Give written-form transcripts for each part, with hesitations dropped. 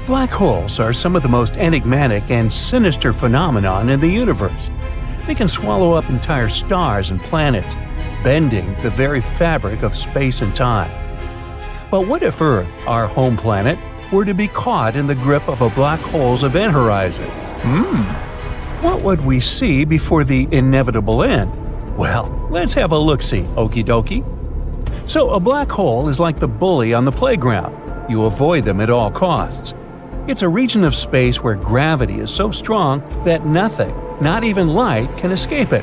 Black holes are some of the most enigmatic and sinister phenomenon in the universe. They can swallow up entire stars and planets, bending the very fabric of space and time. But what if Earth, our home planet, were to be caught in the grip of a black hole's event horizon? What would we see before the inevitable end? Well, let's have a look-see, okie dokie. So a black hole is like the bully on the playground. You avoid them at all costs. It's a region of space where gravity is so strong that nothing, not even light, can escape it.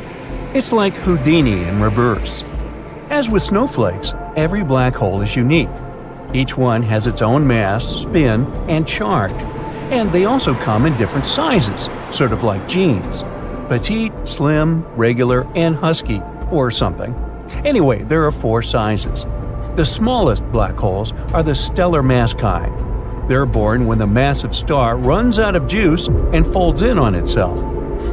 It's like Houdini in reverse. As with snowflakes, every black hole is unique. Each one has its own mass, spin, and charge. And they also come in different sizes, sort of like jeans. Petite, slim, regular, and husky, or something. Anyway, there are 4 sizes. The smallest black holes are the stellar mass kind. They're born when the massive star runs out of juice and folds in on itself.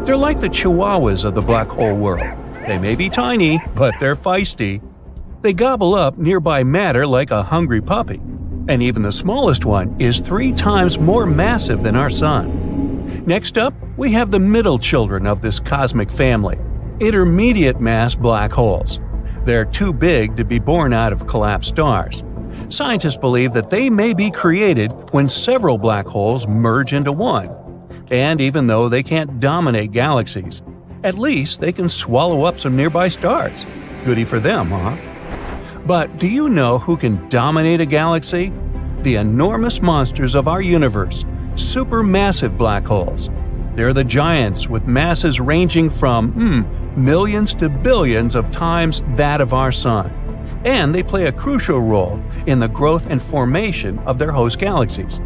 They're like the chihuahuas of the black hole world. They may be tiny, but they're feisty. They gobble up nearby matter like a hungry puppy. And even the smallest one is 3 times more massive than our Sun. Next up, we have the middle children of this cosmic family, intermediate mass black holes. They're too big to be born out of collapsed stars. Scientists believe that they may be created when several black holes merge into one. And even though they can't dominate galaxies, at least they can swallow up some nearby stars. Goody for them, huh? But do you know who can dominate a galaxy? The enormous monsters of our universe, supermassive black holes. They're the giants with masses ranging from millions to billions of times that of our Sun. And they play a crucial role in the growth and formation of their host galaxies.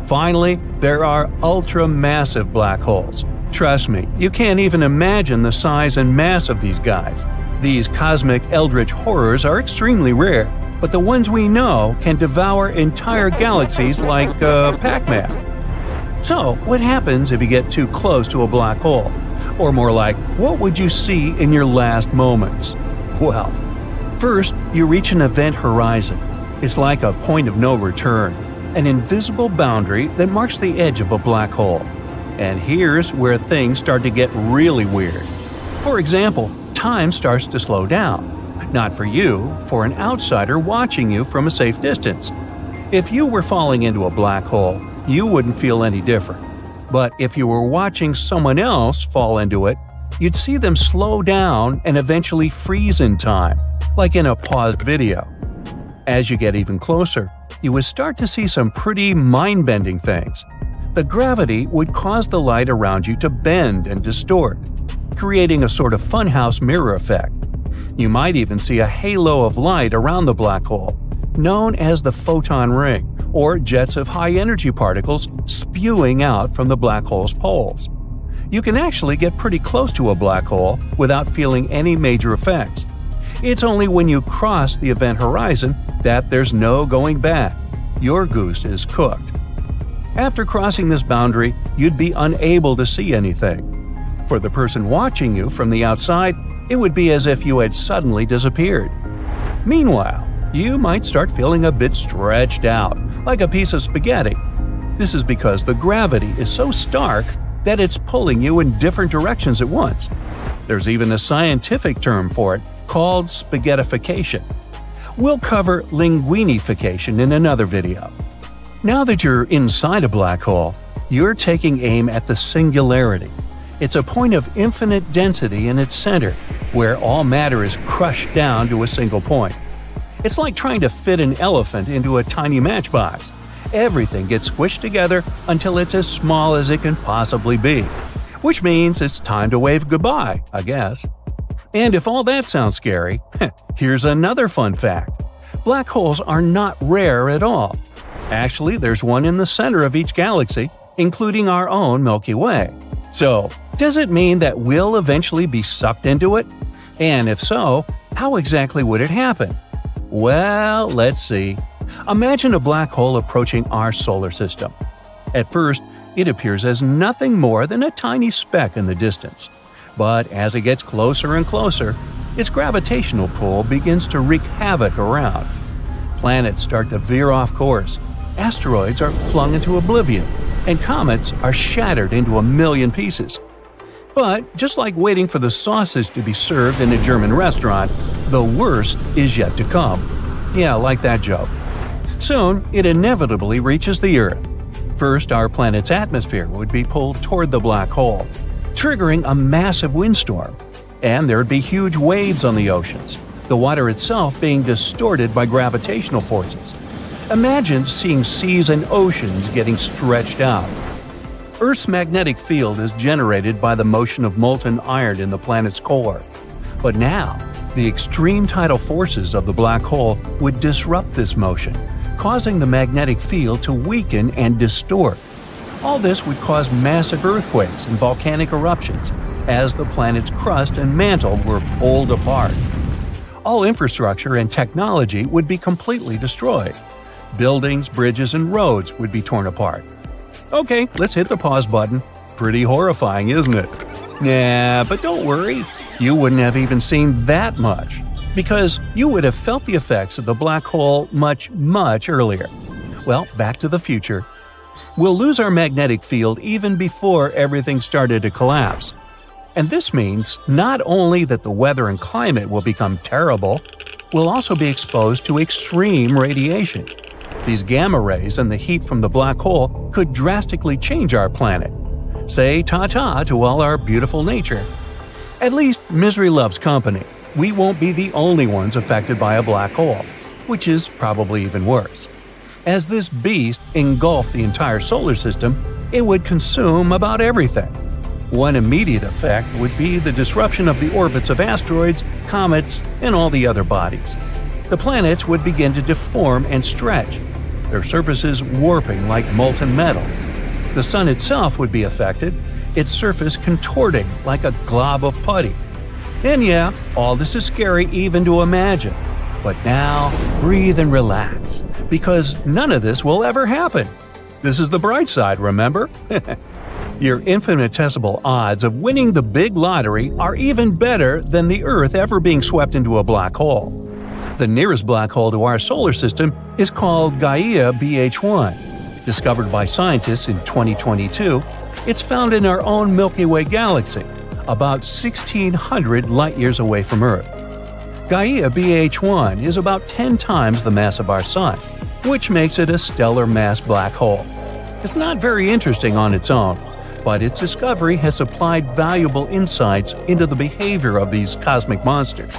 Finally, there are ultra-massive black holes. Trust me, you can't even imagine the size and mass of these guys. These cosmic eldritch horrors are extremely rare, but the ones we know can devour entire galaxies like Pac-Man. So, what happens if you get too close to a black hole? Or more like, what would you see in your last moments? Well, first, you reach an event horizon. It's like a point of no return, an invisible boundary that marks the edge of a black hole. And here's where things start to get really weird. For example, time starts to slow down. Not for you, for an outsider watching you from a safe distance. If you were falling into a black hole, you wouldn't feel any different. But if you were watching someone else fall into it, you'd see them slow down and eventually freeze in time, like in a paused video. As you get even closer, you would start to see some pretty mind-bending things. The gravity would cause the light around you to bend and distort, creating a sort of funhouse mirror effect. You might even see a halo of light around the black hole, known as the photon ring, or jets of high-energy particles spewing out from the black hole's poles. You can actually get pretty close to a black hole without feeling any major effects. It's only when you cross the event horizon that there's no going back. Your goose is cooked. After crossing this boundary, you'd be unable to see anything. For the person watching you from the outside, it would be as if you had suddenly disappeared. Meanwhile, you might start feeling a bit stretched out, like a piece of spaghetti. This is because the gravity is so stark that it's pulling you in different directions at once. There's even a scientific term for it, called spaghettification. We'll cover linguinification in another video. Now that you're inside a black hole, you're taking aim at the singularity. It's a point of infinite density in its center, where all matter is crushed down to a single point. It's like trying to fit an elephant into a tiny matchbox. Everything gets squished together until it's as small as it can possibly be. Which means it's time to wave goodbye, I guess. And if all that sounds scary, here's another fun fact. Black holes are not rare at all. Actually, there's one in the center of each galaxy, including our own Milky Way. So, does it mean that we'll eventually be sucked into it? And if so, how exactly would it happen? Well, let's see. Imagine a black hole approaching our solar system. At first, it appears as nothing more than a tiny speck in the distance. But as it gets closer and closer, its gravitational pull begins to wreak havoc around. Planets start to veer off course, asteroids are flung into oblivion, and comets are shattered into a million pieces. But just like waiting for the sausage to be served in a German restaurant, the worst is yet to come. Yeah, like that joke. Soon, it inevitably reaches the Earth. First, our planet's atmosphere would be pulled toward the black hole, triggering a massive windstorm. And there'd be huge waves on the oceans, the water itself being distorted by gravitational forces. Imagine seeing seas and oceans getting stretched out. Earth's magnetic field is generated by the motion of molten iron in the planet's core. But now, the extreme tidal forces of the black hole would disrupt this motion, causing the magnetic field to weaken and distort. All this would cause massive earthquakes and volcanic eruptions as the planet's crust and mantle were pulled apart. All infrastructure and technology would be completely destroyed. Buildings, bridges, and roads would be torn apart. Okay, let's hit the pause button. Pretty horrifying, isn't it? Nah, but don't worry. You wouldn't have even seen that much, because you would have felt the effects of the black hole much, much earlier. Well, back to the future. We'll lose our magnetic field even before everything started to collapse. And this means not only that the weather and climate will become terrible, we'll also be exposed to extreme radiation. These gamma rays and the heat from the black hole could drastically change our planet. Say ta-ta to all our beautiful nature. At least misery loves company. We won't be the only ones affected by a black hole, which is probably even worse. As this beast engulfed the entire solar system, it would consume about everything. One immediate effect would be the disruption of the orbits of asteroids, comets, and all the other bodies. The planets would begin to deform and stretch, their surfaces warping like molten metal. The sun itself would be affected, its surface contorting like a glob of putty. And yeah, all this is scary even to imagine. But now, breathe and relax, because none of this will ever happen. This is the bright side, remember? Your infinitesimal odds of winning the big lottery are even better than the Earth ever being swept into a black hole. The nearest black hole to our solar system is called Gaia BH1. Discovered by scientists in 2022, it's found in our own Milky Way galaxy, about 1,600 light-years away from Earth. Gaia BH1 is about 10 times the mass of our Sun, which makes it a stellar mass black hole. It's not very interesting on its own, but its discovery has supplied valuable insights into the behavior of these cosmic monsters.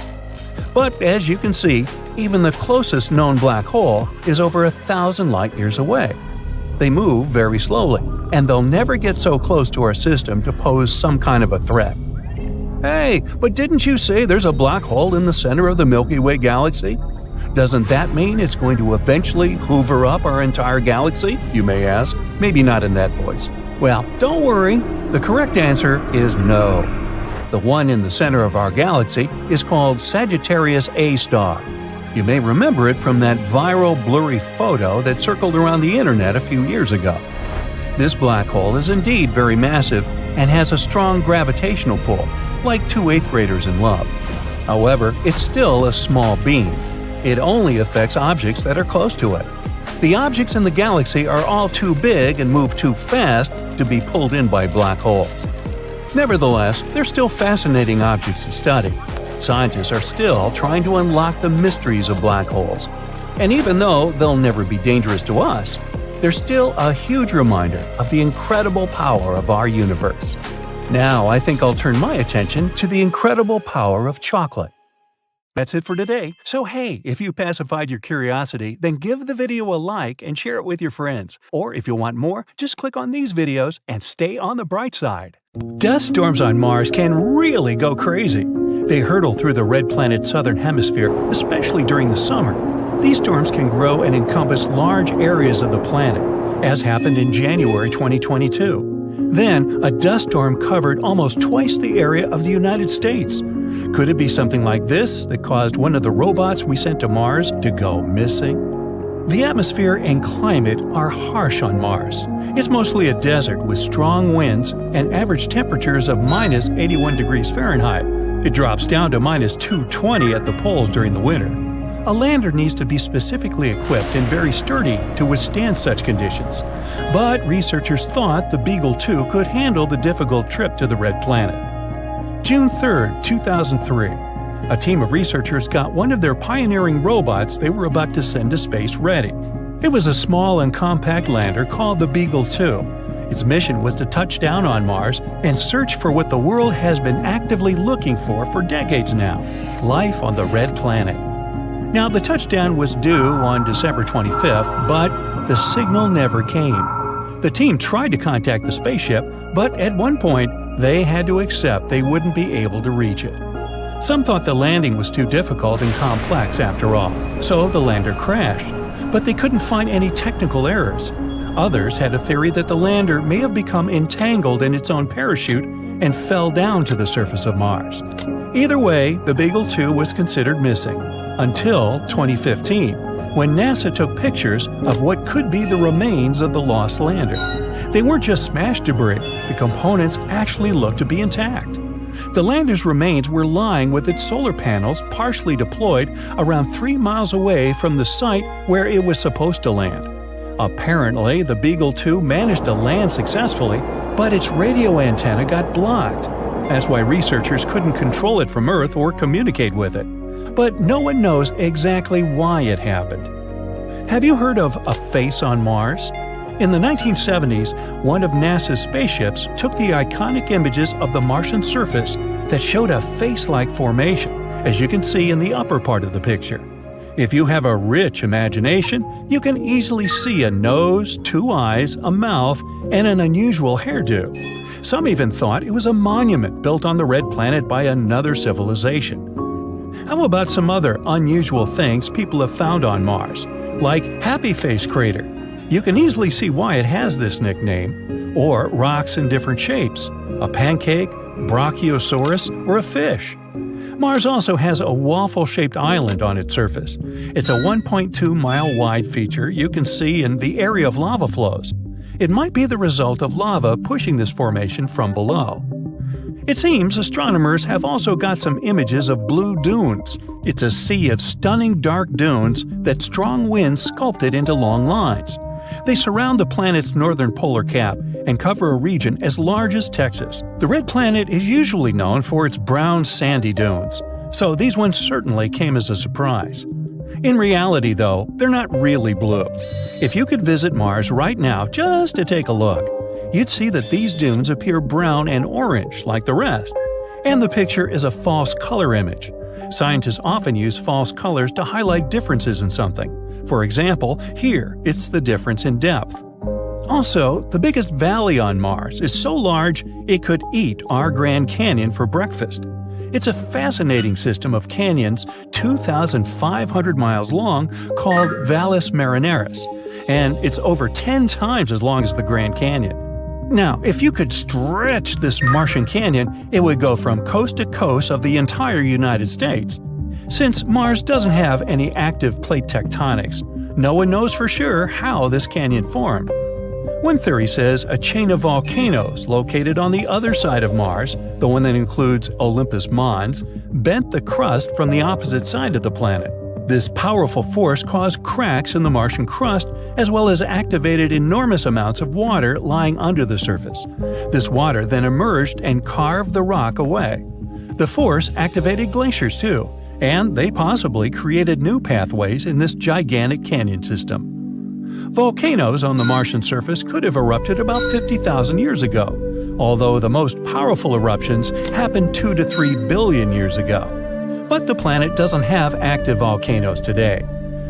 But as you can see, even the closest known black hole is over 1,000 light-years away. They move very slowly, and they'll never get so close to our system to pose some kind of a threat. Hey, but didn't you say there's a black hole in the center of the Milky Way galaxy? Doesn't that mean it's going to eventually hoover up our entire galaxy, you may ask? Maybe not in that voice. Well, don't worry. The correct answer is no. The one in the center of our galaxy is called Sagittarius A star. You may remember it from that viral blurry photo that circled around the internet a few years ago. This black hole is indeed very massive and has a strong gravitational pull, like two 8th graders in love. However, it's still a small beam. It only affects objects that are close to it. The objects in the galaxy are all too big and move too fast to be pulled in by black holes. Nevertheless, they're still fascinating objects to study. Scientists are still trying to unlock the mysteries of black holes. And even though they'll never be dangerous to us, they're still a huge reminder of the incredible power of our universe. Now I think I'll turn my attention to the incredible power of chocolate. That's it for today. So hey, if you pacified your curiosity, then give the video a like and share it with your friends. Or if you want more, just click on these videos and stay on the bright side. Dust storms on Mars can really go crazy. They hurtle through the red planet's southern hemisphere, especially during the summer. These storms can grow and encompass large areas of the planet, as happened in January 2022. Then, a dust storm covered almost twice the area of the United States. Could it be something like this that caused one of the robots we sent to Mars to go missing? The atmosphere and climate are harsh on Mars. It's mostly a desert with strong winds and average temperatures of minus 81 degrees Fahrenheit. It drops down to minus 220 at the poles during the winter. A lander needs to be specifically equipped and very sturdy to withstand such conditions, but researchers thought the Beagle 2 could handle the difficult trip to the Red Planet. June 3, 2003. A team of researchers got one of their pioneering robots they were about to send to space ready. It was a small and compact lander called the Beagle 2. Its mission was to touch down on Mars and search for what the world has been actively looking for decades now: life on the Red Planet. Now, the touchdown was due on December 25th, but the signal never came. The team tried to contact the spaceship, but at one point, they had to accept they wouldn't be able to reach it. Some thought the landing was too difficult and complex after all, so the lander crashed. But they couldn't find any technical errors. Others had a theory that the lander may have become entangled in its own parachute and fell down to the surface of Mars. Either way, the Beagle 2 was considered missing, until 2015, when NASA took pictures of what could be the remains of the lost lander. They weren't just smashed debris, the components actually looked to be intact. The lander's remains were lying with its solar panels partially deployed around 3 miles away from the site where it was supposed to land. Apparently, the Beagle 2 managed to land successfully, but its radio antenna got blocked. That's why researchers couldn't control it from Earth or communicate with it. But no one knows exactly why it happened. Have you heard of a face on Mars? In the 1970s, one of NASA's spaceships took the iconic images of the Martian surface that showed a face-like formation, as you can see in the upper part of the picture. If you have a rich imagination, you can easily see a nose, 2 eyes, a mouth, and an unusual hairdo. Some even thought it was a monument built on the Red Planet by another civilization. How about some other unusual things people have found on Mars, like Happy Face Crater? You can easily see why it has this nickname. Or rocks in different shapes, a pancake, Brachiosaurus, or a fish. Mars also has a waffle-shaped island on its surface. It's a 1.2-mile-wide feature you can see in the area of lava flows. It might be the result of lava pushing this formation from below. It seems astronomers have also got some images of blue dunes. It's a sea of stunning dark dunes that strong winds sculpted into long lines. They surround the planet's northern polar cap and cover a region as large as Texas. The Red Planet is usually known for its brown sandy dunes, so these ones certainly came as a surprise. In reality, though, they're not really blue. If you could visit Mars right now just to take a look, you'd see that these dunes appear brown and orange like the rest. And the picture is a false color image. Scientists often use false colors to highlight differences in something. For example, here it's the difference in depth. Also, the biggest valley on Mars is so large it could eat our Grand Canyon for breakfast. It's a fascinating system of canyons 2,500 miles long called Valles Marineris, and it's over 10 times as long as the Grand Canyon. Now, if you could stretch this Martian canyon, it would go from coast to coast of the entire United States. Since Mars doesn't have any active plate tectonics, no one knows for sure how this canyon formed. One theory says a chain of volcanoes located on the other side of Mars, the one that includes Olympus Mons, bent the crust from the opposite side of the planet. This powerful force caused cracks in the Martian crust as well as activated enormous amounts of water lying under the surface. This water then emerged and carved the rock away. The force activated glaciers too, and they possibly created new pathways in this gigantic canyon system. Volcanoes on the Martian surface could have erupted about 50,000 years ago, although the most powerful eruptions happened 2 to 3 billion years ago. But the planet doesn't have active volcanoes today.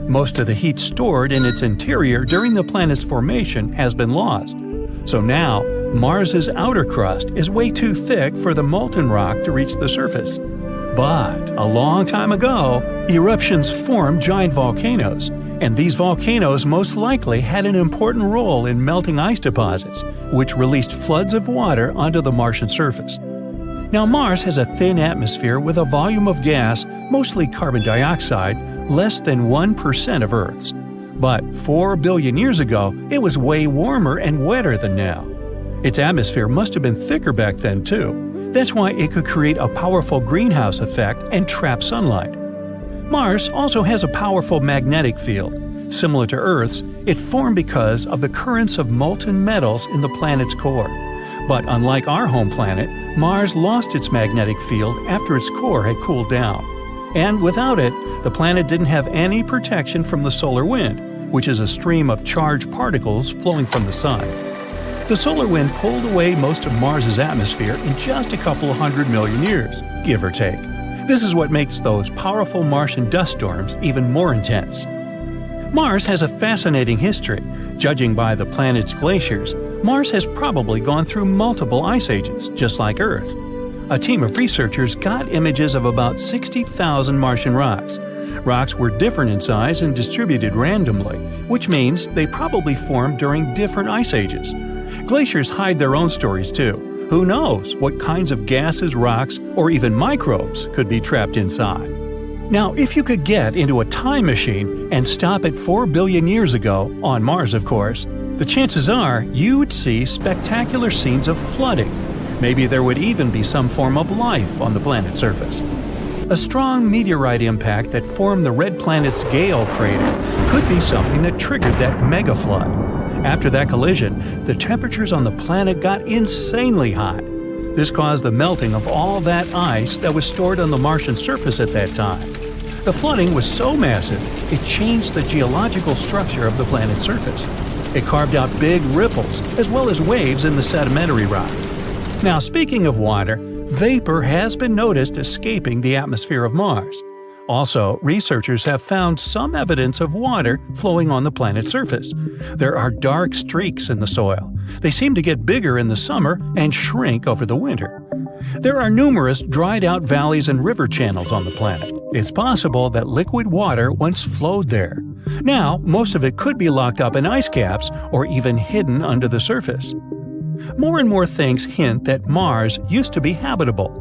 Most of the heat stored in its interior during the planet's formation has been lost. So now, Mars's outer crust is way too thick for the molten rock to reach the surface. But a long time ago, eruptions formed giant volcanoes, and these volcanoes most likely had an important role in melting ice deposits, which released floods of water onto the Martian surface. Now, Mars has a thin atmosphere with a volume of gas, mostly carbon dioxide, less than 1% of Earth's. But 4 billion years ago, it was way warmer and wetter than now. Its atmosphere must have been thicker back then, too. That's why it could create a powerful greenhouse effect and trap sunlight. Mars also has a powerful magnetic field. Similar to Earth's, it formed because of the currents of molten metals in the planet's core. But unlike our home planet, Mars lost its magnetic field after its core had cooled down. And without it, the planet didn't have any protection from the solar wind, which is a stream of charged particles flowing from the sun. The solar wind pulled away most of Mars's atmosphere in just a couple of 100 million years, give or take. This is what makes those powerful Martian dust storms even more intense. Mars has a fascinating history. Judging by the planet's glaciers, Mars has probably gone through multiple ice ages, just like Earth. A team of researchers got images of about 60,000 Martian rocks. Rocks were different in size and distributed randomly, which means they probably formed during different ice ages. Glaciers hide their own stories too. Who knows what kinds of gases, rocks, or even microbes could be trapped inside? Now, if you could get into a time machine and stop at 4 billion years ago, on Mars of course, the chances are you'd see spectacular scenes of flooding. Maybe there would even be some form of life on the planet's surface. A strong meteorite impact that formed the red planet's Gale crater could be something that triggered that mega flood. After that collision, the temperatures on the planet got insanely hot. This caused the melting of all that ice that was stored on the Martian surface at that time. The flooding was so massive, it changed the geological structure of the planet's surface. It carved out big ripples, as well as waves in the sedimentary rock. Now, speaking of water, vapor has been noticed escaping the atmosphere of Mars. Also, researchers have found some evidence of water flowing on the planet's surface. There are dark streaks in the soil. They seem to get bigger in the summer and shrink over the winter. There are numerous dried-out valleys and river channels on the planet. It's possible that liquid water once flowed there. Now, most of it could be locked up in ice caps or even hidden under the surface. More and more things hint that Mars used to be habitable.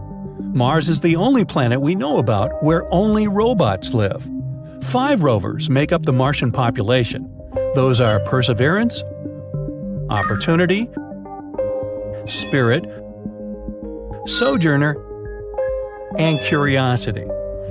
Mars is the only planet we know about where only robots live. 5 rovers make up the Martian population. Those are Perseverance, Opportunity, Spirit, Sojourner, and Curiosity.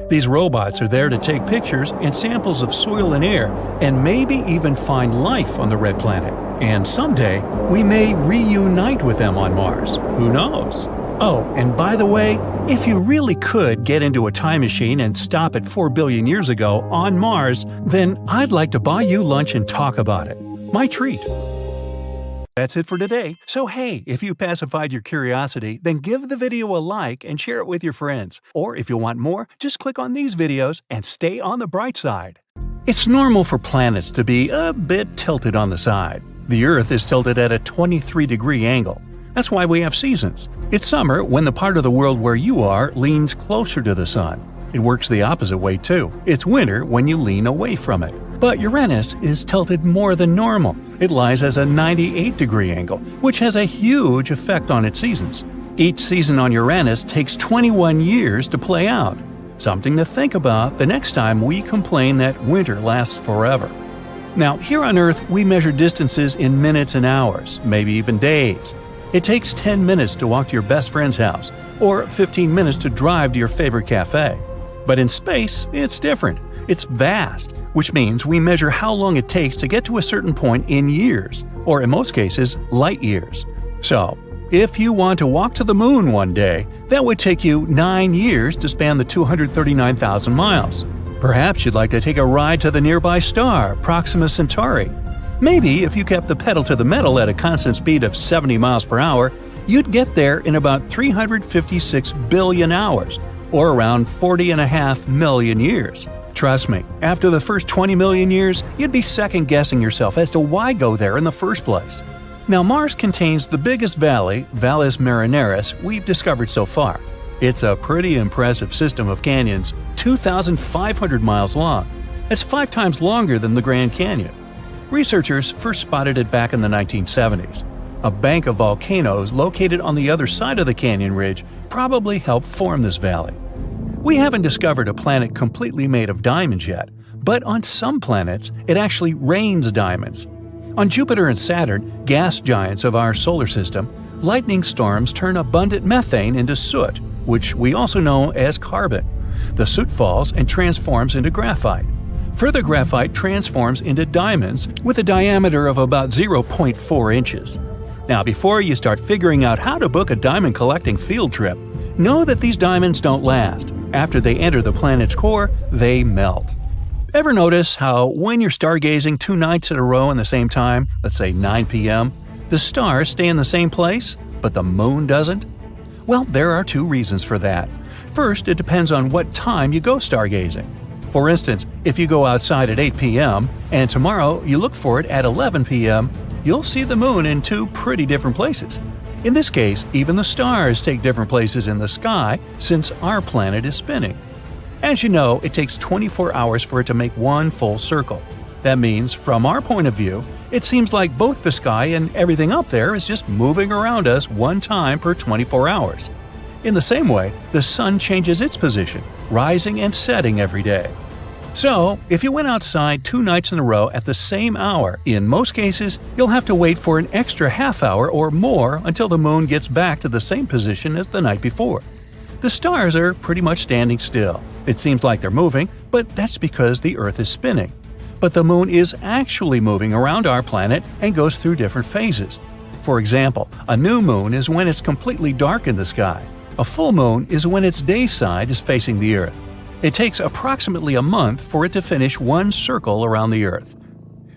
These robots are there to take pictures and samples of soil and air, and maybe even find life on the red planet. And someday, we may reunite with them on Mars. Who knows? Oh, and by the way, if you really could get into a time machine and stop at 4 billion years ago on Mars, then I'd like to buy you lunch and talk about it. My treat. That's it for today. So hey, if you pacified your curiosity, then give the video a like and share it with your friends. Or if you want more, just click on these videos and stay on the bright side. It's normal for planets to be a bit tilted on the side. The Earth is tilted at a 23-degree angle. That's why we have seasons. It's summer when the part of the world where you are leans closer to the sun. It works the opposite way too. It's winter when you lean away from it. But Uranus is tilted more than normal. It lies as a 98-degree angle, which has a huge effect on its seasons. Each season on Uranus takes 21 years to play out. Something to think about the next time we complain that winter lasts forever. Now, here on Earth, we measure distances in minutes and hours, maybe even days. It takes 10 minutes to walk to your best friend's house, or 15 minutes to drive to your favorite cafe. But in space, it's different. It's vast, which means we measure how long it takes to get to a certain point in years, or in most cases, light years. So, if you want to walk to the moon one day, that would take you 9 years to span the 239,000 miles. Perhaps you'd like to take a ride to the nearby star, Proxima Centauri. Maybe if you kept the pedal to the metal at a constant speed of 70 miles per hour, you'd get there in about 356 billion hours, or around 40.5 million years. Trust me, after the first 20 million years, you'd be second-guessing yourself as to why go there in the first place. Now, Mars contains the biggest valley, Valles Marineris, we've discovered so far. It's a pretty impressive system of canyons, 2,500 miles long. That's 5 times longer than the Grand Canyon. Researchers first spotted it back in the 1970s. A bank of volcanoes located on the other side of the canyon ridge probably helped form this valley. We haven't discovered a planet completely made of diamonds yet, but on some planets, it actually rains diamonds. On Jupiter and Saturn, gas giants of our solar system, lightning storms turn abundant methane into soot, which we also know as carbon. The soot falls and transforms into graphite. Further graphite transforms into diamonds with a diameter of about 0.4 inches. Now, before you start figuring out how to book a diamond collecting field trip, know that these diamonds don't last. After they enter the planet's core, they melt. Ever notice how when you're stargazing 2 nights in a row in the same time, let's say 9 p.m., the stars stay in the same place, but the moon doesn't? Well, there are 2 reasons for that. First, it depends on what time you go stargazing. For instance, if you go outside at 8 p.m. and tomorrow you look for it at 11 p.m., you'll see the moon in 2 pretty different places. In this case, even the stars take different places in the sky since our planet is spinning. As you know, it takes 24 hours for it to make one full circle. That means, from our point of view, it seems like both the sky and everything up there is just moving around us one time per 24 hours. In the same way, the sun changes its position, rising and setting every day. So, if you went outside 2 nights in a row at the same hour, in most cases, you'll have to wait for an extra half hour or more until the moon gets back to the same position as the night before. The stars are pretty much standing still. It seems like they're moving, but that's because the Earth is spinning. But the moon is actually moving around our planet and goes through different phases. For example, a new moon is when it's completely dark in the sky. A full moon is when its day side is facing the Earth. It takes approximately a month for it to finish one circle around the Earth.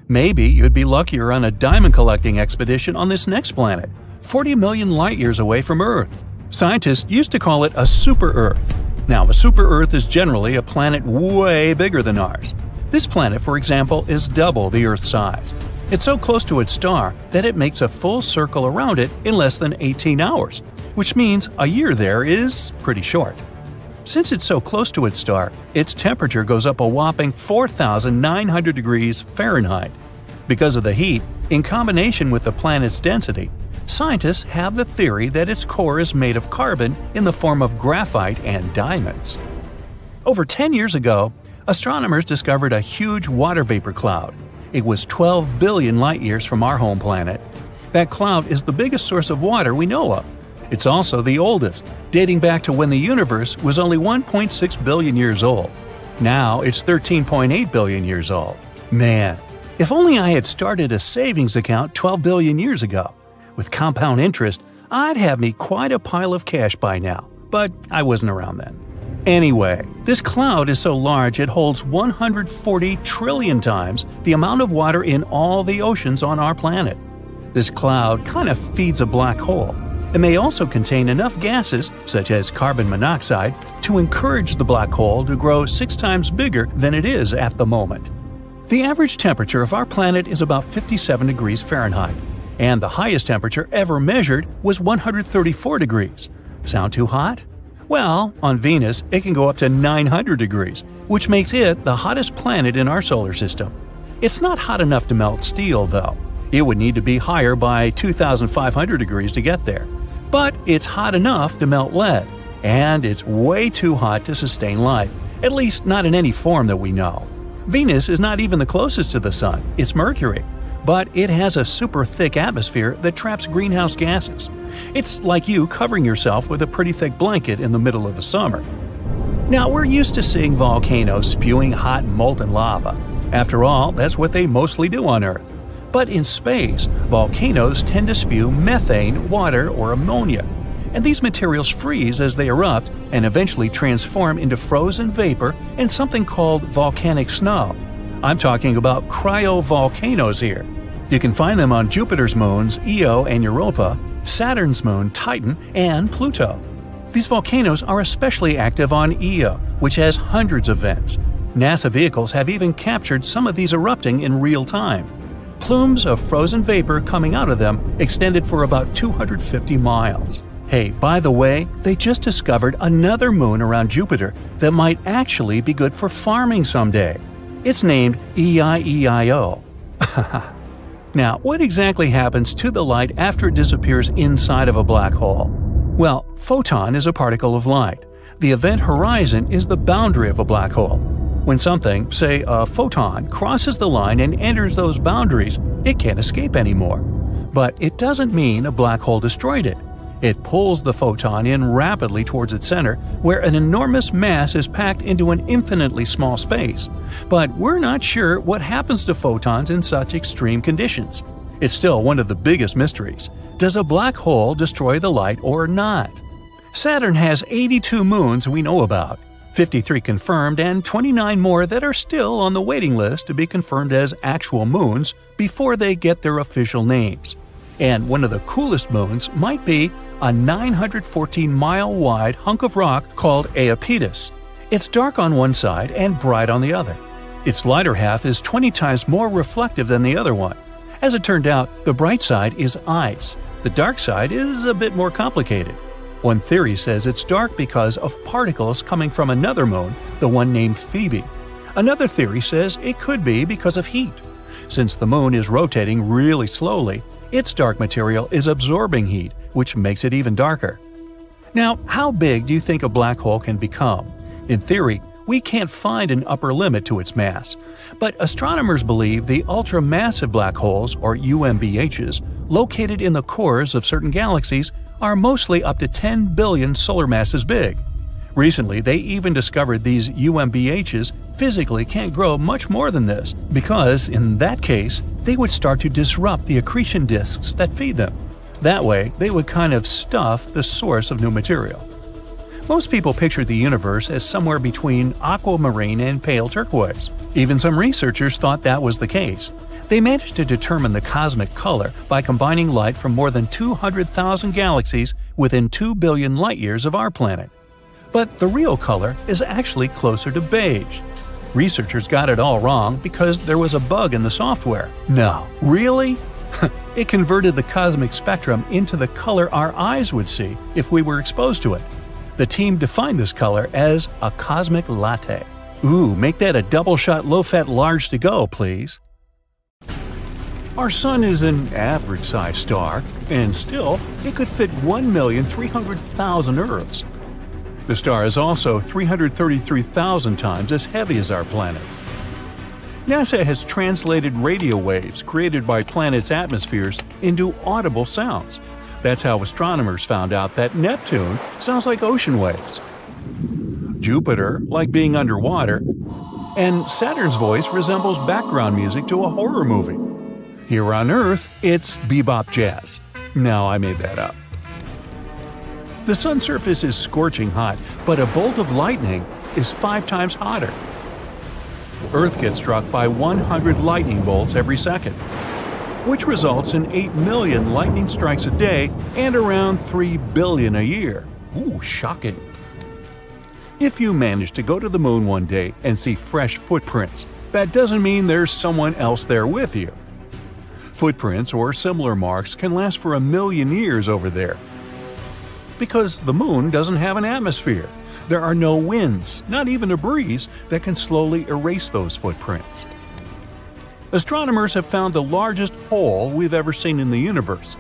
Maybe you'd be luckier on a diamond collecting expedition on this next planet, 40 million light-years away from Earth. Scientists used to call it a super-Earth. Now, a super-Earth is generally a planet way bigger than ours. This planet, for example, is double the Earth's size. It's so close to its star that it makes a full circle around it in less than 18 hours, which means a year there is pretty short. Since it's so close to its star, its temperature goes up a whopping 4,900 degrees Fahrenheit. Because of the heat, in combination with the planet's density, scientists have the theory that its core is made of carbon in the form of graphite and diamonds. Over 10 years ago, astronomers discovered a huge water vapor cloud. It was 12 billion light-years from our home planet. That cloud is the biggest source of water we know of. It's also the oldest, dating back to when the universe was only 1.6 billion years old. Now it's 13.8 billion years old. Man, if only I had started a savings account 12 billion years ago. With compound interest, I'd have me quite a pile of cash by now, but I wasn't around then. Anyway, this cloud is so large it holds 140 trillion times the amount of water in all the oceans on our planet. This cloud kind of feeds a black hole. It may also contain enough gases, such as carbon monoxide, to encourage the black hole to grow 6 times bigger than it is at the moment. The average temperature of our planet is about 57 degrees Fahrenheit, and the highest temperature ever measured was 134 degrees. Sound too hot? Well, on Venus, it can go up to 900 degrees, which makes it the hottest planet in our solar system. It's not hot enough to melt steel, though. It would need to be higher by 2,500 degrees to get there. But it's hot enough to melt lead, and it's way too hot to sustain life, at least not in any form that we know. Venus is not even the closest to the Sun, it's Mercury, but it has a super thick atmosphere that traps greenhouse gases. It's like you covering yourself with a pretty thick blanket in the middle of the summer. Now, we're used to seeing volcanoes spewing hot molten lava. After all, that's what they mostly do on Earth. But in space, volcanoes tend to spew methane, water, or ammonia. And these materials freeze as they erupt and eventually transform into frozen vapor and something called volcanic snow. I'm talking about cryovolcanoes here. You can find them on Jupiter's moons Io and Europa, Saturn's moon Titan, and Pluto. These volcanoes are especially active on Io, which has hundreds of vents. NASA vehicles have even captured some of these erupting in real time. Plumes of frozen vapor coming out of them extended for about 250 miles. Hey, by the way, they just discovered another moon around Jupiter that might actually be good for farming someday. It's named EIEIO. Now, what exactly happens to the light after it disappears inside of a black hole? Well, photon is a particle of light. The event horizon is the boundary of a black hole. When something, say a photon, crosses the line and enters those boundaries, it can't escape anymore. But it doesn't mean a black hole destroyed it. It pulls the photon in rapidly towards its center, where an enormous mass is packed into an infinitely small space. But we're not sure what happens to photons in such extreme conditions. It's still one of the biggest mysteries. Does a black hole destroy the light or not? Saturn has 82 moons we know about, 53 confirmed and 29 more that are still on the waiting list to be confirmed as actual moons before they get their official names. And one of the coolest moons might be a 914-mile-wide hunk of rock called Iapetus. It's dark on one side and bright on the other. Its lighter half is 20 times more reflective than the other one. As it turned out, the bright side is ice. The dark side is a bit more complicated. One theory says it's dark because of particles coming from another moon, the one named Phoebe. Another theory says it could be because of heat. Since the moon is rotating really slowly, its dark material is absorbing heat, which makes it even darker. Now, how big do you think a black hole can become? In theory, we can't find an upper limit to its mass, but astronomers believe the ultramassive black holes, or UMBHs, located in the cores of certain galaxies are mostly up to 10 billion solar masses big. Recently, they even discovered these UMBHs physically can't grow much more than this, because, in that case, they would start to disrupt the accretion disks that feed them. That way, they would kind of stuff the source of new material. Most people picture the universe as somewhere between aquamarine and pale turquoise. Even some researchers thought that was the case. They managed to determine the cosmic color by combining light from more than 200,000 galaxies within 2 billion light-years of our planet. But the real color is actually closer to beige. Researchers got it all wrong because there was a bug in the software. No, really? It converted the cosmic spectrum into the color our eyes would see if we were exposed to it. The team defined this color as a cosmic latte. Ooh, make that a double-shot low-fat large to go, please. Our Sun is an average-sized star, and still, it could fit 1,300,000 Earths. The star is also 333,000 times as heavy as our planet. NASA has translated radio waves created by planets' atmospheres into audible sounds. That's how astronomers found out that Neptune sounds like ocean waves, Jupiter like being underwater, and Saturn's voice resembles background music to a horror movie. Here on Earth, it's bebop jazz. No, I made that up. The sun's surface is scorching hot, but a bolt of lightning is 5 times hotter. Earth gets struck by 100 lightning bolts every second, which results in 8 million lightning strikes a day and around 3 billion a year. Ooh, shocking. If you manage to go to the moon one day and see fresh footprints, that doesn't mean there's someone else there with you. Footprints or similar marks can last for 1 million years over there. Because the moon doesn't have an atmosphere. There are no winds, not even a breeze, that can slowly erase those footprints. Astronomers have found the largest hole we've ever seen in the universe.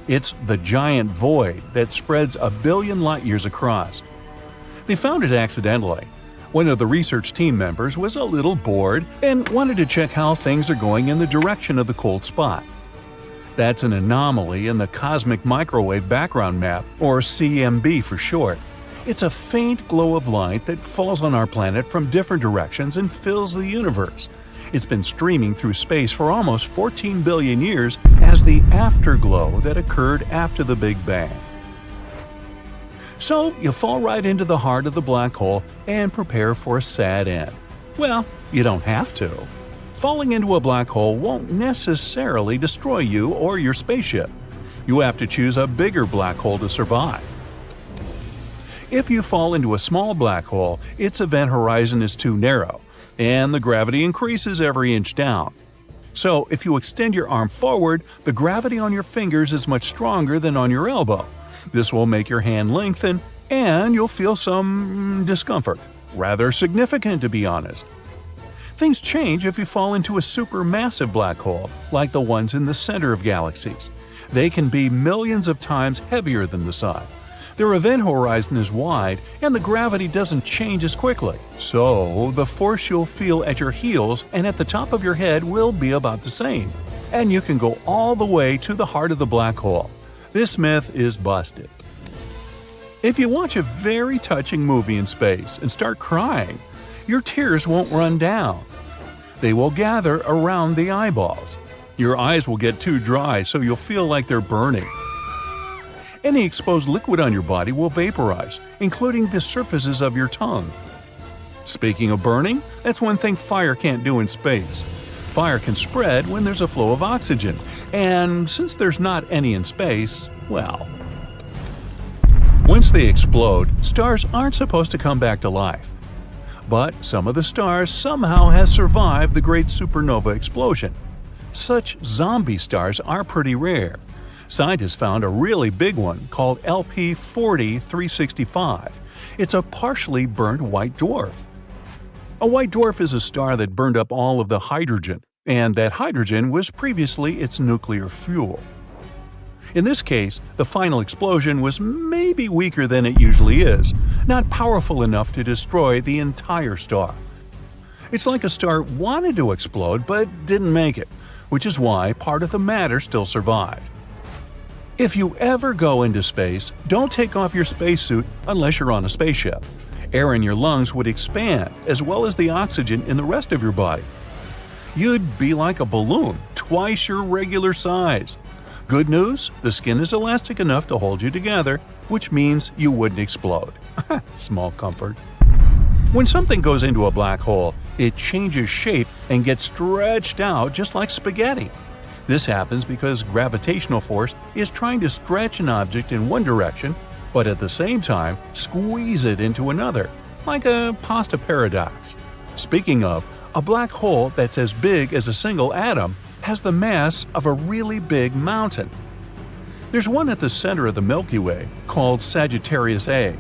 It's the giant void that spreads 1 billion light-years across. They found it accidentally. One of the research team members was a little bored and wanted to check how things are going in the direction of the cold spot. That's an anomaly in the Cosmic Microwave Background Map, or CMB for short. It's a faint glow of light that falls on our planet from different directions and fills the universe. It's been streaming through space for almost 14 billion years as the afterglow that occurred after the Big Bang. So, you fall right into the heart of the black hole and prepare for a sad end. Well, you don't have to. Falling into a black hole won't necessarily destroy you or your spaceship. You have to choose a bigger black hole to survive. If you fall into a small black hole, its event horizon is too narrow, and the gravity increases every inch down. So, if you extend your arm forward, the gravity on your fingers is much stronger than on your elbow. This will make your hand lengthen, and you'll feel some discomfort. Rather significant, to be honest. Things change if you fall into a supermassive black hole, like the ones in the center of galaxies. They can be millions of times heavier than the Sun. Their event horizon is wide, and the gravity doesn't change as quickly. So, the force you'll feel at your heels and at the top of your head will be about the same. And you can go all the way to the heart of the black hole. This myth is busted. If you watch a very touching movie in space and start crying, your tears won't run down. They will gather around the eyeballs. Your eyes will get too dry, so you'll feel like they're burning. Any exposed liquid on your body will vaporize, including the surfaces of your tongue. Speaking of burning, that's one thing fire can't do in space. Fire can spread when there's a flow of oxygen, and since there's not any in space, well. Once they explode, stars aren't supposed to come back to life. But some of the stars somehow has survived the great supernova explosion. Such zombie stars are pretty rare. Scientists found a really big one called LP 40-365. It's a partially burnt white dwarf. A white dwarf is a star that burned up all of the hydrogen, and that hydrogen was previously its nuclear fuel. In this case, the final explosion was maybe weaker than it usually is, not powerful enough to destroy the entire star. It's like a star wanted to explode but didn't make it, which is why part of the matter still survived. If you ever go into space, don't take off your spacesuit unless you're on a spaceship. Air in your lungs would expand, as well as the oxygen in the rest of your body. You'd be like a balloon, twice your regular size. Good news, the skin is elastic enough to hold you together, which means you wouldn't explode. Small comfort. When something goes into a black hole, it changes shape and gets stretched out just like spaghetti. This happens because gravitational force is trying to stretch an object in one direction, but at the same time squeeze it into another, like a pasta paradox. Speaking of, a black hole that's as big as a single atom has the mass of a really big mountain. There's one at the center of the Milky Way called Sagittarius A.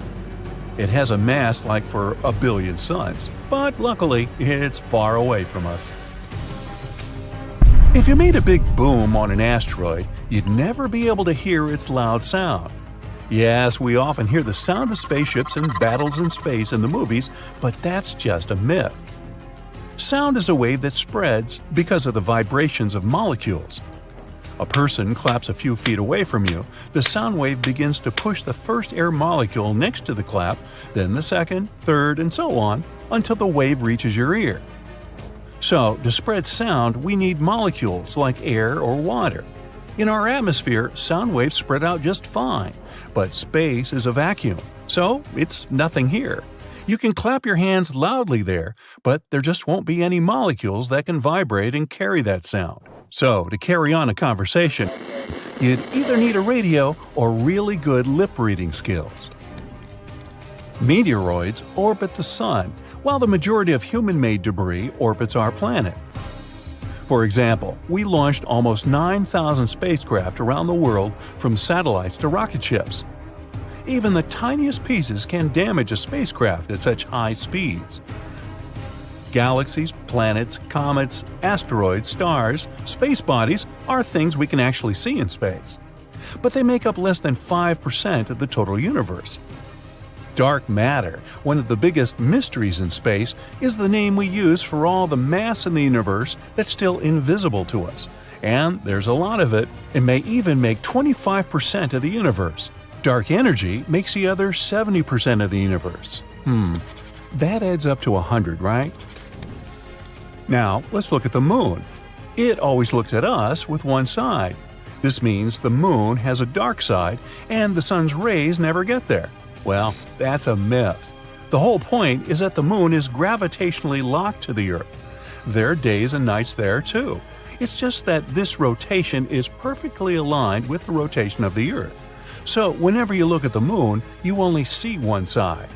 It has a mass like for a billion suns, but luckily it's far away from us. If you made a big boom on an asteroid, you'd never be able to hear its loud sound. Yes, we often hear the sound of spaceships and battles in space in the movies, but that's just a myth. Sound is a wave that spreads because of the vibrations of molecules. A person claps a few feet away from you, the sound wave begins to push the first air molecule next to the clap, then the second, third, and so on, until the wave reaches your ear. So, to spread sound, we need molecules like air or water. In our atmosphere, sound waves spread out just fine, but space is a vacuum, so it's nothing here. You can clap your hands loudly there, but there just won't be any molecules that can vibrate and carry that sound. So, to carry on a conversation, you'd either need a radio or really good lip-reading skills. Meteoroids orbit the sun, while the majority of human-made debris orbits our planet. For example, we launched almost 9,000 spacecraft around the world from satellites to rocket ships. Even the tiniest pieces can damage a spacecraft at such high speeds. Galaxies, planets, comets, asteroids, stars, space bodies are things we can actually see in space. But they make up less than 5% of the total universe. Dark matter, one of the biggest mysteries in space, is the name we use for all the mass in the universe that's still invisible to us. And there's a lot of it. It may even make 25% of the universe. Dark energy makes the other 70% of the universe. That adds up to 100, right? Now, let's look at the moon. It always looks at us with one side. This means the moon has a dark side, and the sun's rays never get there. Well, that's a myth. The whole point is that the moon is gravitationally locked to the Earth. There are days and nights there, too. It's just that this rotation is perfectly aligned with the rotation of the Earth. So, whenever you look at the moon, you only see one side.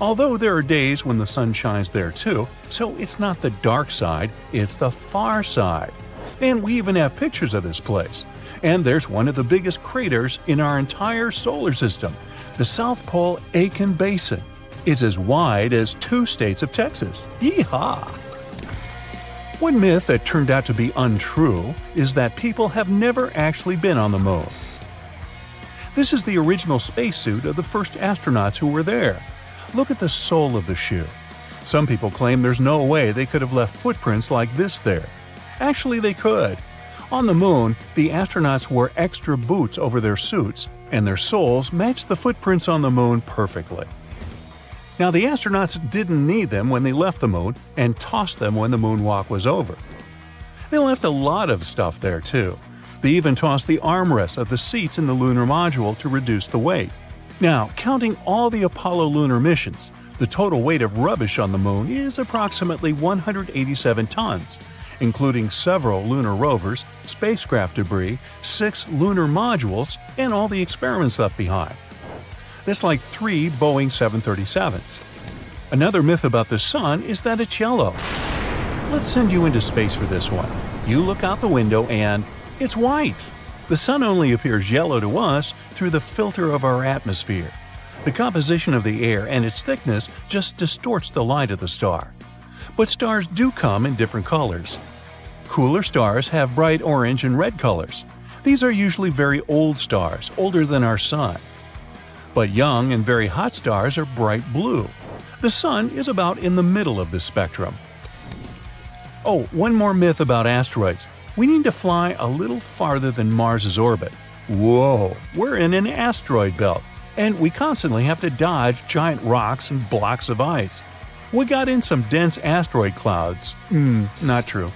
Although there are days when the sun shines there too, so it's not the dark side, it's the far side. And we even have pictures of this place. And there's one of the biggest craters in our entire solar system, the South Pole Aitken Basin. It's as wide as 2 states of Texas. Yeehaw! One myth that turned out to be untrue is that people have never actually been on the moon. This is the original spacesuit of the first astronauts who were there. Look at the sole of the shoe. Some people claim there's no way they could have left footprints like this there. Actually, they could. On the moon, the astronauts wore extra boots over their suits, and their soles matched the footprints on the moon perfectly. Now, the astronauts didn't need them when they left the moon and tossed them when the moonwalk was over. They left a lot of stuff there, too. They even tossed the armrests of the seats in the lunar module to reduce the weight. Now, counting all the Apollo lunar missions, the total weight of rubbish on the moon is approximately 187 tons, including several lunar rovers, spacecraft debris, 6 lunar modules, and all the experiments left behind. That's like 3 Boeing 737s. Another myth about the sun is that it's yellow. Let's send you into space for this one. You look out the window and it's white. The sun only appears yellow to us through the filter of our atmosphere. The composition of the air and its thickness just distorts the light of the star. But stars do come in different colors. Cooler stars have bright orange and red colors. These are usually very old stars, older than our sun. But young and very hot stars are bright blue. The sun is about in the middle of this spectrum. Oh, one more myth about asteroids. We need to fly a little farther than Mars's orbit. Whoa, we're in an asteroid belt, and we constantly have to dodge giant rocks and blocks of ice. We got in some dense asteroid clouds. Not true.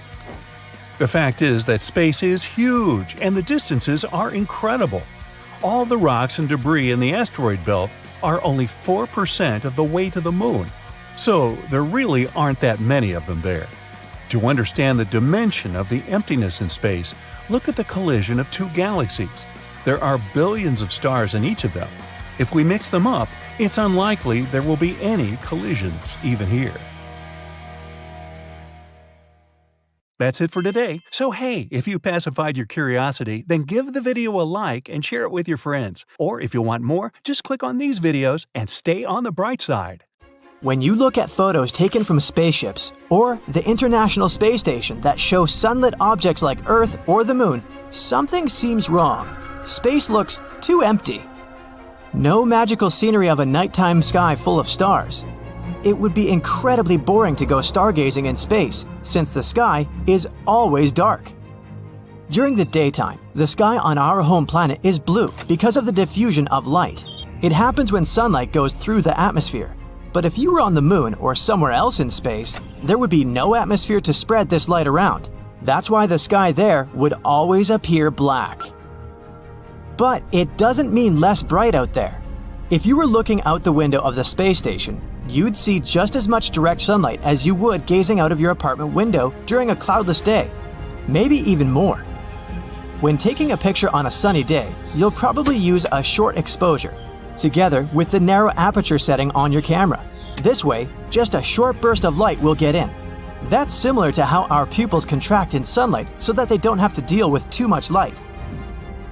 The fact is that space is huge, and the distances are incredible. All the rocks and debris in the asteroid belt are only 4% of the weight of the moon, so there really aren't that many of them there. To understand the dimension of the emptiness in space, look at the collision of 2 galaxies. There are billions of stars in each of them. If we mix them up, it's unlikely there will be any collisions even here. That's it for today. So hey, if you pacified your curiosity, then give the video a like and share it with your friends. Or if you want more, just click on these videos and stay on the bright side. When you look at photos taken from spaceships or the International Space Station that show sunlit objects like Earth or the Moon, something seems wrong. Space looks too empty. No magical scenery of a nighttime sky full of stars. It would be incredibly boring to go stargazing in space, since the sky is always dark. During the daytime, the sky on our home planet is blue because of the diffusion of light. It happens when sunlight goes through the atmosphere. But if you were on the moon or somewhere else in space, there would be no atmosphere to spread this light around. That's why the sky there would always appear black. But it doesn't mean less bright out there. If you were looking out the window of the space station, you'd see just as much direct sunlight as you would gazing out of your apartment window during a cloudless day, maybe even more. When taking a picture on a sunny day, you'll probably use a short exposure, together with the narrow aperture setting on your camera. This way, just a short burst of light will get in. That's similar to how our pupils contract in sunlight so that they don't have to deal with too much light.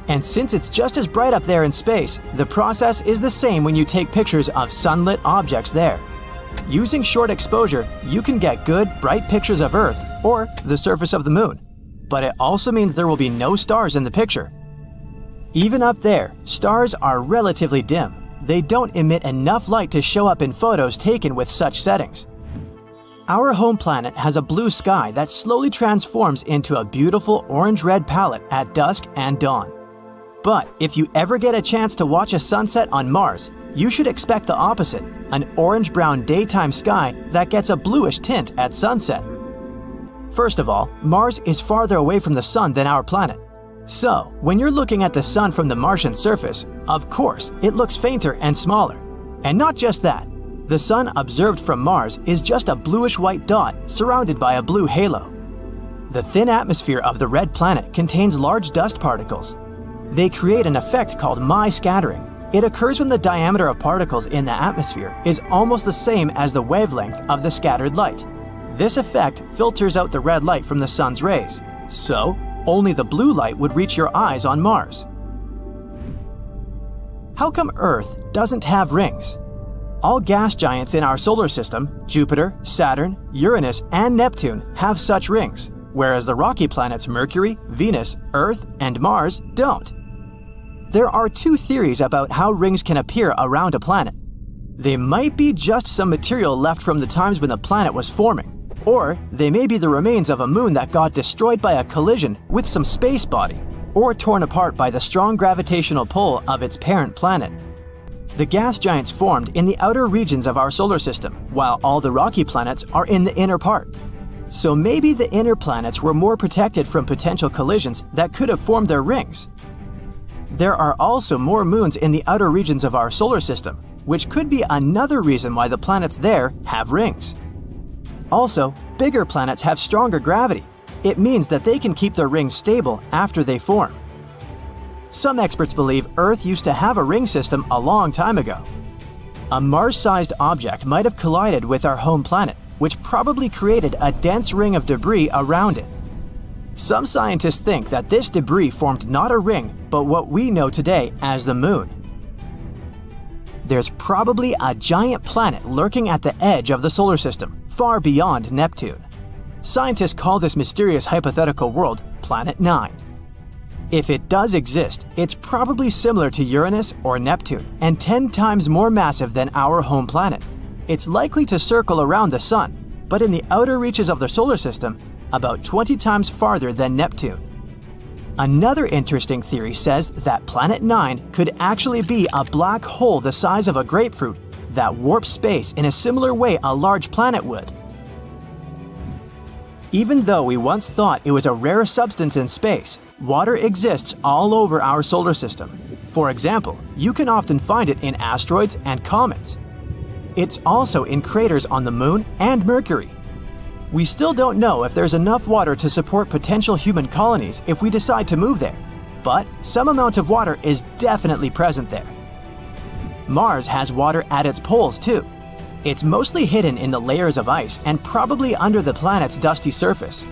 And since it's just as bright up there in space, the process is the same when you take pictures of sunlit objects there. Using short exposure, you can get good, bright pictures of Earth or the surface of the moon. But it also means there will be no stars in the picture. Even up there, stars are relatively dim. They don't emit enough light to show up in photos taken with such settings. Our home planet has a blue sky that slowly transforms into a beautiful orange-red palette at dusk and dawn. But if you ever get a chance to watch a sunset on Mars, you should expect the opposite, an orange-brown daytime sky that gets a bluish tint at sunset. First of all, Mars is farther away from the sun than our planet. So, when you're looking at the sun from the Martian surface, of course, it looks fainter and smaller. And not just that, the sun observed from Mars is just a bluish-white dot surrounded by a blue halo. The thin atmosphere of the red planet contains large dust particles. They create an effect called Ms-scattering. It occurs when the diameter of particles in the atmosphere is almost the same as the wavelength of the scattered light. This effect filters out the red light from the sun's rays, so only the blue light would reach your eyes on Mars. How come Earth doesn't have rings? All gas giants in our solar system, Jupiter, Saturn, Uranus, and Neptune, have such rings, whereas the rocky planets Mercury, Venus, Earth, and Mars don't. There are 2 theories about how rings can appear around a planet. They might be just some material left from the times when the planet was forming, Or they may be the remains of a moon that got destroyed by a collision with some space body, or torn apart by the strong gravitational pull of its parent planet. The gas giants formed in the outer regions of our solar system, while all the rocky planets are in the inner part. So maybe the inner planets were more protected from potential collisions that could have formed their rings. There are also more moons in the outer regions of our solar system, which could be another reason why the planets there have rings. Also, bigger planets have stronger gravity. It means that they can keep their rings stable after they form. Some experts believe Earth used to have a ring system a long time ago. A Mars-sized object might have collided with our home planet, which probably created a dense ring of debris around it. Some scientists think that this debris formed not a ring, but what we know today as the Moon. There's probably a giant planet lurking at the edge of the solar system, far beyond Neptune. Scientists call this mysterious hypothetical world Planet 9. If it does exist, it's probably similar to Uranus or Neptune and 10 times more massive than our home planet. It's likely to circle around the Sun, but in the outer reaches of the solar system, about 20 times farther than Neptune. Another interesting theory says that Planet 9 could actually be a black hole the size of a grapefruit that warps space in a similar way a large planet would. Even though we once thought it was a rare substance in space, water exists all over our solar system. For example, you can often find it in asteroids and comets. It's also in craters on the Moon and Mercury. We still don't know if there's enough water to support potential human colonies if we decide to move there, but some amount of water is definitely present there. Mars has water at its poles too. It's mostly hidden in the layers of ice and probably under the planet's dusty surface.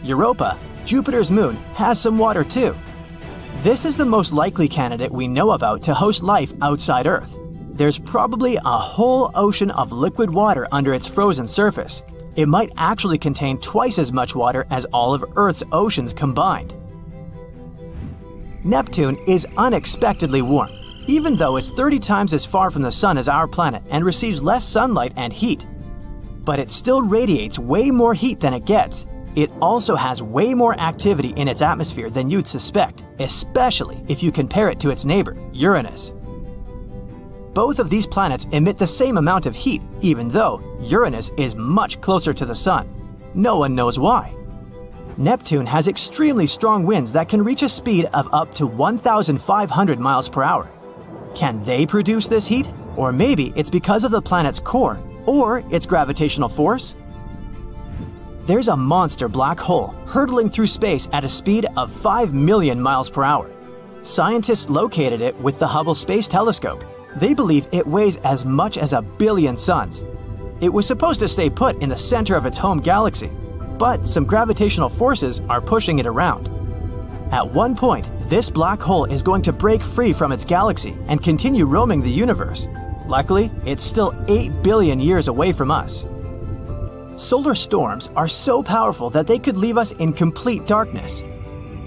Europa, Jupiter's moon, has some water too. This is the most likely candidate we know about to host life outside Earth. There's probably a whole ocean of liquid water under its frozen surface. It might actually contain twice as much water as all of Earth's oceans combined. Neptune is unexpectedly warm, even though it's 30 times as far from the Sun as our planet and receives less sunlight and heat. But it still radiates way more heat than it gets. It also has way more activity in its atmosphere than you'd suspect, especially if you compare it to its neighbor, Uranus. Both of these planets emit the same amount of heat, even though Uranus is much closer to the Sun. No one knows why. Neptune has extremely strong winds that can reach a speed of up to 1,500 miles per hour. Can they produce this heat? Or maybe it's because of the planet's core, or its gravitational force? There's a monster black hole hurtling through space at a speed of 5 million miles per hour. Scientists located it with the Hubble Space Telescope. They believe it weighs as much as 1 billion suns. It was supposed to stay put in the center of its home galaxy, but some gravitational forces are pushing it around. At one point, this black hole is going to break free from its galaxy and continue roaming the universe. Luckily, it's still 8 billion years away from us. Solar storms are so powerful that they could leave us in complete darkness.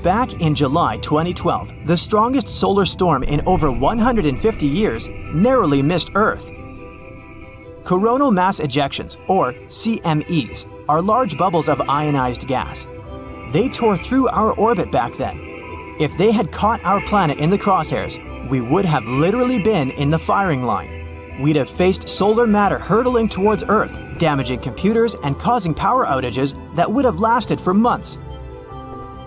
Back in July 2012, the strongest solar storm in over 150 years narrowly missed Earth. Coronal mass ejections, or CMEs, are large bubbles of ionized gas. They tore through our orbit back then. If they had caught our planet in the crosshairs, we would have literally been in the firing line. We'd have faced solar matter hurtling towards Earth, damaging computers and causing power outages that would have lasted for months.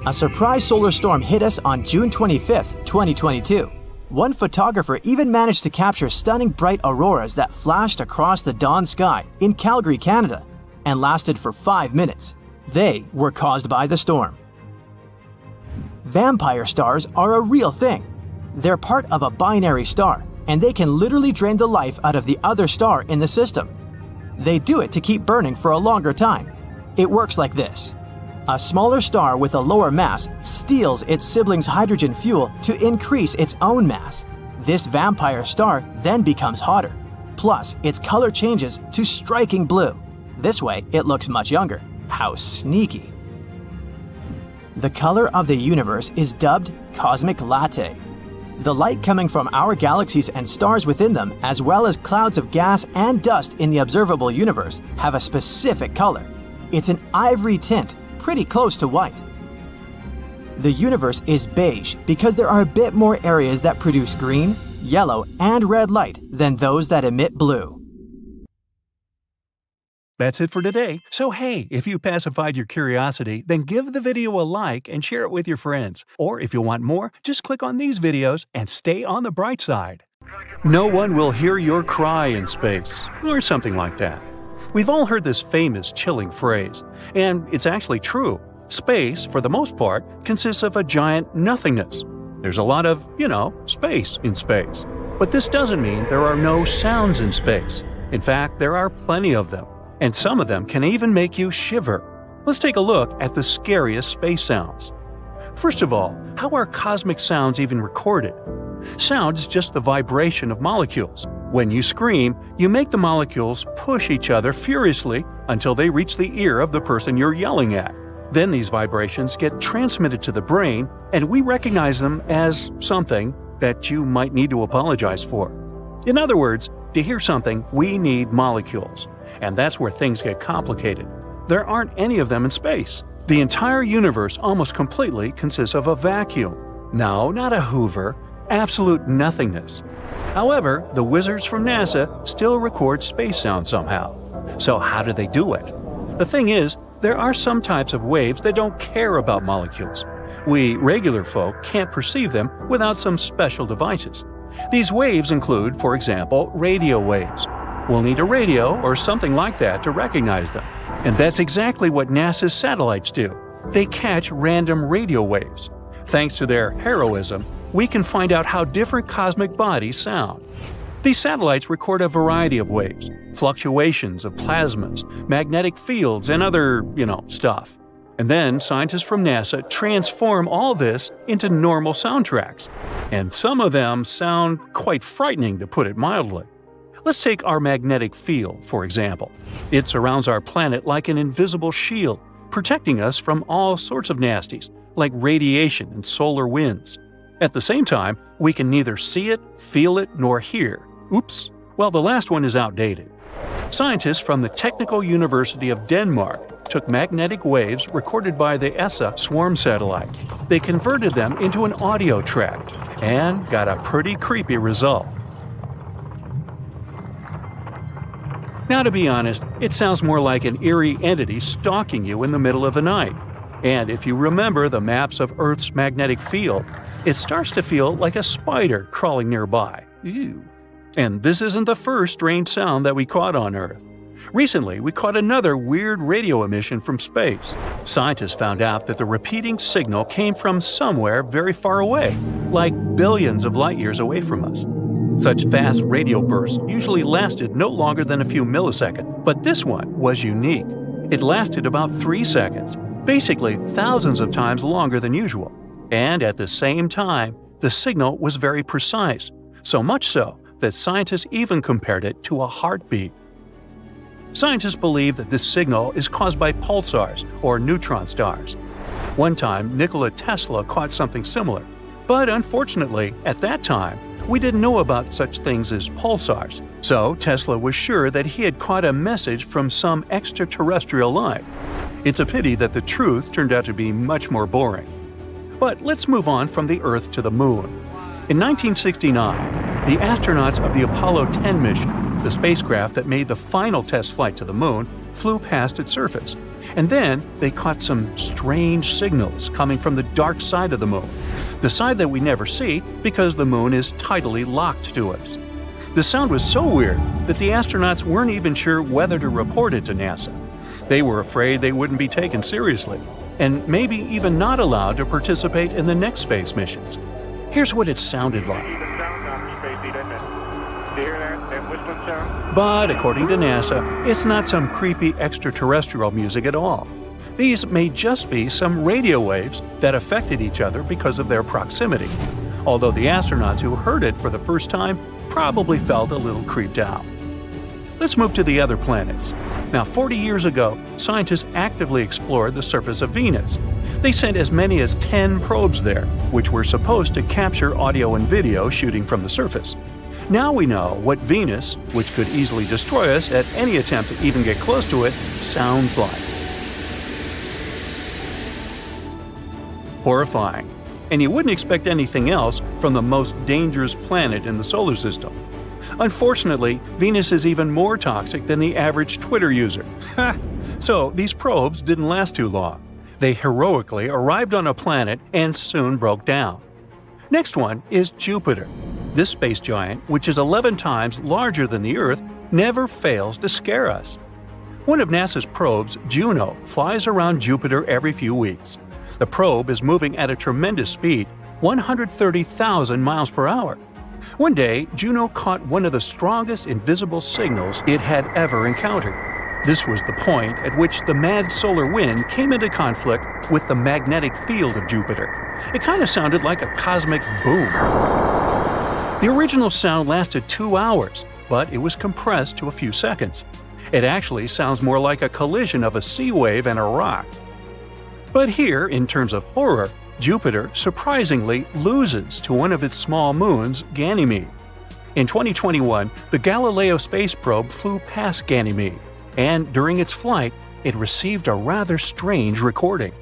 A surprise solar storm hit us on June 25, 2022. One photographer even managed to capture stunning bright auroras that flashed across the dawn sky in Calgary, Canada, and lasted for 5 minutes. They were caused by the storm. Vampire stars are a real thing. They're part of a binary star, and they can literally drain the life out of the other star in the system. They do it to keep burning for a longer time. It works like this. A smaller star with a lower mass steals its sibling's hydrogen fuel to increase its own mass. This vampire star then becomes hotter. Plus, its color changes to striking blue. This way, it looks much younger. How sneaky. The color of the universe is dubbed cosmic latte. The light coming from our galaxies and stars within them, as well as clouds of gas and dust in the observable universe, have a specific color. It's an ivory tint, pretty close to white. The universe is beige because there are a bit more areas that produce green, yellow, and red light than those that emit blue. That's it for today. So hey, if you pacified your curiosity, then give the video a like and share it with your friends. Or if you want more, just click on these videos and stay on the bright side. No one will hear your cry in space, or something like that. We've all heard this famous chilling phrase, and it's actually true. Space, for the most part, consists of a giant nothingness. There's a lot of, space in space. But this doesn't mean there are no sounds in space. In fact, there are plenty of them. And some of them can even make you shiver. Let's take a look at the scariest space sounds. First of all, how are cosmic sounds even recorded? Sound is just the vibration of molecules. When you scream, you make the molecules push each other furiously until they reach the ear of the person you're yelling at. Then these vibrations get transmitted to the brain, and we recognize them as something that you might need to apologize for. In other words, to hear something, we need molecules. And that's where things get complicated. There aren't any of them in space. The entire universe almost completely consists of a vacuum. No, not a Hoover. Absolute nothingness. However, the wizards from NASA still record space sound somehow. So how do they do it? The thing is, there are some types of waves that don't care about molecules. We regular folk can't perceive them without some special devices. These waves include, for example, radio waves. We'll need a radio or something like that to recognize them. And that's exactly what NASA's satellites do. They catch random radio waves. Thanks to their heroism, we can find out how different cosmic bodies sound. These satellites record a variety of waves, fluctuations of plasmas, magnetic fields, and other, stuff. And then scientists from NASA transform all this into normal soundtracks. And some of them sound quite frightening, to put it mildly. Let's take our magnetic field, for example. It surrounds our planet like an invisible shield, protecting us from all sorts of nasties, like radiation and solar winds. At the same time, we can neither see it, feel it, nor hear. Oops. Well, the last one is outdated. Scientists from the Technical University of Denmark took magnetic waves recorded by the ESA swarm satellite. They converted them into an audio track and got a pretty creepy result. Now, to be honest, it sounds more like an eerie entity stalking you in the middle of the night. And if you remember the maps of Earth's magnetic field, it starts to feel like a spider crawling nearby. Ew. And this isn't the first strange sound that we caught on Earth. Recently, we caught another weird radio emission from space. Scientists found out that the repeating signal came from somewhere very far away, like billions of light years away from us. Such fast radio bursts usually lasted no longer than a few milliseconds, but this one was unique. It lasted about 3 seconds, basically thousands of times longer than usual. And at the same time, the signal was very precise, so much so that scientists even compared it to a heartbeat. Scientists believe that this signal is caused by pulsars, or neutron stars. One time, Nikola Tesla caught something similar, but unfortunately, at that time, we didn't know about such things as pulsars, so Tesla was sure that he had caught a message from some extraterrestrial life. It's a pity that the truth turned out to be much more boring. But let's move on from the Earth to the Moon. In 1969, the astronauts of the Apollo 10 mission, the spacecraft that made the final test flight to the Moon, flew past its surface. And then they caught some strange signals coming from the dark side of the Moon, the side that we never see because the Moon is tidally locked to us. The sound was so weird that the astronauts weren't even sure whether to report it to NASA. They were afraid they wouldn't be taken seriously, and maybe even not allowed to participate in the next space missions. Here's what it sounded like. But according to NASA, it's not some creepy extraterrestrial music at all. These may just be some radio waves that affected each other because of their proximity, although the astronauts who heard it for the first time probably felt a little creeped out. Let's move to the other planets. Now, 40 years ago, scientists actively explored the surface of Venus. They sent as many as 10 probes there, which were supposed to capture audio and video shooting from the surface. Now we know what Venus, which could easily destroy us at any attempt to even get close to it, sounds like. Horrifying. And you wouldn't expect anything else from the most dangerous planet in the solar system. Unfortunately, Venus is even more toxic than the average Twitter user. So these probes didn't last too long. They heroically arrived on a planet and soon broke down. Next one is Jupiter. This space giant, which is 11 times larger than the Earth, never fails to scare us. One of NASA's probes, Juno, flies around Jupiter every few weeks. The probe is moving at a tremendous speed, 130,000 miles per hour. One day, Juno caught one of the strongest invisible signals it had ever encountered. This was the point at which the mad solar wind came into conflict with the magnetic field of Jupiter. It kind of sounded like a cosmic boom. The original sound lasted 2 hours, but it was compressed to a few seconds. It actually sounds more like a collision of a sea wave and a rock. But here, in terms of horror, Jupiter surprisingly loses to one of its small moons, Ganymede. In 2021, the Galileo space probe flew past Ganymede, and during its flight, it received a rather strange recording.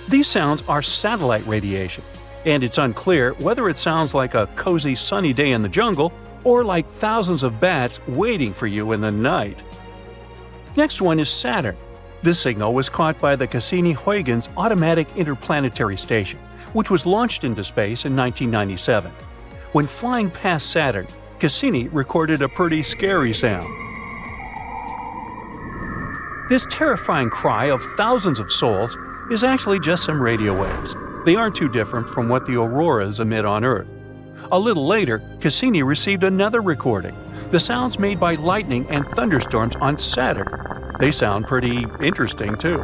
These sounds are satellite radiation, and it's unclear whether it sounds like a cozy sunny day in the jungle or like thousands of bats waiting for you in the night. Next one is Saturn. This signal was caught by the Cassini-Huygens Automatic Interplanetary Station, which was launched into space in 1997. When flying past Saturn, Cassini recorded a pretty scary sound. This terrifying cry of thousands of souls is actually just some radio waves. They aren't too different from what the auroras emit on Earth. A little later, Cassini received another recording, the sounds made by lightning and thunderstorms on Saturn. They sound pretty interesting too.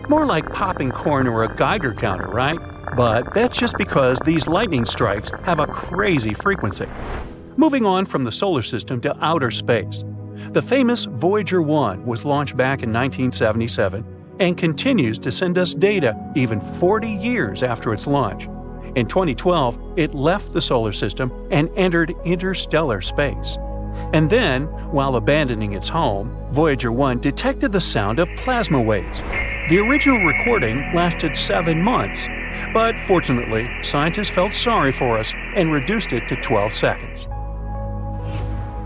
More like popping corn or a Geiger counter, right? But that's just because these lightning strikes have a crazy frequency. Moving on from the solar system to outer space. The famous Voyager 1 was launched back in 1977 and continues to send us data even 40 years after its launch. In 2012, it left the solar system and entered interstellar space. And then, while abandoning its home, Voyager 1 detected the sound of plasma waves. The original recording lasted 7 months, but fortunately, scientists felt sorry for us and reduced it to 12 seconds.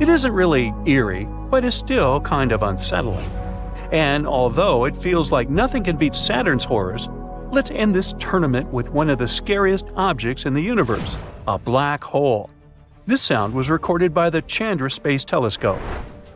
It isn't really eerie, but is still kind of unsettling. And although it feels like nothing can beat Saturn's horrors, let's end this tournament with one of the scariest objects in the universe, a black hole. This sound was recorded by the Chandra Space Telescope.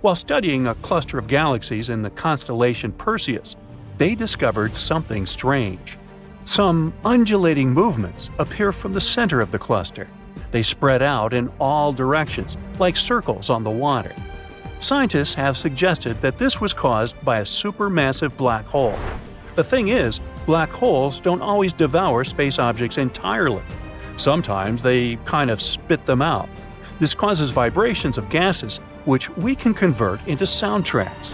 While studying a cluster of galaxies in the constellation Perseus, they discovered something strange. Some undulating movements appear from the center of the cluster. They spread out in all directions, like circles on the water. Scientists have suggested that this was caused by a supermassive black hole. The thing is, black holes don't always devour space objects entirely. Sometimes they kind of spit them out. This causes vibrations of gases, which we can convert into sound tracks.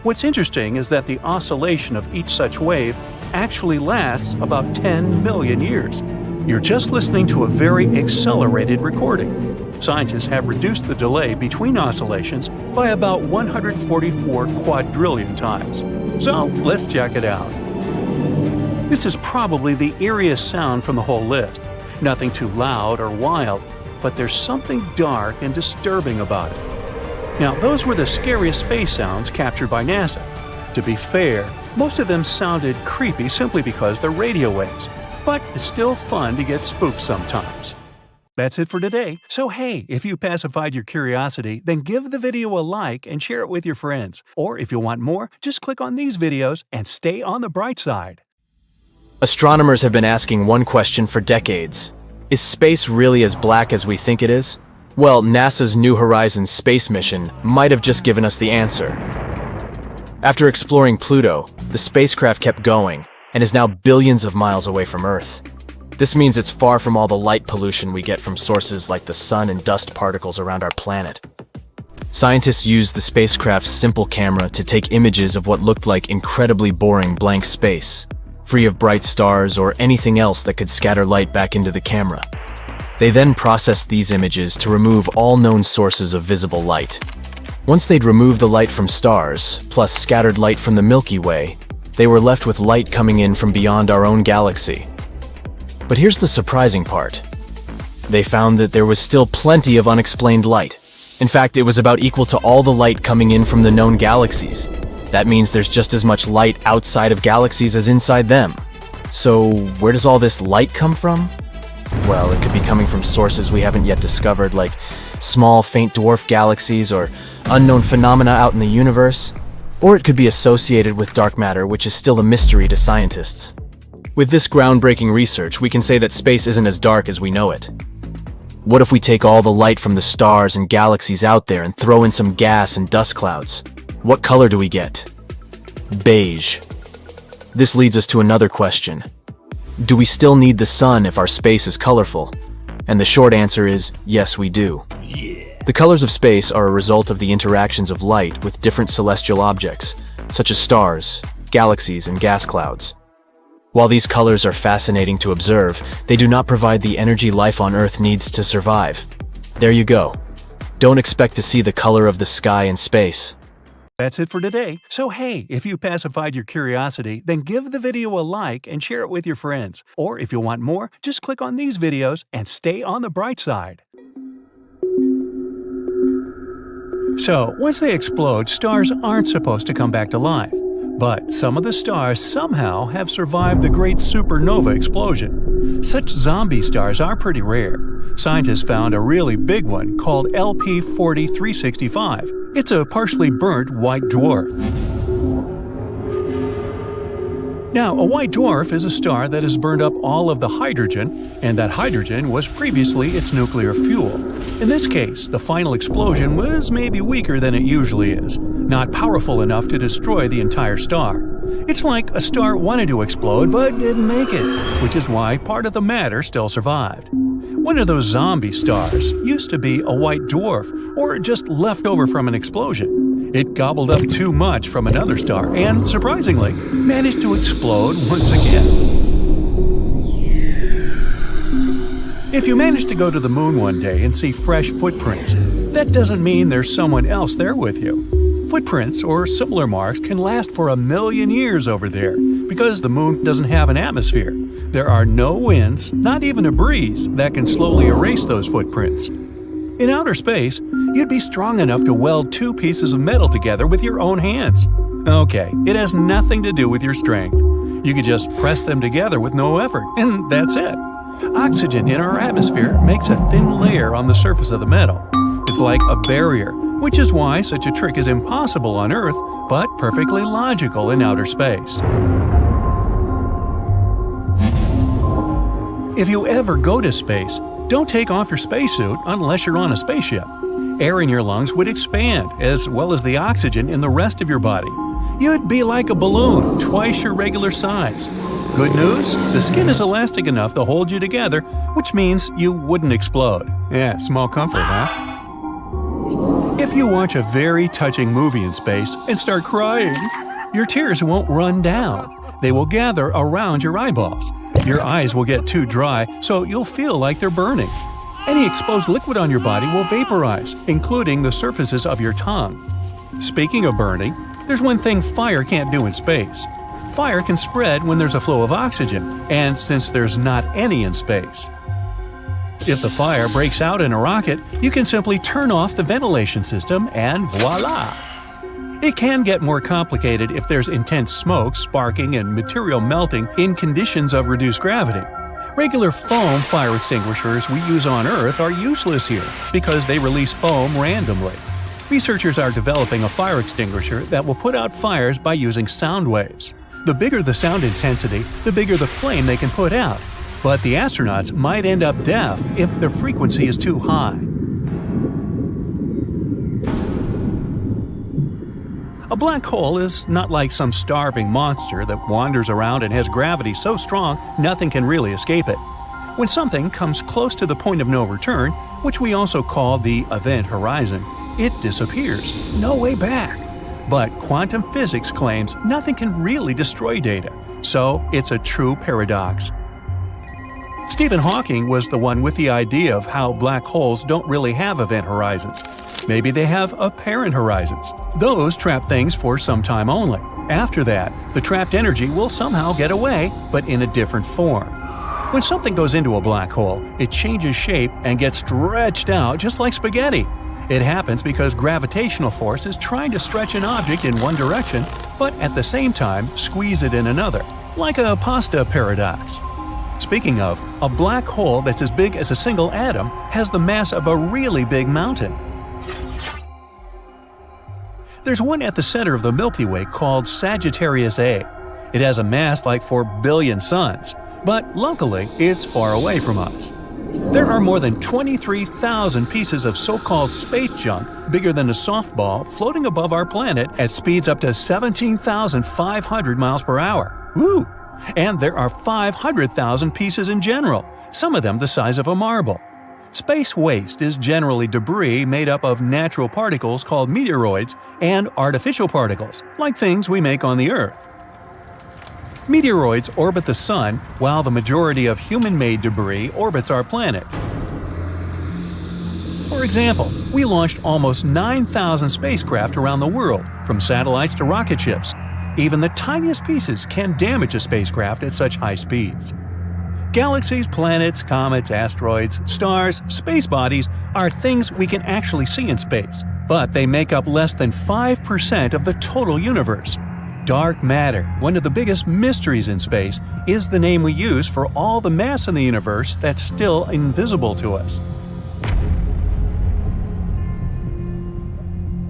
What's interesting is that the oscillation of each such wave actually lasts about 10 million years. You're just listening to a very accelerated recording. Scientists have reduced the delay between oscillations by about 144 quadrillion times. So let's check it out. This is probably the eeriest sound from the whole list. Nothing too loud or wild, but there's something dark and disturbing about it. Now, those were the scariest space sounds captured by NASA. To be fair, most of them sounded creepy simply because they're radio waves, but it's still fun to get spooked sometimes. That's it for today. So hey, if you pacified your curiosity, then give the video a like and share it with your friends. Or if you want more, just click on these videos and stay on the bright side. Astronomers have been asking one question for decades. Is space really as black as we think it is? Well, NASA's New Horizons space mission might have just given us the answer. After exploring Pluto, the spacecraft kept going and is now billions of miles away from Earth. This means it's far from all the light pollution we get from sources like the sun and dust particles around our planet. Scientists used the spacecraft's simple camera to take images of what looked like incredibly boring blank space, free of bright stars or anything else that could scatter light back into the camera. They then processed these images to remove all known sources of visible light. Once they'd removed the light from stars, plus scattered light from the Milky Way, they were left with light coming in from beyond our own galaxy. But here's the surprising part. They found that there was still plenty of unexplained light. In fact, it was about equal to all the light coming in from the known galaxies. That means there's just as much light outside of galaxies as inside them. So, where does all this light come from? Well, it could be coming from sources we haven't yet discovered, like small, faint dwarf galaxies or unknown phenomena out in the universe. Or it could be associated with dark matter, which is still a mystery to scientists. With this groundbreaking research, we can say that space isn't as dark as we know it. What if we take all the light from the stars and galaxies out there and throw in some gas and dust clouds? What color do we get? Beige. This leads us to another question. Do we still need the sun if our space is colorful? And the short answer is, yes, we do. The colors of space are a result of the interactions of light with different celestial objects, such as stars, galaxies, and gas clouds. While these colors are fascinating to observe, they do not provide the energy life on Earth needs to survive. There you go. Don't expect to see the color of the sky in space. That's it for today. So hey, if you pacified your curiosity, then give the video a like and share it with your friends. Or if you want more, just click on these videos and stay on the bright side. So, once they explode, stars aren't supposed to come back to life. But some of the stars somehow have survived the great supernova explosion. Such zombie stars are pretty rare. Scientists found a really big one called LP 4365. It's a partially burnt white dwarf. Now, a white dwarf is a star that has burned up all of the hydrogen, and that hydrogen was previously its nuclear fuel. In this case, the final explosion was maybe weaker than it usually is, not powerful enough to destroy the entire star. It's like a star wanted to explode but didn't make it, which is why part of the matter still survived. One of those zombie stars used to be a white dwarf, or just left over from an explosion. It gobbled up too much from another star and, surprisingly, managed to explode once again. If you manage to go to the moon one day and see fresh footprints, that doesn't mean there's someone else there with you. Footprints or similar marks can last for 1,000,000 years over there because the moon doesn't have an atmosphere. There are no winds, not even a breeze, that can slowly erase those footprints. In outer space, you'd be strong enough to weld two pieces of metal together with your own hands. Okay, it has nothing to do with your strength. You could just press them together with no effort, and that's it. Oxygen in our atmosphere makes a thin layer on the surface of the metal. It's like a barrier, which is why such a trick is impossible on Earth, but perfectly logical in outer space. If you ever go to space, don't take off your spacesuit unless you're on a spaceship. Air in your lungs would expand, as well as the oxygen in the rest of your body. You'd be like a balloon, twice your regular size. Good news? The skin is elastic enough to hold you together, which means you wouldn't explode. Yeah, small comfort, huh? If you watch a very touching movie in space and start crying, your tears won't run down. They will gather around your eyeballs. Your eyes will get too dry, so you'll feel like they're burning. Any exposed liquid on your body will vaporize, including the surfaces of your tongue. Speaking of burning, there's one thing fire can't do in space. Fire can spread when there's a flow of oxygen, and since there's not any in space. If the fire breaks out in a rocket, you can simply turn off the ventilation system and voila! It can get more complicated if there's intense smoke, sparking, and material melting in conditions of reduced gravity. Regular foam fire extinguishers we use on Earth are useless here because they release foam randomly. Researchers are developing a fire extinguisher that will put out fires by using sound waves. The bigger the sound intensity, the bigger the flame they can put out. But the astronauts might end up deaf if the frequency is too high. A black hole is not like some starving monster that wanders around and has gravity so strong nothing can really escape it. When something comes close to the point of no return, which we also call the event horizon, it disappears. No way back. But quantum physics claims nothing can really destroy data, so it's a true paradox. Stephen Hawking was the one with the idea of how black holes don't really have event horizons. Maybe they have apparent horizons. Those trap things for some time only. After that, the trapped energy will somehow get away, but in a different form. When something goes into a black hole, it changes shape and gets stretched out just like spaghetti. It happens because gravitational force is trying to stretch an object in one direction, but at the same time squeeze it in another, like a pasta paradox. Speaking of, a black hole that's as big as a single atom has the mass of a really big mountain. There's one at the center of the Milky Way called Sagittarius A. It has a mass like 4 billion suns, but locally it's far away from us. There are more than 23,000 pieces of so-called space junk bigger than a softball floating above our planet at speeds up to 17,500 miles per hour. Woo! And there are 500,000 pieces in general, some of them the size of a marble. Space waste is generally debris made up of natural particles called meteoroids and artificial particles, like things we make on the Earth. Meteoroids orbit the Sun, while the majority of human-made debris orbits our planet. For example, we launched almost 9,000 spacecraft around the world, from satellites to rocket ships. Even the tiniest pieces can damage a spacecraft at such high speeds. Galaxies, planets, comets, asteroids, stars, space bodies are things we can actually see in space, but they make up less than 5% of the total universe. Dark matter, one of the biggest mysteries in space, is the name we use for all the mass in the universe that's still invisible to us.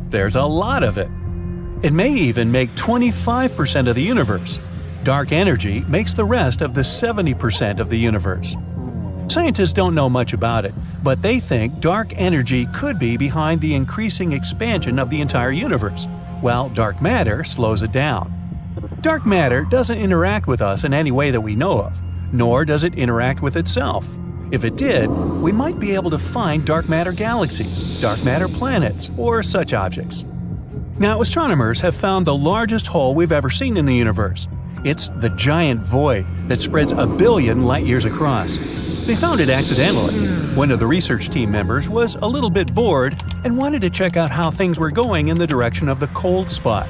There's a lot of it. It may even make 25% of the universe. Dark energy makes the rest of the 70% of the universe. Scientists don't know much about it, but they think dark energy could be behind the increasing expansion of the entire universe, while dark matter slows it down. Dark matter doesn't interact with us in any way that we know of, nor does it interact with itself. If it did, we might be able to find dark matter galaxies, dark matter planets, or such objects. Now, astronomers have found the largest hole we've ever seen in the universe. It's the giant void that spreads 1 billion light-years across. They found it accidentally. One of the research team members was a little bit bored and wanted to check out how things were going in the direction of the cold spot.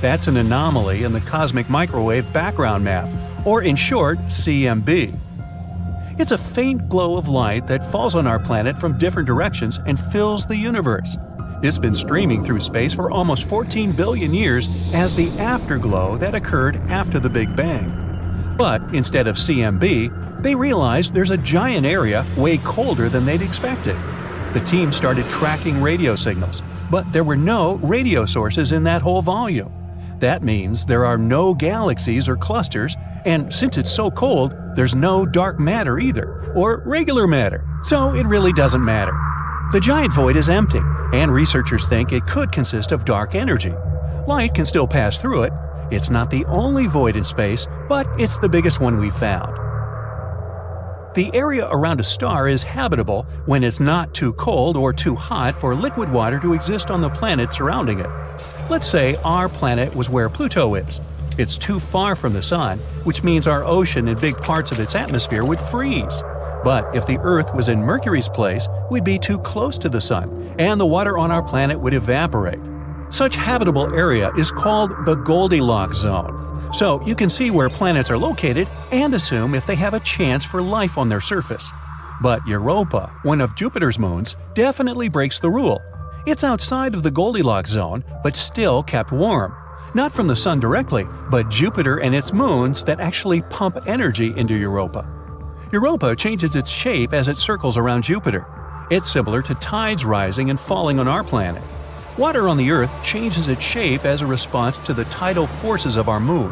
That's an anomaly in the cosmic microwave background map, or in short, CMB. It's a faint glow of light that falls on our planet from different directions and fills the universe. It's been streaming through space for almost 14 billion years as the afterglow that occurred after the Big Bang. But instead of CMB, they realized there's a giant area way colder than they'd expected. The team started tracking radio signals, but there were no radio sources in that whole volume. That means there are no galaxies or clusters, and since it's so cold, there's no dark matter either, or regular matter, so it really doesn't matter. The giant void is empty, and researchers think it could consist of dark energy. Light can still pass through it. It's not the only void in space, but it's the biggest one we've found. The area around a star is habitable when it's not too cold or too hot for liquid water to exist on the planet surrounding it. Let's say our planet was where Pluto is. It's too far from the Sun, which means our ocean and big parts of its atmosphere would freeze. But if the Earth was in Mercury's place, we'd be too close to the Sun, and the water on our planet would evaporate. Such habitable area is called the Goldilocks zone. So you can see where planets are located and assume if they have a chance for life on their surface. But Europa, one of Jupiter's moons, definitely breaks the rule. It's outside of the Goldilocks zone, but still kept warm. Not from the Sun directly, but Jupiter and its moons that actually pump energy into Europa. Europa changes its shape as it circles around Jupiter. It's similar to tides rising and falling on our planet. Water on the Earth changes its shape as a response to the tidal forces of our moon.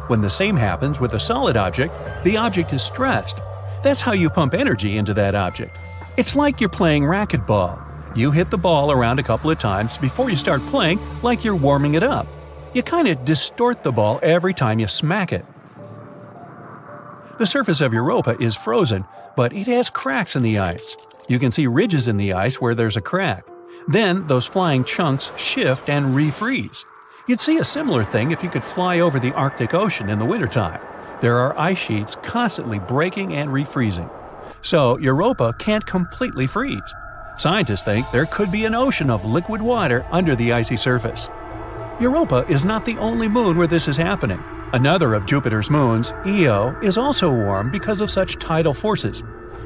When the same happens with a solid object, the object is stressed. That's how you pump energy into that object. It's like you're playing racquetball. You hit the ball around a couple of times before you start playing, like you're warming it up. You kind of distort the ball every time you smack it. The surface of Europa is frozen, but it has cracks in the ice. You can see ridges in the ice where there's a crack. Then those flying chunks shift and refreeze. You'd see a similar thing if you could fly over the Arctic Ocean in the wintertime. There are ice sheets constantly breaking and refreezing. so Europa can't completely freeze. Scientists think there could be an ocean of liquid water under the icy surface. Europa is not the only moon where this is happening. Another of Jupiter's moons, Io, is also warm because of such tidal forces.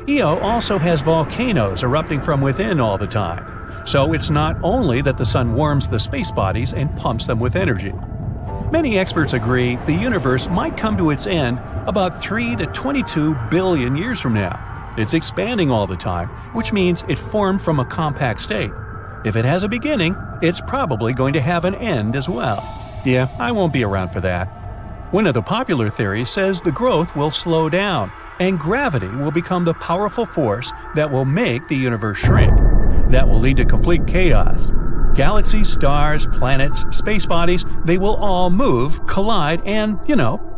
Io also has volcanoes erupting from within all the time. So it's not only that the sun warms the space bodies and pumps them with energy. Many experts agree the universe might come to its end about 3 to 22 billion years from now. It's expanding all the time, which means it formed from a compact state. If it has a beginning, it's probably going to have an end as well. Yeah, I won't be around for that. One of the popular theories says the growth will slow down, and gravity will become the powerful force that will make the universe shrink. That will lead to complete chaos. Galaxies, stars, planets, space bodies, they will all move, collide, and,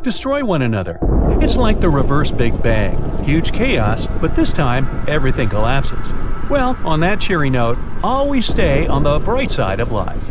destroy one another. It's like the reverse Big Bang. Huge chaos, but this time, everything collapses. Well, on that cheery note, always stay on the bright side of life.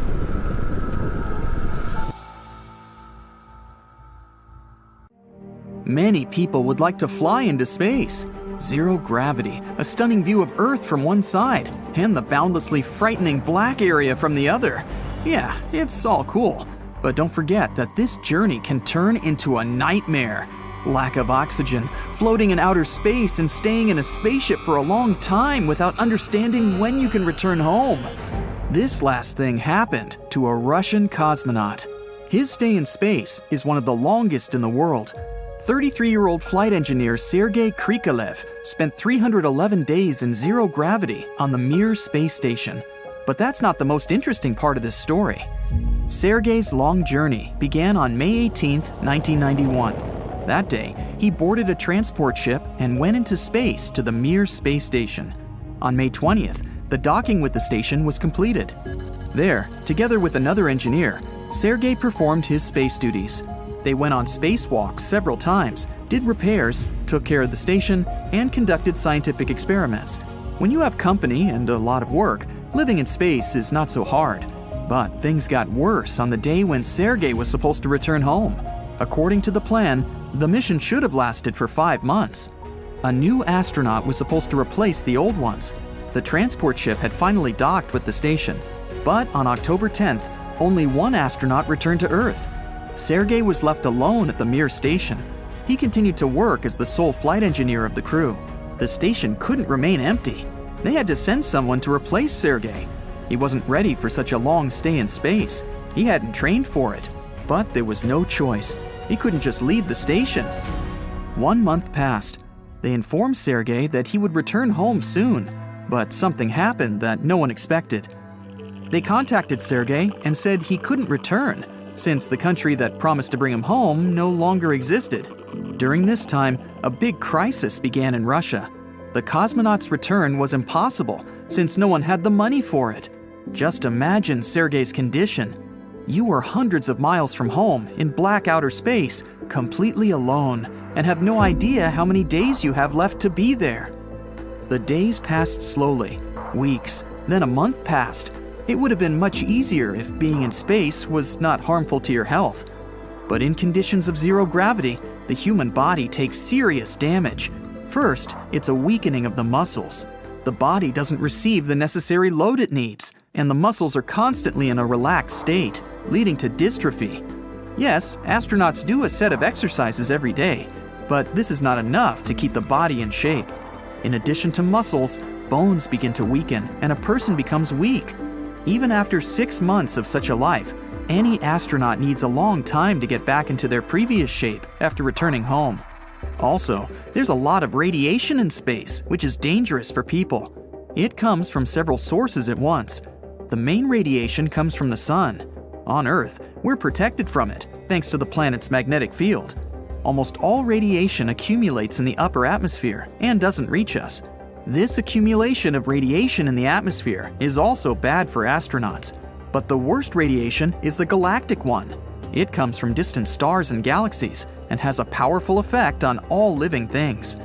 Many people would like to fly into space. Zero gravity, a stunning view of Earth from one side, and the boundlessly frightening black area from the other. Yeah, it's all cool. But don't forget that this journey can turn into a nightmare. Lack of oxygen, floating in outer space and staying in a spaceship for a long time without understanding when you can return home. This last thing happened to a Russian cosmonaut. His stay in space is one of the longest in the world. 33-year-old flight engineer Sergei Krikalev spent 311 days in zero gravity on the Mir space station. But that's not the most interesting part of this story. Sergei's long journey began on May 18, 1991. That day, he boarded a transport ship and went into space to the Mir space station. On May 20th, the docking with the station was completed. There, together with another engineer, Sergei performed his space duties. They went on spacewalks several times, did repairs, took care of the station, and conducted scientific experiments. When you have company and a lot of work, living in space is not so hard. But things got worse on the day when Sergei was supposed to return home. According to the plan, the mission should have lasted for 5 months. A new astronaut was supposed to replace the old ones. The transport ship had finally docked with the station. But on October 10th, only one astronaut returned to Earth. Sergei was left alone at the Mir station. He continued to work as the sole flight engineer of the crew. The station couldn't remain empty. They had to send someone to replace Sergei. He wasn't ready for such a long stay in space. He hadn't trained for it. But there was no choice. He couldn't just leave the station. 1 month passed. They informed Sergei that he would return home soon, but something happened that no one expected. They contacted Sergei and said he couldn't return, since the country that promised to bring him home no longer existed. During this time, a big crisis began in Russia. The cosmonaut's return was impossible, since no one had the money for it. Just imagine Sergei's condition. You are hundreds of miles from home, in black outer space, completely alone, and have no idea how many days you have left to be there. The days passed slowly, weeks, then a month passed. It would have been much easier if being in space was not harmful to your health. But in conditions of zero gravity, the human body takes serious damage. First, it's a weakening of the muscles. The body doesn't receive the necessary load it needs, and the muscles are constantly in a relaxed state, leading to dystrophy. Yes, astronauts do a set of exercises every day, but this is not enough to keep the body in shape. In addition to muscles, bones begin to weaken and a person becomes weak. Even after 6 months of such a life, any astronaut needs a long time to get back into their previous shape after returning home. Also, there's a lot of radiation in space, which is dangerous for people. It comes from several sources at once. The main radiation comes from the sun. On Earth, we're protected from it, thanks to the planet's magnetic field. Almost all radiation accumulates in the upper atmosphere and doesn't reach us. This accumulation of radiation in the atmosphere is also bad for astronauts. But the worst radiation is the galactic one. It comes from distant stars and galaxies and has a powerful effect on all living things.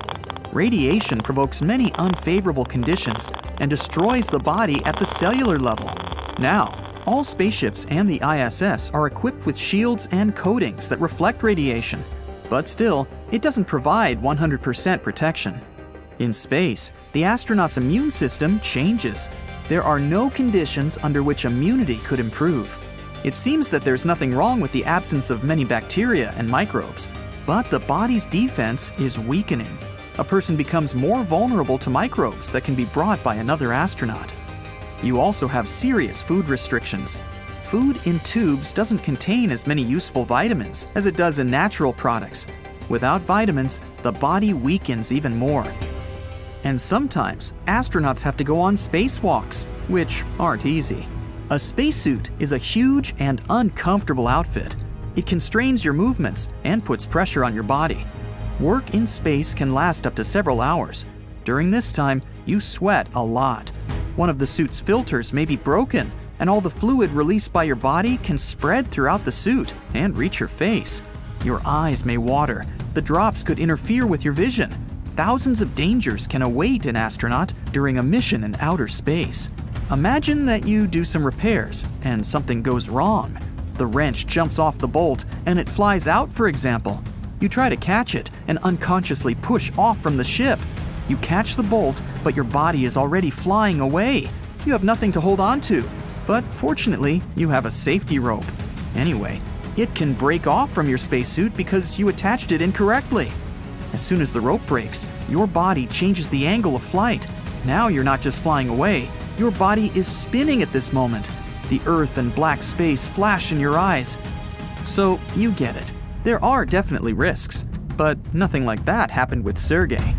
Radiation provokes many unfavorable conditions and destroys the body at the cellular level. Now, all spaceships and the ISS are equipped with shields and coatings that reflect radiation. But still, it doesn't provide 100% protection. In space, the astronaut's immune system changes. There are no conditions under which immunity could improve. It seems that there's nothing wrong with the absence of many bacteria and microbes, but the body's defense is weakening. A person becomes more vulnerable to microbes that can be brought by another astronaut. You also have serious food restrictions. Food in tubes doesn't contain as many useful vitamins as it does in natural products. Without vitamins, the body weakens even more. And sometimes, astronauts have to go on spacewalks, which aren't easy. A spacesuit is a huge and uncomfortable outfit. It constrains your movements and puts pressure on your body. Work in space can last up to several hours. During this time, you sweat a lot. One of the suit's filters may be broken, and all the fluid released by your body can spread throughout the suit and reach your face. Your eyes may water. The drops could interfere with your vision. Thousands of dangers can await an astronaut during a mission in outer space. Imagine that you do some repairs and something goes wrong. The wrench jumps off the bolt and it flies out, for example. You try to catch it and unconsciously push off from the ship. You catch the bolt, but your body is already flying away. You have nothing to hold on to. But fortunately, you have a safety rope. Anyway, it can break off from your spacesuit because you attached it incorrectly. As soon as the rope breaks, your body changes the angle of flight. Now you're not just flying away, your body is spinning at this moment. The Earth and black space flash in your eyes. So you get it. There are definitely risks, but nothing like that happened with Sergei.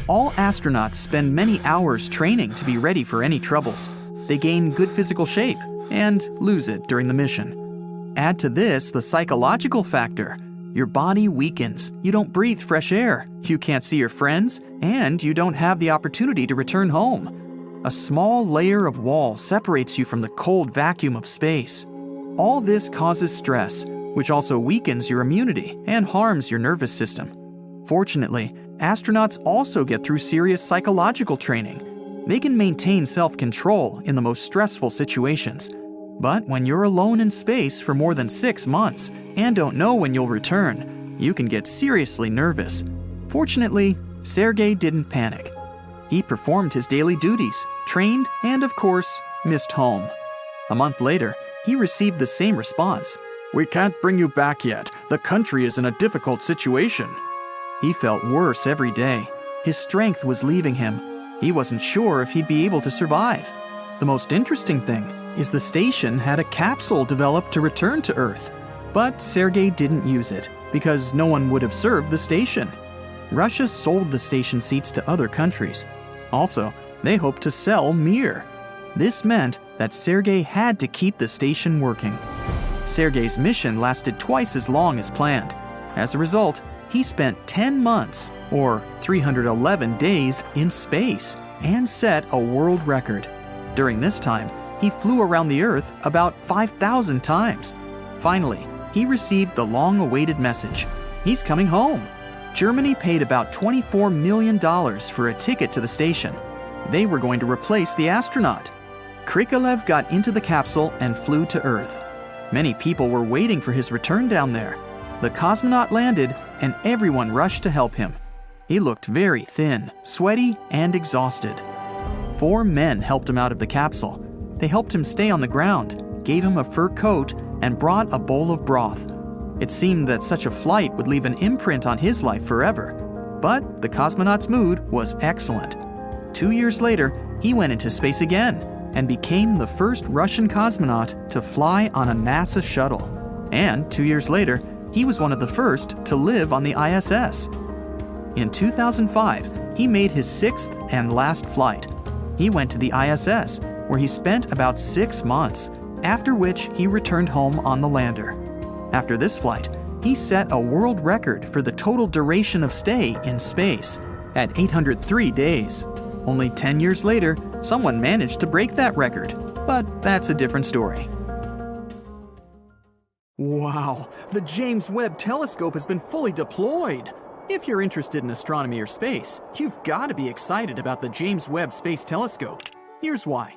All astronauts spend many hours training to be ready for any troubles. They gain good physical shape and lose it during the mission. Add to this the psychological factor. Your body weakens, you don't breathe fresh air, you can't see your friends, and you don't have the opportunity to return home. A small layer of wall separates you from the cold vacuum of space. All this causes stress, which also weakens your immunity and harms your nervous system. Fortunately, astronauts also get through serious psychological training. They can maintain self-control in the most stressful situations. But when you're alone in space for more than 6 months and don't know when you'll return, you can get seriously nervous. Fortunately, Sergei didn't panic. He performed his daily duties, trained, and of course, missed home. A month later, he received the same response. "We can't bring you back yet. The country is in a difficult situation." He felt worse every day. His strength was leaving him. He wasn't sure if he'd be able to survive. The most interesting thing is the station had a capsule developed to return to Earth. But Sergei didn't use it because no one would have served the station. Russia sold the station seats to other countries. Also, they hoped to sell Mir. This meant that Sergei had to keep the station working. Sergei's mission lasted twice as long as planned. As a result, he spent 10 months, or 311 days, in space and set a world record. During this time, he flew around the Earth about 5,000 times. Finally, he received the long-awaited message. He's coming home. Germany paid about $24 million for a ticket to the station. They were going to replace the astronaut. Krikalev got into the capsule and flew to Earth. Many people were waiting for his return down there. The cosmonaut landed, and everyone rushed to help him. He looked very thin, sweaty, and exhausted. 4 men helped him out of the capsule. They helped him stay on the ground, gave him a fur coat, and brought a bowl of broth. It seemed that such a flight would leave an imprint on his life forever. But the cosmonaut's mood was excellent. 2 years later, he went into space again and became the first Russian cosmonaut to fly on a NASA shuttle. And 2 years later, he was one of the first to live on the ISS. In 2005, he made his 6th and last flight. He went to the ISS, where he spent about 6 months, after which he returned home on the lander. After this flight, he set a world record for the total duration of stay in space, at 803 days. Only 10 years later, someone managed to break that record, but that's a different story. Wow, the James Webb Telescope has been fully deployed. If you're interested in astronomy or space, you've got to be excited about the James Webb Space Telescope. Here's why.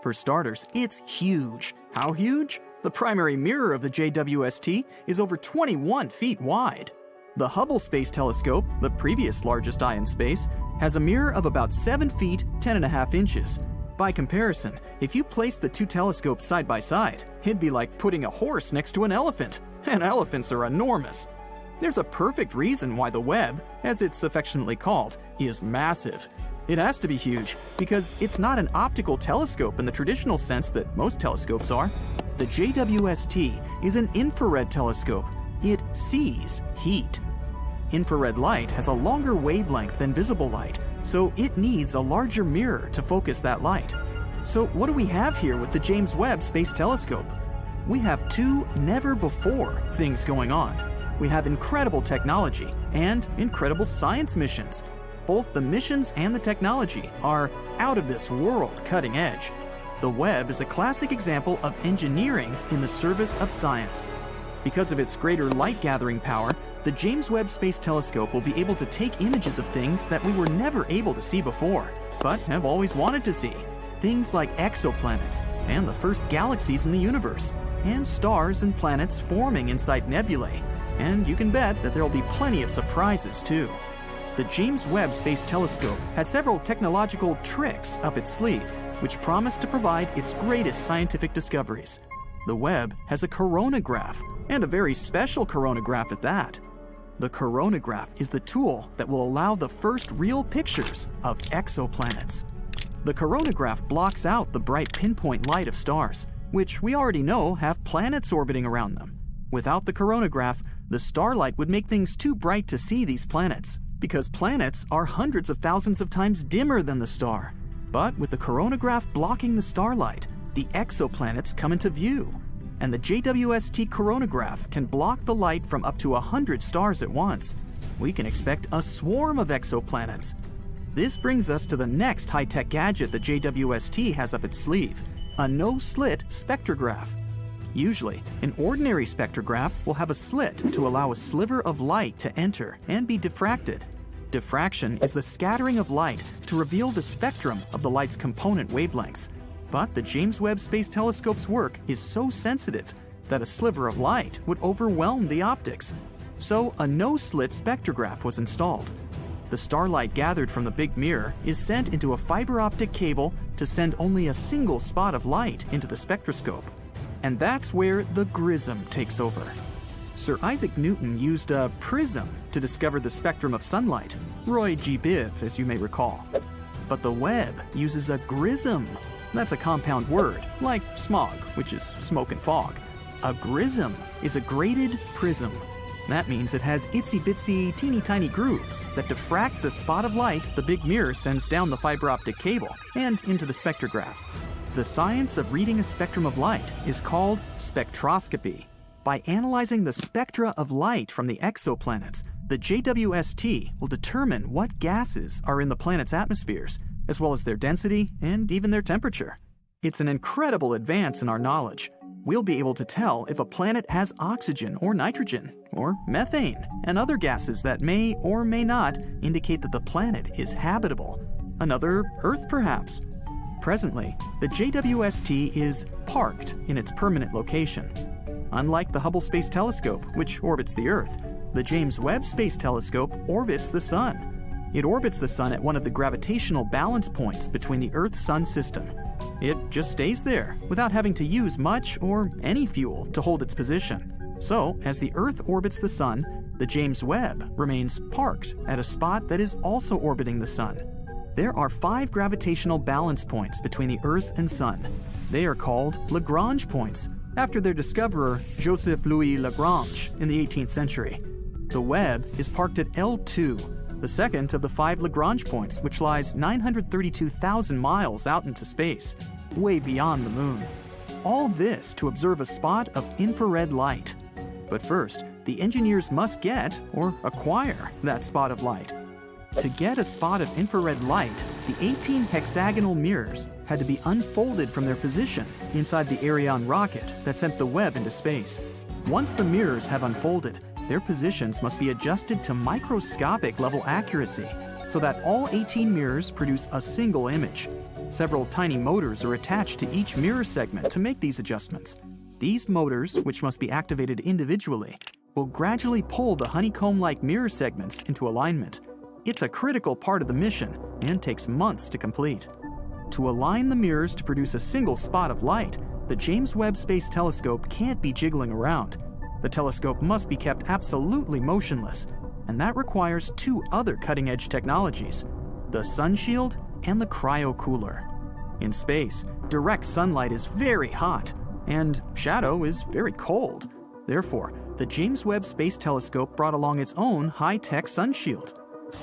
For starters, it's huge. How huge? The primary mirror of the JWST is over 21 feet wide. The Hubble Space Telescope, the previous largest eye in space, has a mirror of about 7 feet 10.5 inches. By comparison, if you place the two telescopes side by side, it'd be like putting a horse next to an elephant, and elephants are enormous. There's a perfect reason why the Webb, as it's affectionately called, is massive. It has to be huge because it's not an optical telescope in the traditional sense that most telescopes are. The JWST is an infrared telescope. It sees heat. Infrared light has a longer wavelength than visible light, so it needs a larger mirror to focus that light. So what do we have here with the James Webb Space Telescope? We have two never-before things going on. We have incredible technology and incredible science missions. Both the missions and the technology are out of this world cutting edge. The Webb is a classic example of engineering in the service of science. Because of its greater light gathering power, the James Webb Space Telescope will be able to take images of things that we were never able to see before, but have always wanted to see. Things like exoplanets, and the first galaxies in the universe, and stars and planets forming inside nebulae. And you can bet that there will be plenty of surprises too. The James Webb Space Telescope has several technological tricks up its sleeve, which promise to provide its greatest scientific discoveries. The Webb has a coronagraph, and a very special coronagraph at that. The coronagraph is the tool that will allow the first real pictures of exoplanets. The coronagraph blocks out the bright pinpoint light of stars, which we already know have planets orbiting around them. Without the coronagraph, the starlight would make things too bright to see these planets, because planets are hundreds of thousands of times dimmer than the star. But with the coronagraph blocking the starlight, the exoplanets come into view. And the JWST coronagraph can block the light from up to 100 stars at once. We can expect a swarm of exoplanets. This brings us to the next high-tech gadget the JWST has up its sleeve, a no-slit spectrograph. Usually, an ordinary spectrograph will have a slit to allow a sliver of light to enter and be diffracted. Diffraction is the scattering of light to reveal the spectrum of the light's component wavelengths. But the James Webb Space Telescope's work is so sensitive that a sliver of light would overwhelm the optics. So a no-slit spectrograph was installed. The starlight gathered from the big mirror is sent into a fiber optic cable to send only a single spot of light into the spectroscope. And that's where the grism takes over. Sir Isaac Newton used a prism to discover the spectrum of sunlight, Roy G. Biv, as you may recall. But the Webb uses a grism. That's a compound word, like smog, which is smoke and fog. A grism is a graded prism. That means it has itsy-bitsy, teeny-tiny grooves that diffract the spot of light the big mirror sends down the fiber optic cable and into the spectrograph. The science of reading a spectrum of light is called spectroscopy. By analyzing the spectra of light from the exoplanets, the JWST will determine what gases are in the planet's atmospheres, as well as their density and even their temperature. It's an incredible advance in our knowledge. We'll be able to tell if a planet has oxygen or nitrogen, or methane, and other gases that may or may not indicate that the planet is habitable. Another Earth, perhaps. Presently, the JWST is parked in its permanent location. Unlike the Hubble Space Telescope, which orbits the Earth, the James Webb Space Telescope orbits the Sun. It orbits the Sun at one of the gravitational balance points between the Earth-Sun system. It just stays there without having to use much or any fuel to hold its position. So, as the Earth orbits the Sun, the James Webb remains parked at a spot that is also orbiting the Sun. There are 5 gravitational balance points between the Earth and Sun. They are called Lagrange points, after their discoverer, Joseph Louis Lagrange, in the 18th century. The Webb is parked at L2, the second of the 5 Lagrange points, which lies 932,000 miles out into space, way beyond the Moon. All this to observe a spot of infrared light. But first, the engineers must get, or acquire, that spot of light. To get a spot of infrared light, the 18 hexagonal mirrors had to be unfolded from their position inside the Ariane rocket that sent the Webb into space. Once the mirrors have unfolded, their positions must be adjusted to microscopic level accuracy so that all 18 mirrors produce a single image. Several tiny motors are attached to each mirror segment to make these adjustments. These motors, which must be activated individually, will gradually pull the honeycomb-like mirror segments into alignment. It's a critical part of the mission and takes months to complete. To align the mirrors to produce a single spot of light, the James Webb Space Telescope can't be jiggling around. The telescope must be kept absolutely motionless, and that requires two other cutting-edge technologies: the sun shield and the cryocooler. In space, direct sunlight is very hot, and shadow is very cold. Therefore, the James Webb Space Telescope brought along its own high-tech sun shield.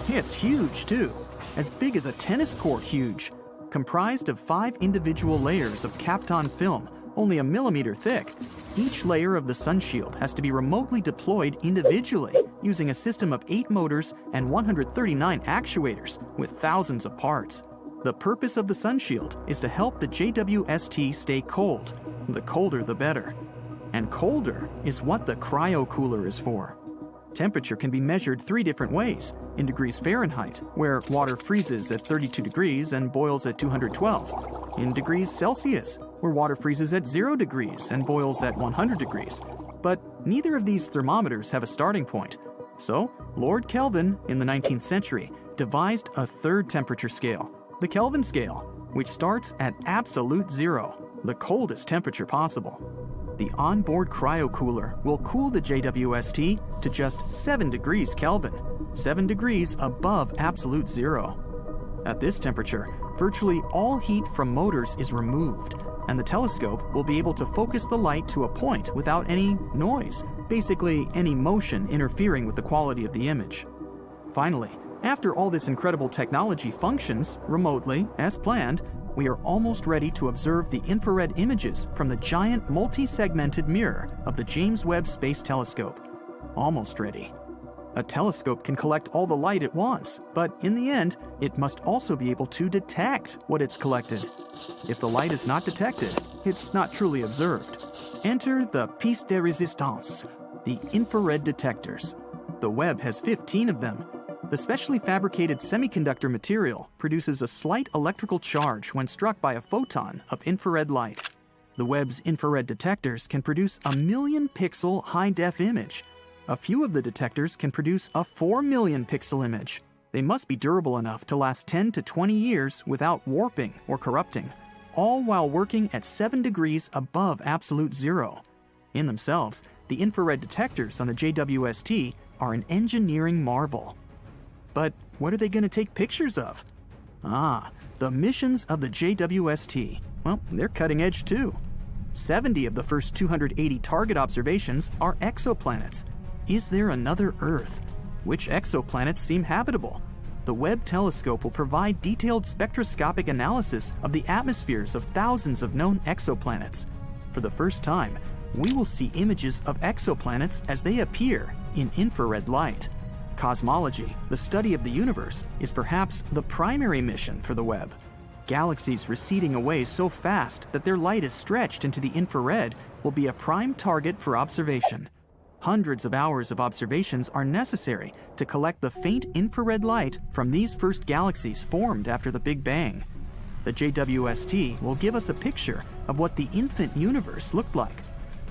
It's huge, too, as big as a tennis court huge, comprised of 5 individual layers of Kapton film, only a millimeter thick. Each layer of the sun shield has to be remotely deployed individually using a system of 8 motors and 139 actuators with thousands of parts. The purpose of the sun shield is to help the JWST stay cold. The colder the better. And colder is what the cryocooler is for. Temperature can be measured 3 different ways: in degrees Fahrenheit, where water freezes at 32 degrees and boils at 212; in degrees Celsius, where water freezes at 0 degrees and boils at 100 degrees. But neither of these thermometers have a starting point. So, Lord Kelvin, in the 19th century, devised a third temperature scale, the Kelvin scale, which starts at absolute 0, the coldest temperature possible. The onboard cryocooler will cool the JWST to just 7 degrees Kelvin, 7 degrees above absolute 0. At this temperature, virtually all heat from motors is removed, and the telescope will be able to focus the light to a point without any noise, basically any motion interfering with the quality of the image. Finally, after all this incredible technology functions remotely as planned, we are almost ready to observe the infrared images from the giant multi-segmented mirror of the James Webb Space Telescope. Almost ready. A telescope can collect all the light it wants, but in the end, it must also be able to detect what it's collected. If the light is not detected, it's not truly observed. Enter the pièce de résistance, the infrared detectors. The Webb has 15 of them. The specially fabricated semiconductor material produces a slight electrical charge when struck by a photon of infrared light. The Webb's infrared detectors can produce a 1,000,000-pixel high-def image. A few of the detectors can produce a 4,000,000-pixel image. They must be durable enough to last 10 to 20 years without warping or corrupting, all while working at 7 degrees above absolute 0. In themselves, the infrared detectors on the JWST are an engineering marvel. But what are they going to take pictures of? The missions of the JWST. Well, they're cutting edge too. 70 of the first 280 target observations are exoplanets. Is there another Earth? Which exoplanets seem habitable? The Webb telescope will provide detailed spectroscopic analysis of the atmospheres of thousands of known exoplanets. For the first time, we will see images of exoplanets as they appear in infrared light. Cosmology, the study of the universe, is perhaps the primary mission for the Webb. Galaxies receding away so fast that their light is stretched into the infrared will be a prime target for observation. Hundreds of hours of observations are necessary to collect the faint infrared light from these first galaxies formed after the Big Bang. The JWST will give us a picture of what the infant universe looked like.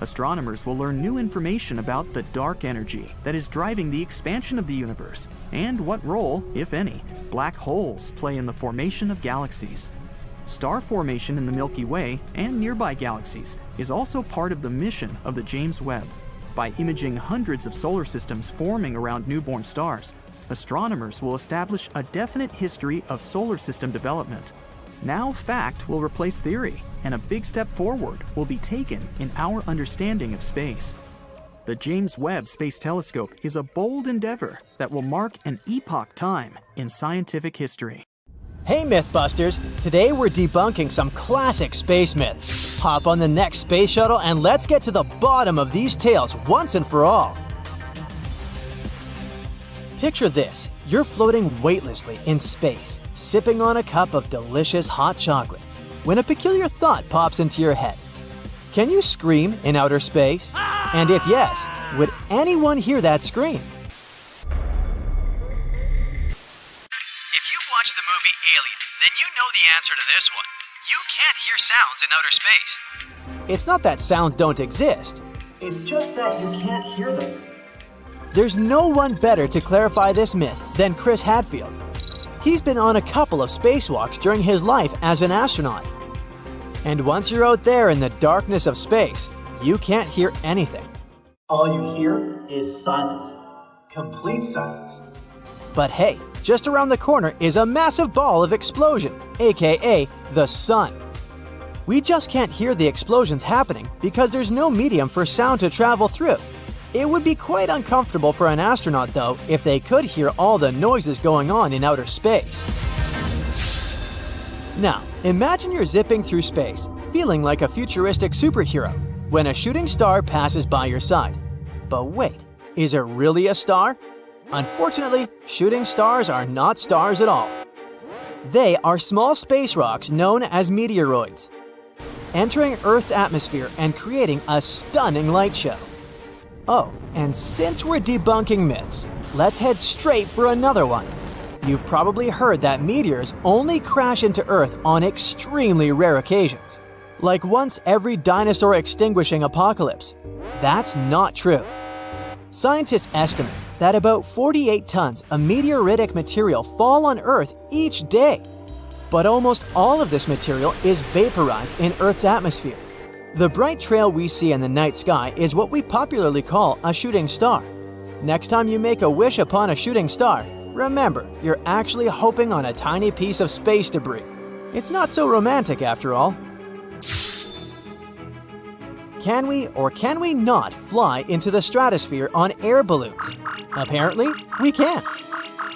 Astronomers will learn new information about the dark energy that is driving the expansion of the universe and what role, if any, black holes play in the formation of galaxies. Star formation in the Milky Way and nearby galaxies is also part of the mission of the James Webb. By imaging hundreds of solar systems forming around newborn stars, astronomers will establish a definite history of solar system development. Now fact will replace theory, and a big step forward will be taken in our understanding of space. The James Webb Space Telescope is a bold endeavor that will mark an epoch time in scientific history. Hey Mythbusters! Today we're debunking some classic space myths. Hop on the next space shuttle and let's get to the bottom of these tales once and for all. Picture this. You're floating weightlessly in space, sipping on a cup of delicious hot chocolate, when a peculiar thought pops into your head. Can you scream in outer space? And if yes, would anyone hear that scream? If you've watched the movie Alien, then you know the answer to this one. You can't hear sounds in outer space. It's not that sounds don't exist. It's just that you can't hear them. There's no one better to clarify this myth than Chris Hadfield. He's been on a couple of spacewalks during his life as an astronaut. And once you're out there in the darkness of space, you can't hear anything. All you hear is silence. Complete silence. But hey, just around the corner is a massive ball of explosion, aka the sun. We just can't hear the explosions happening because there's no medium for sound to travel through. It would be quite uncomfortable for an astronaut, though, if they could hear all the noises going on in outer space. Now, imagine you're zipping through space, feeling like a futuristic superhero, when a shooting star passes by your side. But wait, is it really a star? Unfortunately, shooting stars are not stars at all. They are small space rocks known as meteoroids, entering Earth's atmosphere and creating a stunning light show. Oh, and since we're debunking myths, let's head straight for another one. You've probably heard that meteors only crash into Earth on extremely rare occasions, like once every dinosaur extinguishing apocalypse. That's not true. Scientists estimate that about 48 tons of meteoritic material fall on Earth each day. But almost all of this material is vaporized in Earth's atmosphere. The bright trail we see in the night sky is what we popularly call a shooting star. Next time you make a wish upon a shooting star, remember, you're actually hoping on a tiny piece of space debris. It's not so romantic after all. Can we or can we not fly into the stratosphere on air balloons? Apparently, we can.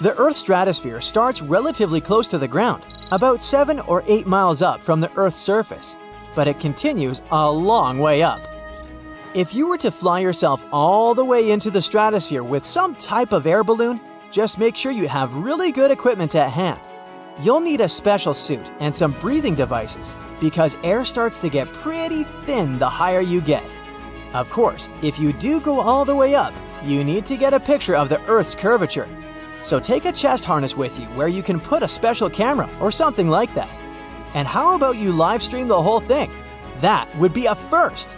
The Earth's stratosphere starts relatively close to the ground, about 7 or 8 miles up from the Earth's surface, but it continues a long way up. If you were to fly yourself all the way into the stratosphere with some type of air balloon, just make sure you have really good equipment at hand. You'll need a special suit and some breathing devices because air starts to get pretty thin the higher you get. Of course, if you do go all the way up, you need to get a picture of the Earth's curvature. So take a chest harness with you where you can put a special camera or something like that. And how about you live stream the whole thing? That would be a first!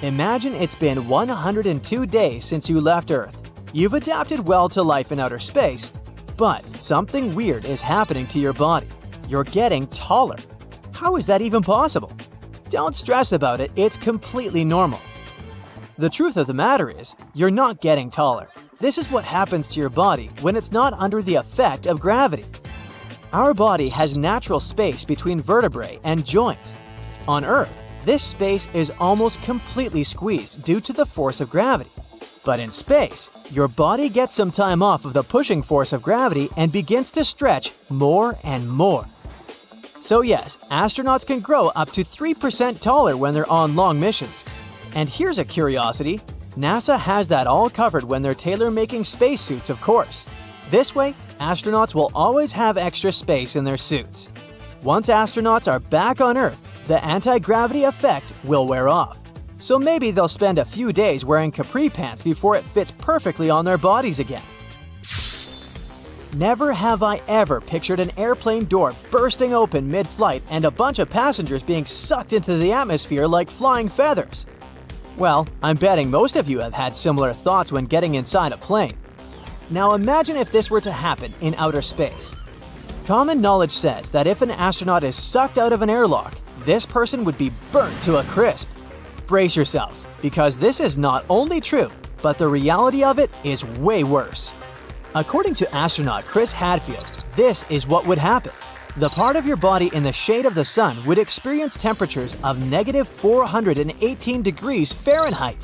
Imagine it's been 102 days since you left Earth. You've adapted well to life in outer space, but something weird is happening to your body. You're getting taller. How is that even possible? Don't stress about it, it's completely normal. The truth of the matter is, you're not getting taller. This is what happens to your body when it's not under the effect of gravity. Our body has natural space between vertebrae and joints. On Earth, this space is almost completely squeezed due to the force of gravity. But in space, your body gets some time off of the pushing force of gravity and begins to stretch more and more. So yes, astronauts can grow up to 3% taller when they're on long missions. And here's a curiosity, NASA has that all covered when they're tailor-making spacesuits, of course. This way, astronauts will always have extra space in their suits. Once astronauts are back on Earth, the anti-gravity effect will wear off. So maybe they'll spend a few days wearing capri pants before it fits perfectly on their bodies again. Never have I ever pictured an airplane door bursting open mid-flight and a bunch of passengers being sucked into the atmosphere like flying feathers. Well, I'm betting most of you have had similar thoughts when getting inside a plane. Now imagine if this were to happen in outer space. Common knowledge says that if an astronaut is sucked out of an airlock, this person would be burnt to a crisp. Brace yourselves, because this is not only true, but the reality of it is way worse. According to astronaut Chris Hadfield, this is what would happen. The part of your body in the shade of the sun would experience temperatures of negative 418 degrees Fahrenheit,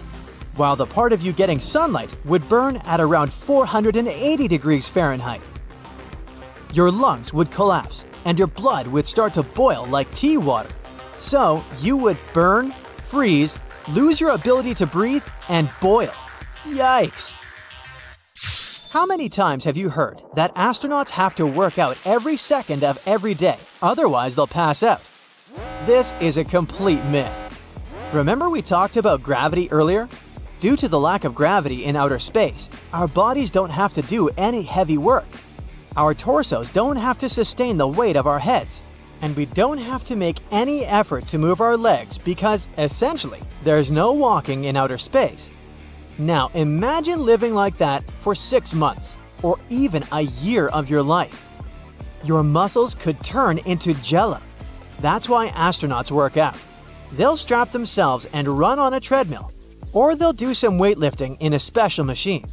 while the part of you getting sunlight would burn at around 480 degrees Fahrenheit. Your lungs would collapse, and your blood would start to boil like tea water. So you would burn, freeze, lose your ability to breathe, and boil. Yikes! How many times have you heard that astronauts have to work out every second of every day, otherwise they'll pass out? This is a complete myth. Remember we talked about gravity earlier? Due to the lack of gravity in outer space, our bodies don't have to do any heavy work. Our torsos don't have to sustain the weight of our heads, and we don't have to make any effort to move our legs because, essentially, there's no walking in outer space. Now imagine living like that for 6 months, or even a year of your life. Your muscles could turn into jello. That's why astronauts work out. They'll strap themselves and run on a treadmill, or they'll do some weightlifting in a special machine.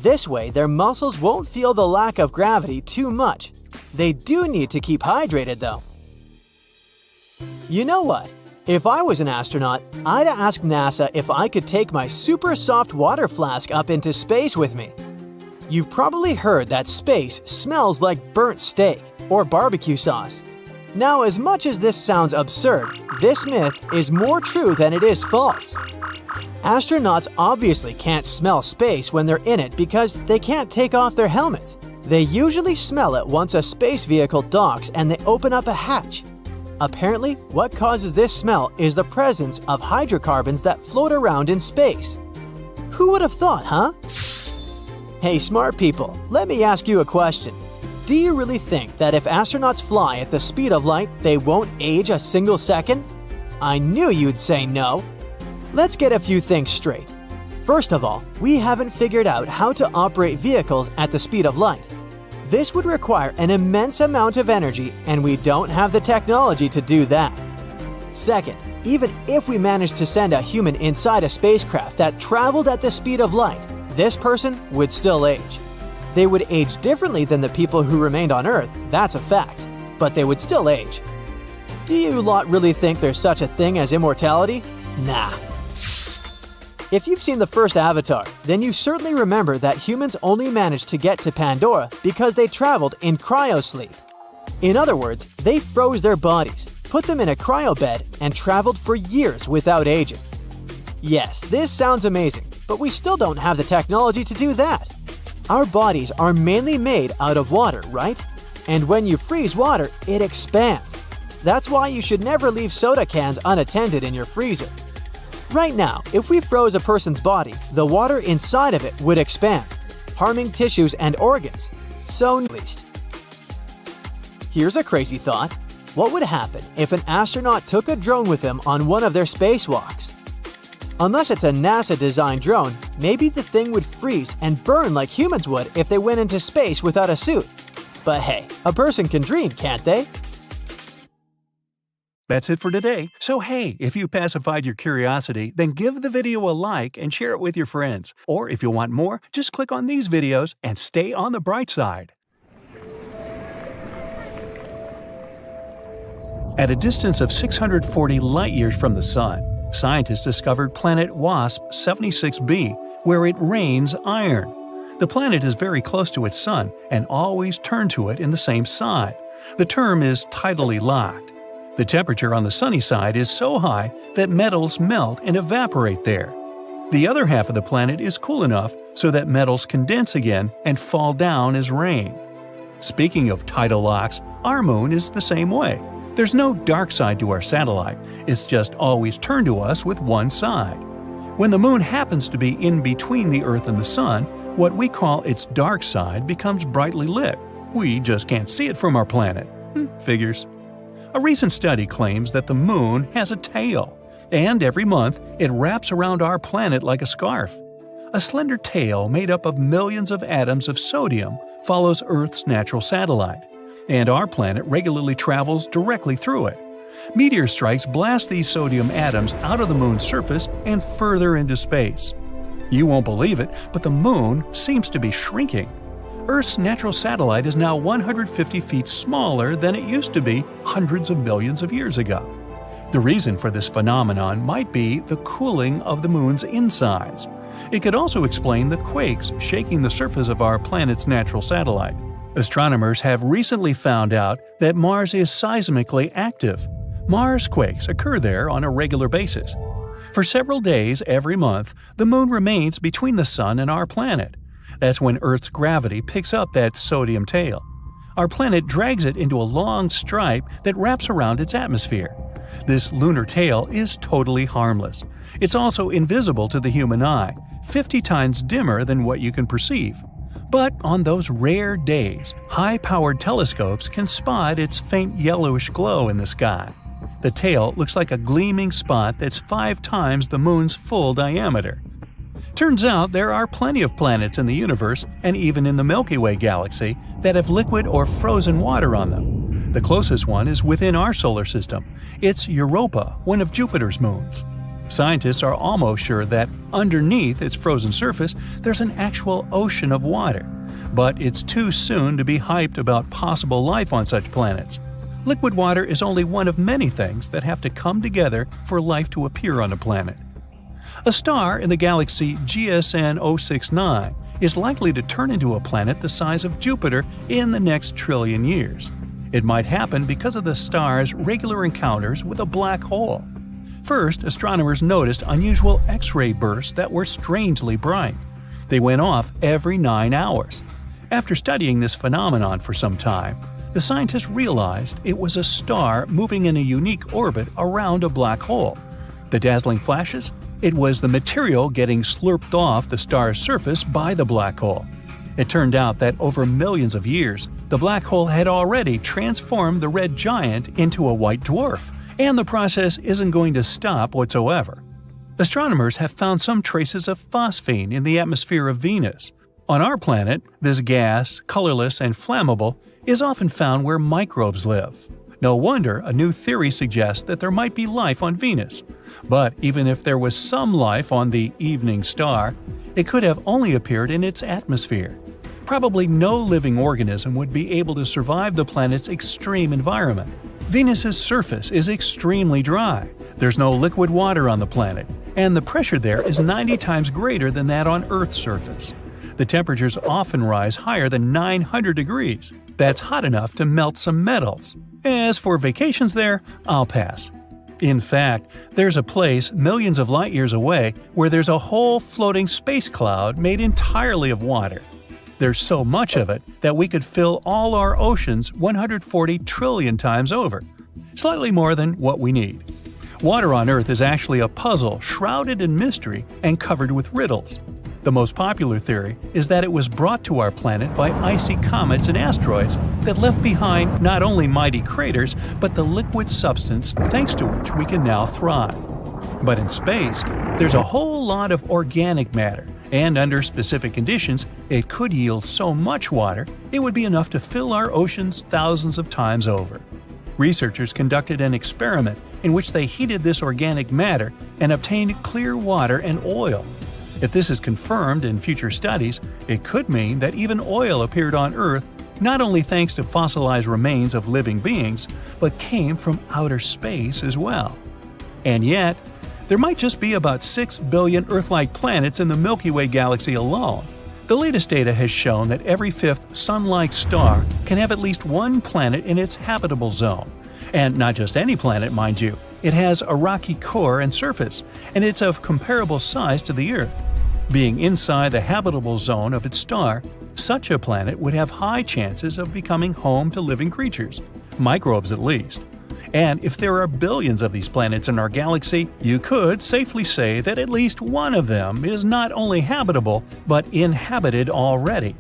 This way, their muscles won't feel the lack of gravity too much. They do need to keep hydrated though. You know what? If I was an astronaut, I'd ask NASA if I could take my super soft water flask up into space with me. You've probably heard that space smells like burnt steak or barbecue sauce. Now, as much as this sounds absurd, this myth is more true than it is false. Astronauts obviously can't smell space when they're in it because they can't take off their helmets. They usually smell it once a space vehicle docks and they open up a hatch. Apparently, what causes this smell is the presence of hydrocarbons that float around in space. Who would have thought, huh? Hey, smart people, let me ask you a question. Do you really think that if astronauts fly at the speed of light, they won't age a single second? I knew you'd say no. Let's get a few things straight. First of all, we haven't figured out how to operate vehicles at the speed of light. This would require an immense amount of energy, and we don't have the technology to do that. Second, even if we managed to send a human inside a spacecraft that traveled at the speed of light, this person would still age. They would age differently than the people who remained on Earth, that's a fact, but they would still age. Do you lot really think there's such a thing as immortality? Nah. If you've seen the first Avatar, then you certainly remember that humans only managed to get to Pandora because they traveled in cryosleep. In other words, they froze their bodies, put them in a cryobed, and traveled for years without aging. Yes, this sounds amazing, but we still don't have the technology to do that. Our bodies are mainly made out of water, right? And when you freeze water, it expands. That's why you should never leave soda cans unattended in your freezer. Right now, if we froze a person's body, the water inside of it would expand, harming tissues and organs. So, at least. Here's a crazy thought. What would happen if an astronaut took a drone with him on one of their spacewalks? Unless it's a NASA-designed drone, maybe the thing would freeze and burn like humans would if they went into space without a suit. But hey, a person can dream, can't they? That's it for today. So hey, if you pacified your curiosity, then give the video a like and share it with your friends. Or if you want more, just click on these videos and stay on the bright side. At a distance of 640 light-years from the Sun, scientists discovered planet WASP 76b, where it rains iron. The planet is very close to its Sun and always turns to it in the same side. The term is tidally locked. The temperature on the sunny side is so high that metals melt and evaporate there. The other half of the planet is cool enough so that metals condense again and fall down as rain. Speaking of tidal locks, our moon is the same way. There's no dark side to our satellite, it's just always turned to us with one side. When the moon happens to be in between the Earth and the Sun, what we call its dark side becomes brightly lit. We just can't see it from our planet. Figures. A recent study claims that the moon has a tail, and every month it wraps around our planet like a scarf. A slender tail made up of millions of atoms of sodium follows Earth's natural satellite, and our planet regularly travels directly through it. Meteor strikes blast these sodium atoms out of the moon's surface and further into space. You won't believe it, but the moon seems to be shrinking. Earth's natural satellite is now 150 feet smaller than it used to be hundreds of millions of years ago. The reason for this phenomenon might be the cooling of the moon's insides. It could also explain the quakes shaking the surface of our planet's natural satellite. Astronomers have recently found out that Mars is seismically active. Mars quakes occur there on a regular basis. For several days every month, the moon remains between the Sun and our planet. That's when Earth's gravity picks up that sodium tail. Our planet drags it into a long stripe that wraps around its atmosphere. This lunar tail is totally harmless. It's also invisible to the human eye, 50 times dimmer than what you can perceive. But on those rare days, high-powered telescopes can spot its faint yellowish glow in the sky. The tail looks like a gleaming spot that's 5 times the moon's full diameter. Turns out there are plenty of planets in the universe, and even in the Milky Way galaxy, that have liquid or frozen water on them. The closest one is within our solar system. It's Europa, one of Jupiter's moons. Scientists are almost sure that underneath its frozen surface there's an actual ocean of water. But it's too soon to be hyped about possible life on such planets. Liquid water is only one of many things that have to come together for life to appear on a planet. A star in the galaxy GSN 069 is likely to turn into a planet the size of Jupiter in the next trillion years. It might happen because of the star's regular encounters with a black hole. First, astronomers noticed unusual X-ray bursts that were strangely bright. They went off every 9 hours. After studying this phenomenon for some time, the scientists realized it was a star moving in a unique orbit around a black hole. The dazzling flashes? It was the material getting slurped off the star's surface by the black hole. It turned out that over millions of years, the black hole had already transformed the red giant into a white dwarf, and the process isn't going to stop whatsoever. Astronomers have found some traces of phosphine in the atmosphere of Venus. On our planet, this gas, colorless and flammable, is often found where microbes live. No wonder a new theory suggests that there might be life on Venus. But even if there was some life on the evening star, it could have only appeared in its atmosphere. Probably no living organism would be able to survive the planet's extreme environment. Venus's surface is extremely dry. There's no liquid water on the planet, and the pressure there is 90 times greater than that on Earth's surface. The temperatures often rise higher than 900 degrees. That's hot enough to melt some metals. As for vacations there, I'll pass. In fact, there's a place millions of light years away where there's a whole floating space cloud made entirely of water. There's so much of it that we could fill all our oceans 140 trillion times over. Slightly more than what we need. Water on Earth is actually a puzzle shrouded in mystery and covered with riddles. The most popular theory is that it was brought to our planet by icy comets and asteroids that left behind not only mighty craters, but the liquid substance thanks to which we can now thrive. But in space, there's a whole lot of organic matter, and under specific conditions, it could yield so much water it would be enough to fill our oceans thousands of times over. Researchers conducted an experiment in which they heated this organic matter and obtained clear water and oil. If this is confirmed in future studies, it could mean that even oil appeared on Earth not only thanks to fossilized remains of living beings, but came from outer space as well. And yet, there might just be about 6 billion Earth-like planets in the Milky Way galaxy alone. The latest data has shown that every fifth Sun-like star can have at least one planet in its habitable zone. And not just any planet, mind you. It has a rocky core and surface, and it's of comparable size to the Earth. Being inside the habitable zone of its star, such a planet would have high chances of becoming home to living creatures, microbes at least. And if there are billions of these planets in our galaxy, you could safely say that at least one of them is not only habitable, but inhabited already.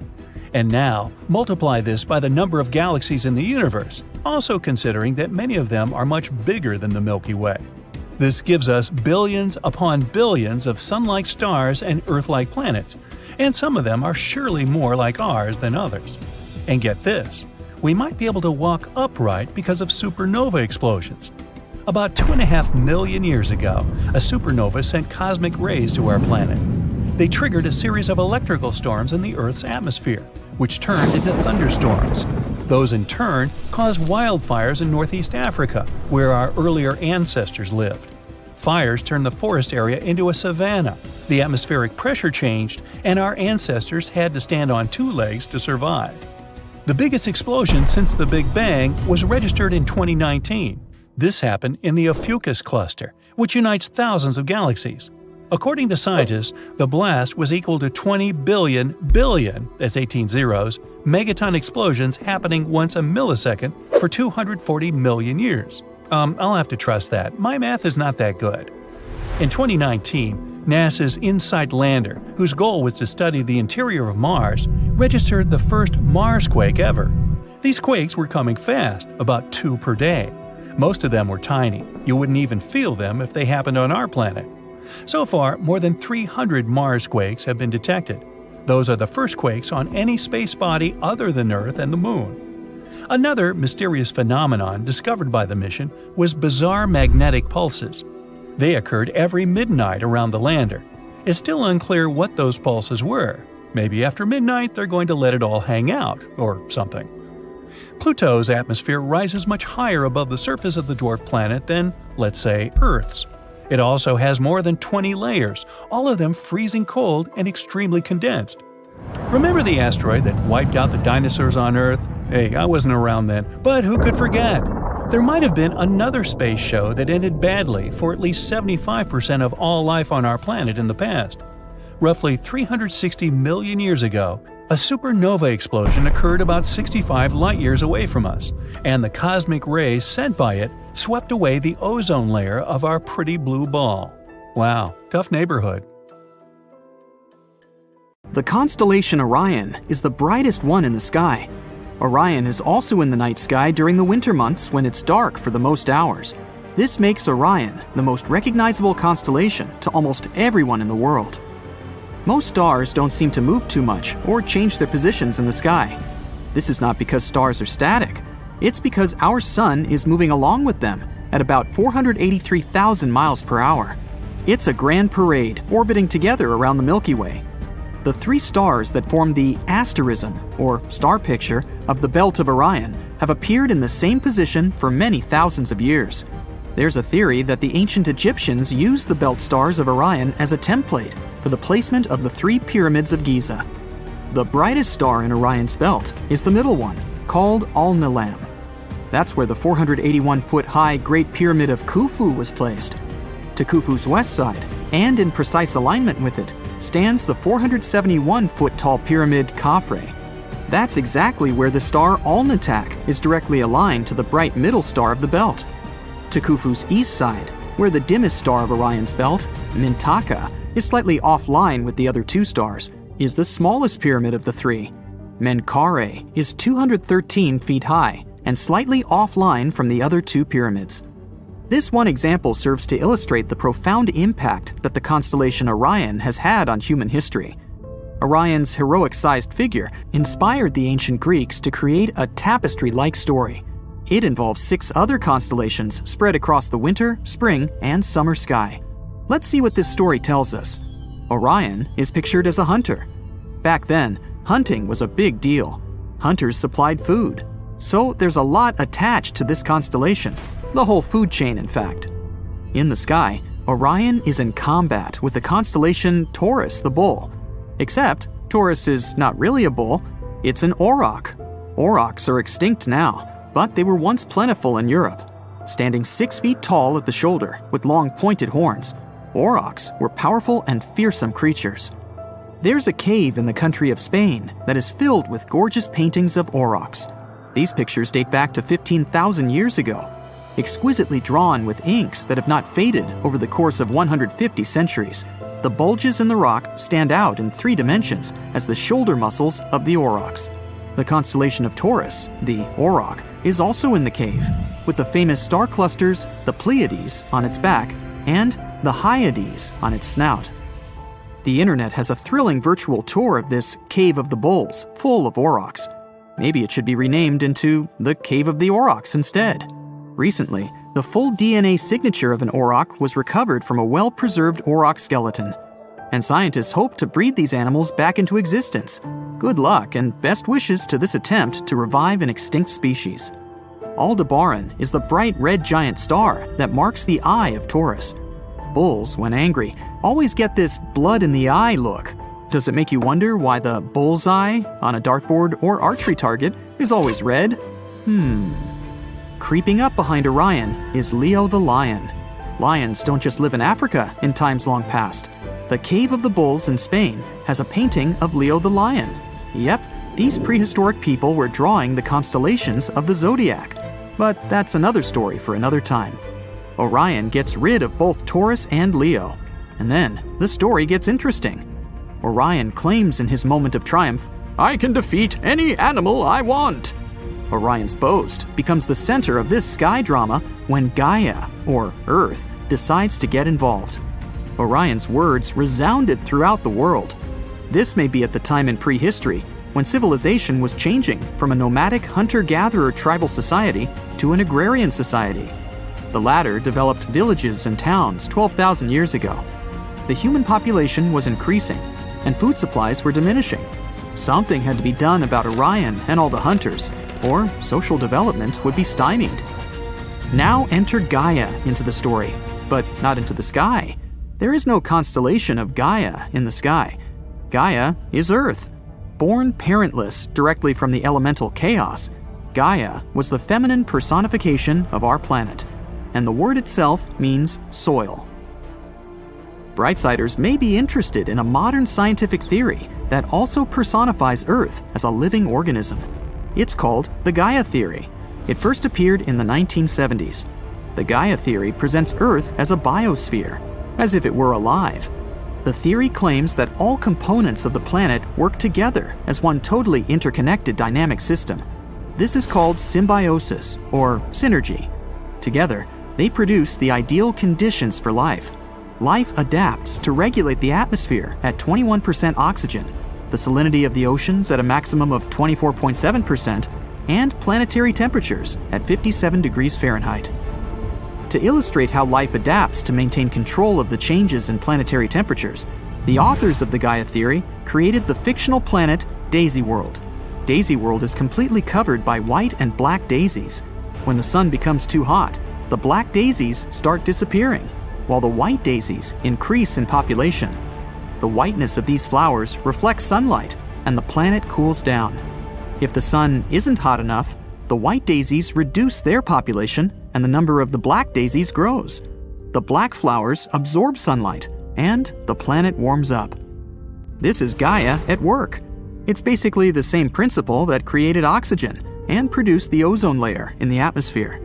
And now, multiply this by the number of galaxies in the universe, also considering that many of them are much bigger than the Milky Way. This gives us billions upon billions of Sun-like stars and Earth-like planets, and some of them are surely more like ours than others. And get this, we might be able to walk upright because of supernova explosions. About 2.5 million years ago, a supernova sent cosmic rays to our planet. They triggered a series of electrical storms in the Earth's atmosphere, which turned into thunderstorms. Those in turn caused wildfires in Northeast Africa, where our earlier ancestors lived. Fires turned the forest area into a savanna, the atmospheric pressure changed, and our ancestors had to stand on 2 legs to survive. The biggest explosion since the Big Bang was registered in 2019. This happened in the Ophiuchus cluster, which unites thousands of galaxies. According to scientists, the blast was equal to 20 billion, that's 18 zeros, megaton explosions happening once a millisecond for 240 million years. I'll have to trust that. My math is not that good. In 2019, NASA's InSight lander, whose goal was to study the interior of Mars, registered the first Marsquake ever. These quakes were coming fast, about 2 per day. Most of them were tiny. You wouldn't even feel them if they happened on our planet. So far, more than 300 Mars quakes have been detected. Those are the first quakes on any space body other than Earth and the Moon. Another mysterious phenomenon discovered by the mission was bizarre magnetic pulses. They occurred every midnight around the lander. It's still unclear what those pulses were. Maybe after midnight they're going to let it all hang out, or something. Pluto's atmosphere rises much higher above the surface of the dwarf planet than, let's say, Earth's. It also has more than 20 layers, all of them freezing cold and extremely condensed. Remember the asteroid that wiped out the dinosaurs on Earth? Hey, I wasn't around then, but who could forget? There might have been another space show that ended badly for at least 75% of all life on our planet in the past. Roughly 360 million years ago, a supernova explosion occurred about 65 light-years away from us, and the cosmic rays sent by it swept away the ozone layer of our pretty blue ball. Wow, tough neighborhood. The constellation Orion is the brightest one in the sky. Orion is also in the night sky during the winter months when it's dark for the most hours. This makes Orion the most recognizable constellation to almost everyone in the world. Most stars don't seem to move too much or change their positions in the sky. This is not because stars are static. It's because our sun is moving along with them at about 483,000 miles per hour. It's a grand parade orbiting together around the Milky Way. The three stars that form the asterism, or star picture, of the belt of Orion have appeared in the same position for many thousands of years. There's a theory that the ancient Egyptians used the belt stars of Orion as a template for the placement of the three pyramids of Giza. The brightest star in Orion's belt is the middle one, called Al-Nilam. That's where the 481-foot-high Great Pyramid of Khufu was placed. To Khufu's west side, and in precise alignment with it, stands the 471-foot-tall pyramid Khafre. That's exactly where the star Alnitak is directly aligned to the bright middle star of the belt. To Khufu's east side, where the dimmest star of Orion's belt, Mintaka, is slightly offline with the other two stars, is the smallest pyramid of the three. Menkaure is 213 feet high and slightly offline from the other two pyramids. This one example serves to illustrate the profound impact that the constellation Orion has had on human history. Orion's heroic-sized figure inspired the ancient Greeks to create a tapestry-like story. It involves 6 other constellations spread across the winter, spring, and summer sky. Let's see what this story tells us. Orion is pictured as a hunter. Back then, hunting was a big deal. Hunters supplied food. So there's a lot attached to this constellation, the whole food chain in fact. In the sky, Orion is in combat with the constellation Taurus the bull. Except, Taurus is not really a bull, it's an auroch. Aurochs are extinct now, but they were once plentiful in Europe. Standing 6 feet tall at the shoulder with long pointed horns, aurochs were powerful and fearsome creatures. There's a cave in the country of Spain that is filled with gorgeous paintings of aurochs. These pictures date back to 15,000 years ago, exquisitely drawn with inks that have not faded over the course of 150 centuries. The bulges in the rock stand out in 3 dimensions as the shoulder muscles of the aurochs. The constellation of Taurus, the auroch, is also in the cave, with the famous star clusters, the Pleiades, on its back, and the Hyades on its snout. The internet has a thrilling virtual tour of this Cave of the Bulls, full of aurochs. Maybe it should be renamed into the Cave of the Aurochs instead. Recently, the full DNA signature of an auroch was recovered from a well-preserved auroch skeleton, and scientists hope to breed these animals back into existence. Good luck and best wishes to this attempt to revive an extinct species. Aldebaran is the bright red giant star that marks the eye of Taurus. Bulls, when angry, always get this blood-in-the-eye look. Does it make you wonder why the bullseye on a dartboard or archery target is always red? Creeping up behind Orion is Leo the lion. Lions don't just live in Africa in times long past. The Cave of the Bulls in Spain has a painting of Leo the lion. Yep, these prehistoric people were drawing the constellations of the zodiac. But that's another story for another time. Orion gets rid of both Taurus and Leo. And then the story gets interesting. Orion claims in his moment of triumph, "I can defeat any animal I want." Orion's boast becomes the center of this sky drama when Gaia, or Earth, decides to get involved. Orion's words resounded throughout the world. This may be at the time in prehistory, when civilization was changing from a nomadic hunter-gatherer tribal society to an agrarian society. The latter developed villages and towns 12,000 years ago. The human population was increasing, and food supplies were diminishing. Something had to be done about Orion and all the hunters, or social development would be stymied. Now enter Gaia into the story, but not into the sky. There is no constellation of Gaia in the sky. Gaia is Earth. Born parentless directly from the elemental chaos, Gaia was the feminine personification of our planet, and the word itself means soil. Brightsiders may be interested in a modern scientific theory that also personifies Earth as a living organism. It's called the Gaia theory. It first appeared in the 1970s. The Gaia theory presents Earth as a biosphere, as if it were alive. The theory claims that all components of the planet work together as one totally interconnected dynamic system. This is called symbiosis, or synergy. Together, they produce the ideal conditions for life. Life adapts to regulate the atmosphere at 21% oxygen, the salinity of the oceans at a maximum of 24.7%, and planetary temperatures at 57 degrees Fahrenheit. To illustrate how life adapts to maintain control of the changes in planetary temperatures, the authors of the Gaia theory created the fictional planet Daisy World. Daisy World is completely covered by white and black daisies. When the sun becomes too hot, the black daisies start disappearing, while the white daisies increase in population. The whiteness of these flowers reflects sunlight, and the planet cools down. If the sun isn't hot enough, the white daisies reduce their population, and the number of the black daisies grows. The black flowers absorb sunlight, and the planet warms up. This is Gaia at work. It's basically the same principle that created oxygen and produced the ozone layer in the atmosphere.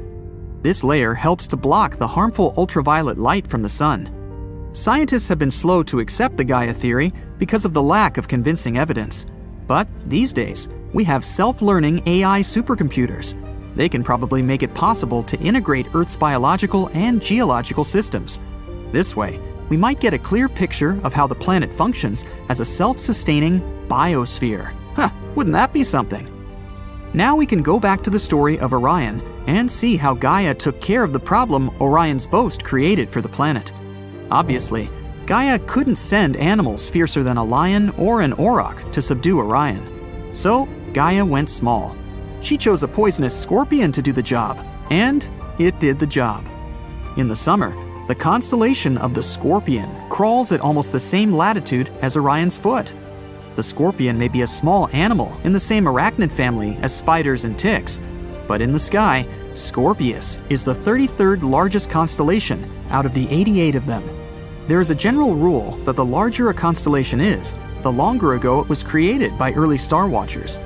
This layer helps to block the harmful ultraviolet light from the sun. Scientists have been slow to accept the Gaia theory because of the lack of convincing evidence. But these days, we have self-learning AI supercomputers. They can probably make it possible to integrate Earth's biological and geological systems. This way, we might get a clear picture of how the planet functions as a self-sustaining biosphere. Wouldn't that be something? Now we can go back to the story of Orion and see how Gaia took care of the problem Orion's boast created for the planet. Obviously, Gaia couldn't send animals fiercer than a lion or an auroch to subdue Orion. So, Gaia went small. She chose a poisonous scorpion to do the job, and it did the job. In the summer, the constellation of the Scorpion crawls at almost the same latitude as Orion's foot. The scorpion may be a small animal in the same arachnid family as spiders and ticks, but in the sky, Scorpius is the 33rd largest constellation out of the 88 of them. There is a general rule that the larger a constellation is, the longer ago it was created by early star watchers.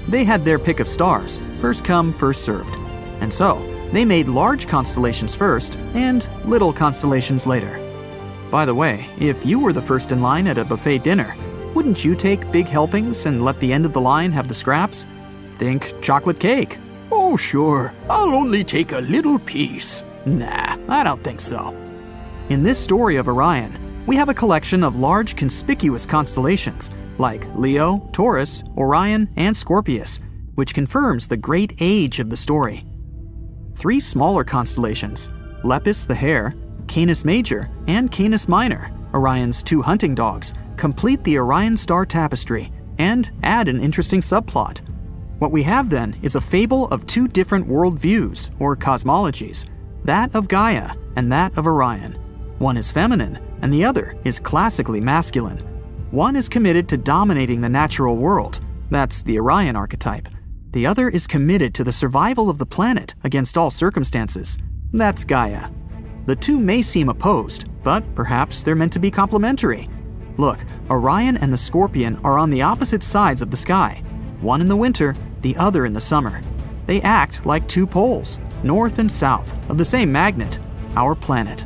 They had their pick of stars, first come, first served. And so, they made large constellations first and little constellations later. By the way, if you were the first in line at a buffet dinner, wouldn't you take big helpings and let the end of the line have the scraps? Think chocolate cake. Oh sure, I'll only take a little piece. Nah, I don't think so. In this story of Orion, we have a collection of large conspicuous constellations like Leo, Taurus, Orion, and Scorpius, which confirms the great age of the story. 3 smaller constellations, Lepus the hare, Canis Major, and Canis Minor, Orion's 2 hunting dogs, complete the Orion star tapestry and add an interesting subplot. What we have then is a fable of 2 different worldviews, or cosmologies, that of Gaia and that of Orion. One is feminine, and the other is classically masculine. One is committed to dominating the natural world, that's the Orion archetype. The other is committed to the survival of the planet against all circumstances, that's Gaia. The 2 may seem opposed, but perhaps they're meant to be complementary. Look, Orion and the Scorpion are on the opposite sides of the sky, one in the winter, the other in the summer. They act like 2 poles, north and south, of the same magnet, our planet.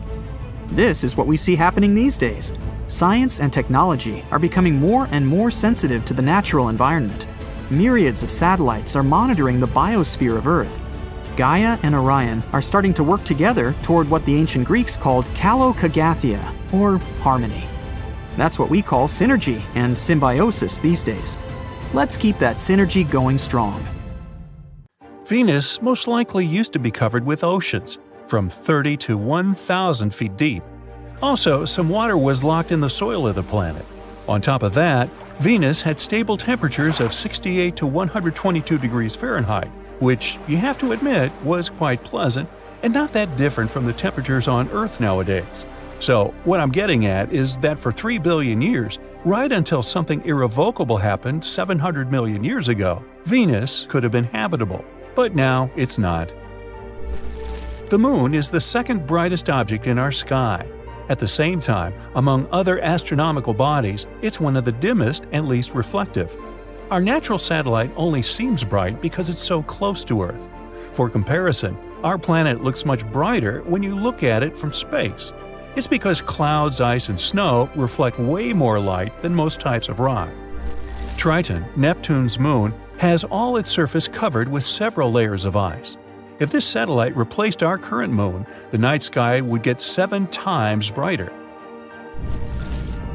This is what we see happening these days. Science and technology are becoming more and more sensitive to the natural environment. Myriads of satellites are monitoring the biosphere of Earth. Gaia and Orion are starting to work together toward what the ancient Greeks called kalokagathia, or harmony. That's what we call synergy and symbiosis these days. Let's keep that synergy going strong. Venus most likely used to be covered with oceans, from 30 to 1,000 feet deep. Also, some water was locked in the soil of the planet. On top of that, Venus had stable temperatures of 68 to 122 degrees Fahrenheit, which, you have to admit, was quite pleasant and not that different from the temperatures on Earth nowadays. So, what I'm getting at is that for 3 billion years, right until something irrevocable happened 700 million years ago, Venus could have been habitable. But now it's not. The Moon is the second brightest object in our sky. At the same time, among other astronomical bodies, it's one of the dimmest and least reflective. Our natural satellite only seems bright because it's so close to Earth. For comparison, our planet looks much brighter when you look at it from space. It's because clouds, ice, and snow reflect way more light than most types of rock. Triton, Neptune's moon, has all its surface covered with several layers of ice. If this satellite replaced our current moon, the night sky would get 7 times brighter.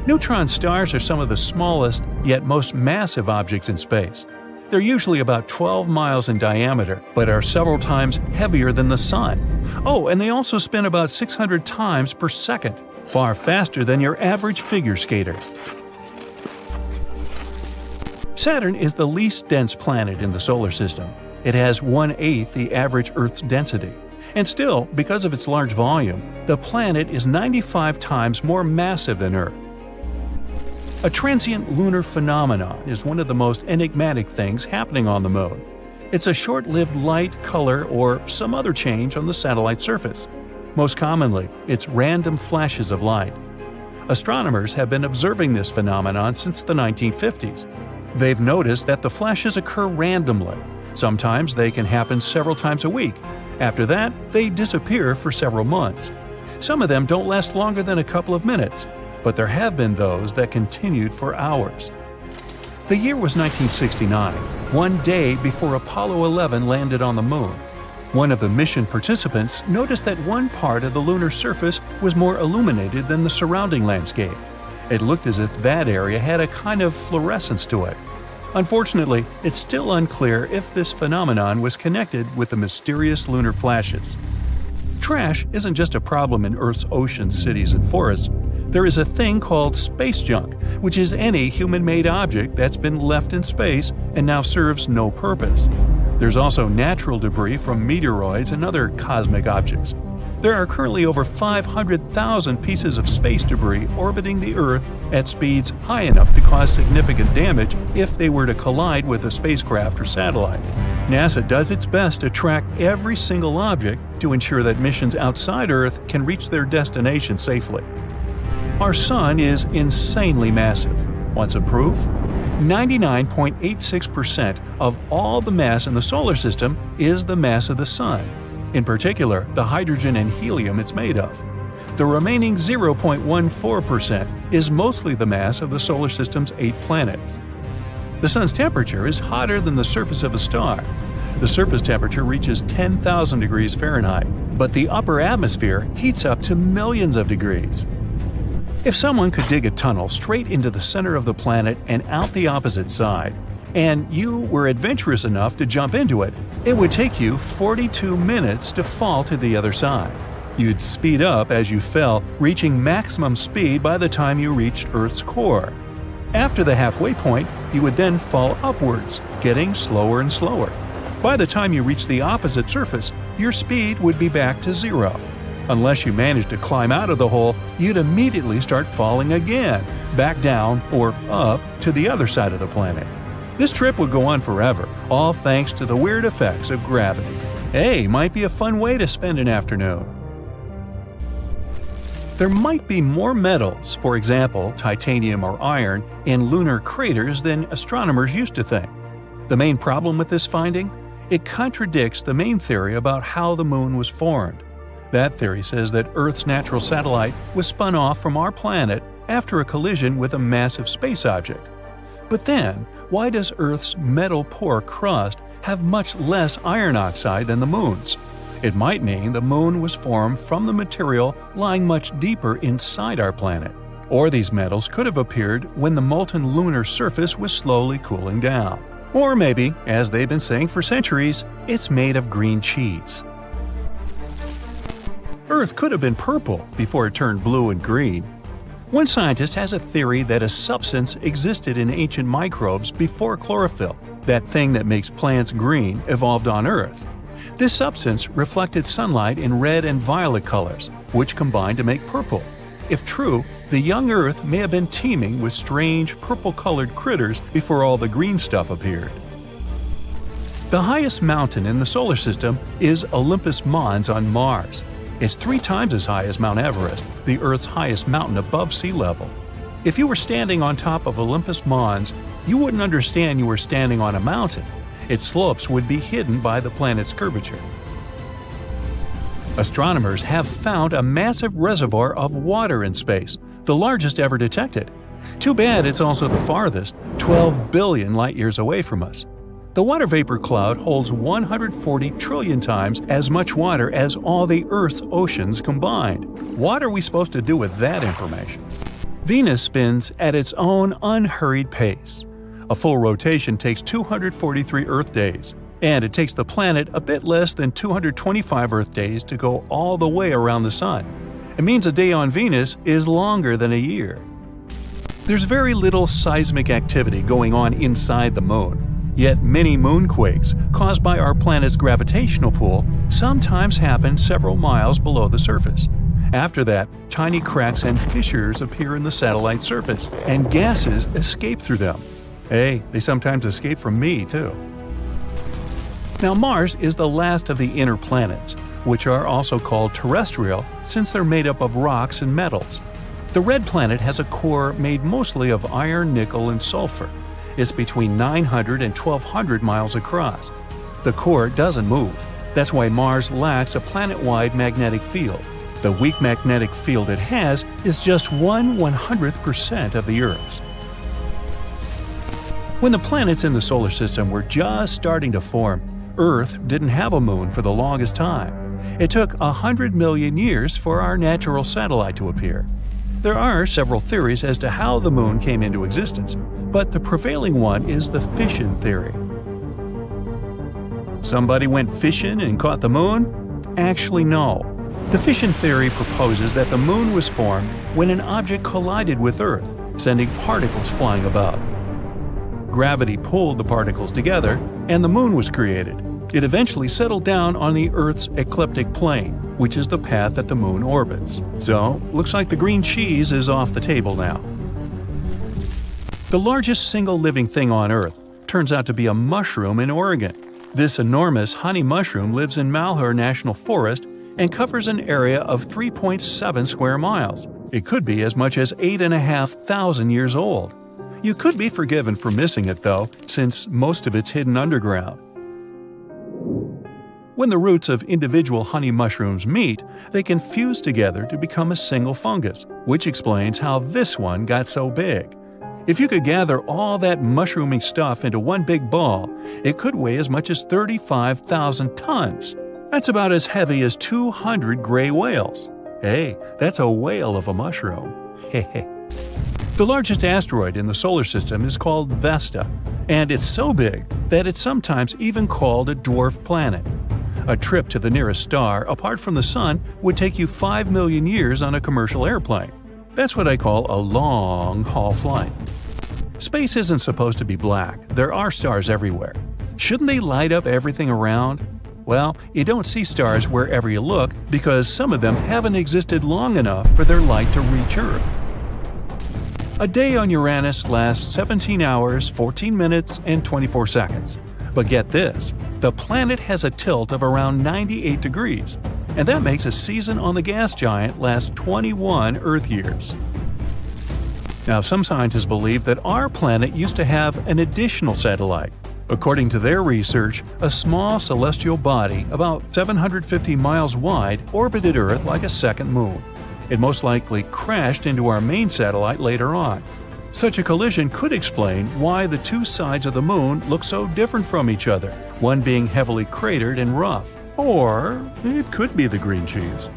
Neutron stars are some of the smallest, yet most massive objects in space. They're usually about 12 miles in diameter, but are several times heavier than the Sun. Oh, and they also spin about 600 times per second, far faster than your average figure skater. Saturn is the least dense planet in the solar system. It has 1/8 the average Earth's density. And still, because of its large volume, the planet is 95 times more massive than Earth. A transient lunar phenomenon is one of the most enigmatic things happening on the Moon. It's a short-lived light, color, or some other change on the satellite surface. Most commonly, it's random flashes of light. Astronomers have been observing this phenomenon since the 1950s. They've noticed that the flashes occur randomly. Sometimes they can happen several times a week. After that, they disappear for several months. Some of them don't last longer than a couple of minutes, but there have been those that continued for hours. The year was 1969, one day before Apollo 11 landed on the Moon. One of the mission participants noticed that one part of the lunar surface was more illuminated than the surrounding landscape. It looked as if that area had a kind of fluorescence to it. Unfortunately, it's still unclear if this phenomenon was connected with the mysterious lunar flashes. Trash isn't just a problem in Earth's oceans, cities, and forests. There is a thing called space junk, which is any human-made object that's been left in space and now serves no purpose. There's also natural debris from meteoroids and other cosmic objects. There are currently over 500,000 pieces of space debris orbiting the Earth at speeds high enough to cause significant damage if they were to collide with a spacecraft or satellite. NASA does its best to track every single object to ensure that missions outside Earth can reach their destination safely. Our Sun is insanely massive. Want some proof? 99.86% of all the mass in the solar system is the mass of the Sun. In particular, the hydrogen and helium it's made of. The remaining 0.14% is mostly the mass of the solar system's 8 planets. The Sun's temperature is hotter than the surface of a star. The surface temperature reaches 10,000 degrees Fahrenheit, but the upper atmosphere heats up to millions of degrees. If someone could dig a tunnel straight into the center of the planet and out the opposite side, and you were adventurous enough to jump into it, it would take you 42 minutes to fall to the other side. You'd speed up as you fell, reaching maximum speed by the time you reached Earth's core. After the halfway point, you would then fall upwards, getting slower and slower. By the time you reached the opposite surface, your speed would be back to 0. Unless you managed to climb out of the hole, you'd immediately start falling again, back down or up to the other side of the planet. This trip would go on forever, all thanks to the weird effects of gravity. Hey, might be a fun way to spend an afternoon. There might be more metals, for example, titanium or iron, in lunar craters than astronomers used to think. The main problem with this finding? It contradicts the main theory about how the Moon was formed. That theory says that Earth's natural satellite was spun off from our planet after a collision with a massive space object. But then, why does Earth's metal-poor crust have much less iron oxide than the Moon's? It might mean the moon was formed from the material lying much deeper inside our planet. Or these metals could have appeared when the molten lunar surface was slowly cooling down. Or maybe, as they've been saying for centuries, it's made of green cheese. Earth could have been purple before it turned blue and green. One scientist has a theory that a substance existed in ancient microbes before chlorophyll. That thing that makes plants green evolved on Earth. This substance reflected sunlight in red and violet colors, which combined to make purple. If true, the young Earth may have been teeming with strange purple-colored critters before all the green stuff appeared. The highest mountain in the solar system is Olympus Mons on Mars. It's 3 times as high as Mount Everest, the Earth's highest mountain above sea level. If you were standing on top of Olympus Mons, you wouldn't understand you were standing on a mountain. Its slopes would be hidden by the planet's curvature. Astronomers have found a massive reservoir of water in space, the largest ever detected. Too bad it's also the farthest, 12 billion light-years away from us. The water vapor cloud holds 140 trillion times as much water as all the Earth's oceans combined. What are we supposed to do with that information? Venus spins at its own unhurried pace. A full rotation takes 243 Earth days, and it takes the planet a bit less than 225 Earth days to go all the way around the Sun. It means a day on Venus is longer than a year. There's very little seismic activity going on inside the Moon, yet many moonquakes caused by our planet's gravitational pull sometimes happen several miles below the surface. After that, tiny cracks and fissures appear in the satellite surface, and gases escape through them. Hey, they sometimes escape from me, too. Now, Mars is the last of the inner planets, which are also called terrestrial since they're made up of rocks and metals. The red planet has a core made mostly of iron, nickel, and sulfur. It's between 900 and 1,200 miles across. The core doesn't move. That's why Mars lacks a planet-wide magnetic field. The weak magnetic field it has is just 1/100% of the Earth's. When the planets in the solar system were just starting to form, Earth didn't have a moon for the longest time. It took 100 million years for our natural satellite to appear. There are several theories as to how the moon came into existence, but the prevailing one is the fission theory. Somebody went fishing and caught the moon? Actually, no. The fission theory proposes that the moon was formed when an object collided with Earth, sending particles flying about. Gravity pulled the particles together, and the moon was created. It eventually settled down on the Earth's ecliptic plane, which is the path that the moon orbits. So, looks like the green cheese is off the table now. The largest single living thing on Earth turns out to be a mushroom in Oregon. This enormous honey mushroom lives in Malheur National Forest and covers an area of 3.7 square miles. It could be as much as 8,500 years old. You could be forgiven for missing it, though, since most of it's hidden underground. When the roots of individual honey mushrooms meet, they can fuse together to become a single fungus, which explains how this one got so big. If you could gather all that mushrooming stuff into one big ball, it could weigh as much as 35,000 tons. That's about as heavy as 200 gray whales. Hey, that's a whale of a mushroom. Hehe. The largest asteroid in the solar system is called Vesta, and it's so big that it's sometimes even called a dwarf planet. A trip to the nearest star, apart from the Sun, would take you 5 million years on a commercial airplane. That's what I call a long-haul flight. Space isn't supposed to be black. There are stars everywhere. Shouldn't they light up everything around? Well, you don't see stars wherever you look because some of them haven't existed long enough for their light to reach Earth. A day on Uranus lasts 17 hours, 14 minutes, and 24 seconds. But get this, the planet has a tilt of around 98 degrees, and that makes a season on the gas giant last 21 Earth years. Now, some scientists believe that our planet used to have an additional satellite. According to their research, a small celestial body about 750 miles wide orbited Earth like a second moon. It most likely crashed into our main satellite later on. Such a collision could explain why the two sides of the moon look so different from each other, one being heavily cratered and rough, Or it could be the green cheese.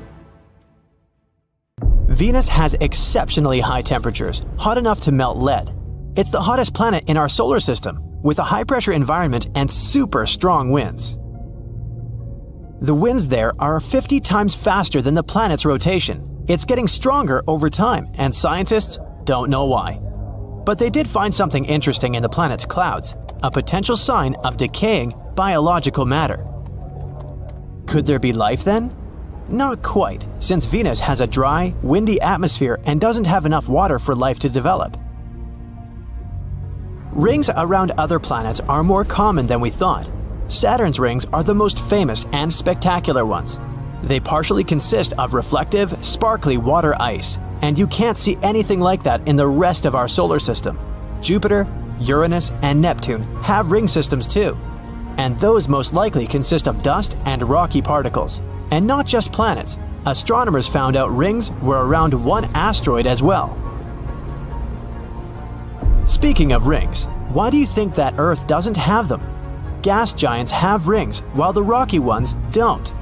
Venus has exceptionally high temperatures, hot enough to melt lead. It's the hottest planet in our solar system, with a high-pressure environment and super strong winds. The winds there are 50 times faster than the planet's rotation. It's getting stronger over time, and scientists don't know why. But they did find something interesting in the planet's clouds, a potential sign of decaying biological matter. Could there be life then? Not quite, since Venus has a dry, windy atmosphere and doesn't have enough water for life to develop. Rings around other planets are more common than we thought. Saturn's rings are the most famous and spectacular ones. They partially consist of reflective, sparkly water ice, and you can't see anything like that in the rest of our solar system. Jupiter, Uranus, and Neptune have ring systems too, and those most likely consist of dust and rocky particles. And not just planets. Astronomers found out rings were around one asteroid as well. Speaking of rings, why do you think that Earth doesn't have them? Gas giants have rings, while the rocky ones don't.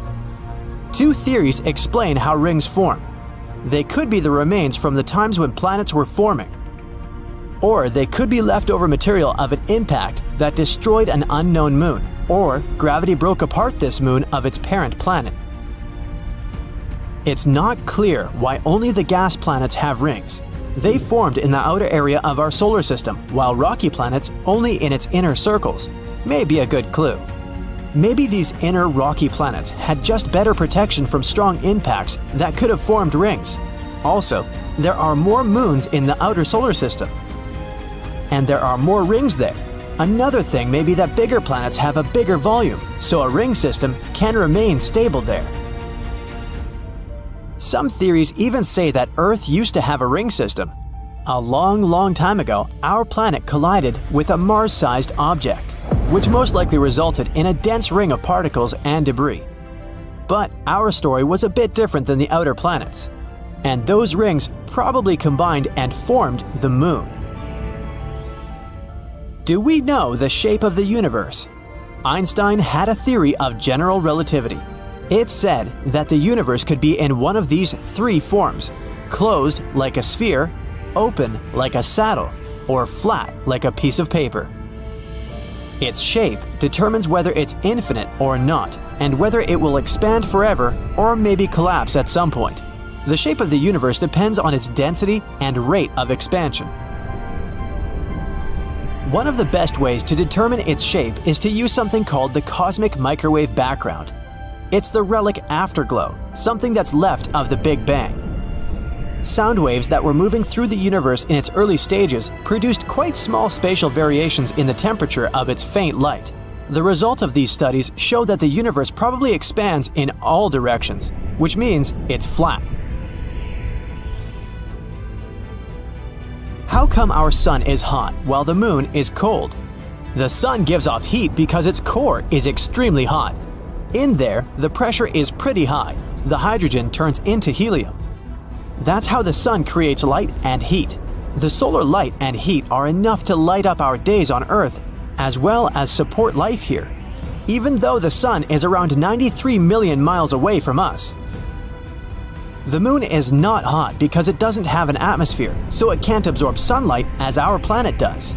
Two theories explain how rings form. They could be the remains from the times when planets were forming. Or they could be leftover material of an impact that destroyed an unknown moon, or gravity broke apart this moon of its parent planet. It's not clear why only the gas planets have rings. They formed in the outer area of our solar system, while rocky planets only in its inner circles. May be a good clue. Maybe these inner rocky planets had just better protection from strong impacts that could have formed rings. Also, there are more moons in the outer solar system. And there are more rings there. Another thing may be that bigger planets have a bigger volume, so a ring system can remain stable there. Some theories even say that Earth used to have a ring system. A long time ago, our planet collided with a Mars-sized object, which most likely resulted in a dense ring of particles and debris. But our story was a bit different than the outer planets, and those rings probably combined and formed the Moon. Do we know the shape of the universe? Einstein had a theory of general relativity. It said that the universe could be in one of these three forms: closed like a sphere, open like a saddle, or flat like a piece of paper. Its shape determines whether it's infinite or not, and whether it will expand forever or maybe collapse at some point. The shape of the universe depends on its density and rate of expansion. One of the best ways to determine its shape is to use something called the cosmic microwave background. It's the relic afterglow, something that's left of the Big Bang. Sound waves that were moving through the universe in its early stages produced quite small spatial variations in the temperature of its faint light. The result of these studies showed that the universe probably expands in all directions, which means it's flat. How come our sun is hot while the moon is cold? The sun gives off heat because its core is extremely hot. In there, the pressure is pretty high. The hydrogen turns into helium. That's how the sun creates light and heat. The solar light and heat are enough to light up our days on Earth, as well as support life here, even though the sun is around 93 million miles away from us. The moon is not hot because it doesn't have an atmosphere, so it can't absorb sunlight as our planet does.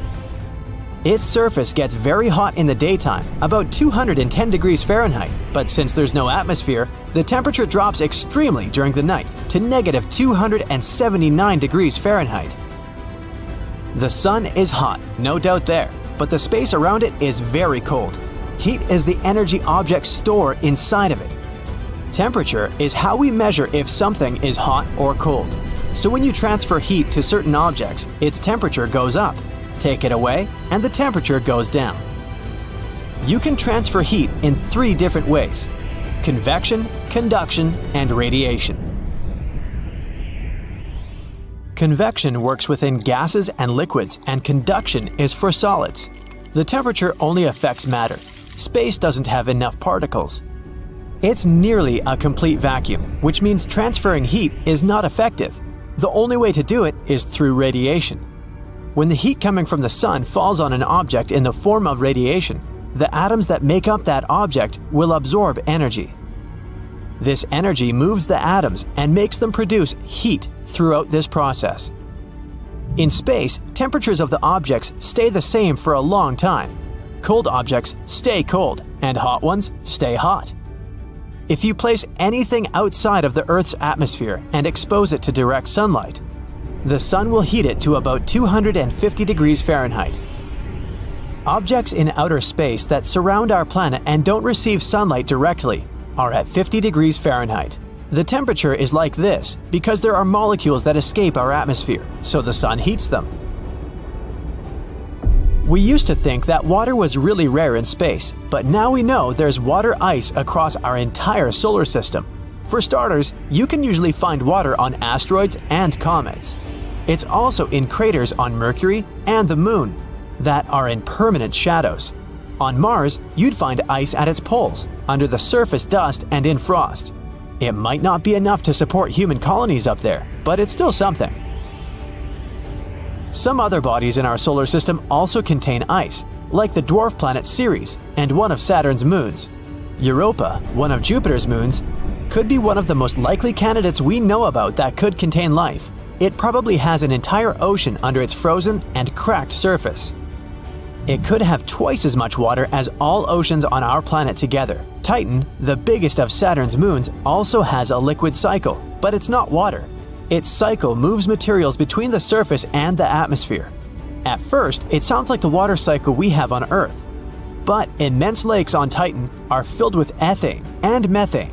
Its surface gets very hot in the daytime, about 210 degrees Fahrenheit, but since there's no atmosphere, the temperature drops extremely during the night to negative 279 degrees Fahrenheit. The sun is hot, no doubt there, but the space around it is very cold. Heat is the energy objects store inside of it. Temperature is how we measure if something is hot or cold. So when you transfer heat to certain objects, its temperature goes up. Take it away, and the temperature goes down. You can transfer heat in three different ways: convection, conduction, and radiation. Convection works within gases and liquids, and conduction is for solids. The temperature only affects matter. Space doesn't have enough particles. It's nearly a complete vacuum, which means transferring heat is not effective. The only way to do it is through radiation. When the heat coming from the sun falls on an object in the form of radiation, the atoms that make up that object will absorb energy. This energy moves the atoms and makes them produce heat throughout this process. In space, temperatures of the objects stay the same for a long time. Cold objects stay cold, and hot ones stay hot. If you place anything outside of the Earth's atmosphere and expose it to direct sunlight, the sun will heat it to about 250 degrees Fahrenheit. Objects in outer space that surround our planet and don't receive sunlight directly are at 50 degrees Fahrenheit. The temperature is like this because there are molecules that escape our atmosphere, so the sun heats them. We used to think that water was really rare in space, but now we know there's water ice across our entire solar system. For starters, you can usually find water on asteroids and comets. It's also in craters on Mercury and the Moon that are in permanent shadows. On Mars, you'd find ice at its poles, under the surface dust and in frost. It might not be enough to support human colonies up there, but it's still something. Some other bodies in our solar system also contain ice, like the dwarf planet Ceres and one of Saturn's moons. Europa, one of Jupiter's moons, could be one of the most likely candidates we know about that could contain life. It probably has an entire ocean under its frozen and cracked surface. It could have twice as much water as all oceans on our planet together. Titan, the biggest of Saturn's moons, also has a liquid cycle, but it's not water. Its cycle moves materials between the surface and the atmosphere. At first, it sounds like the water cycle we have on Earth. But immense lakes on Titan are filled with ethane and methane.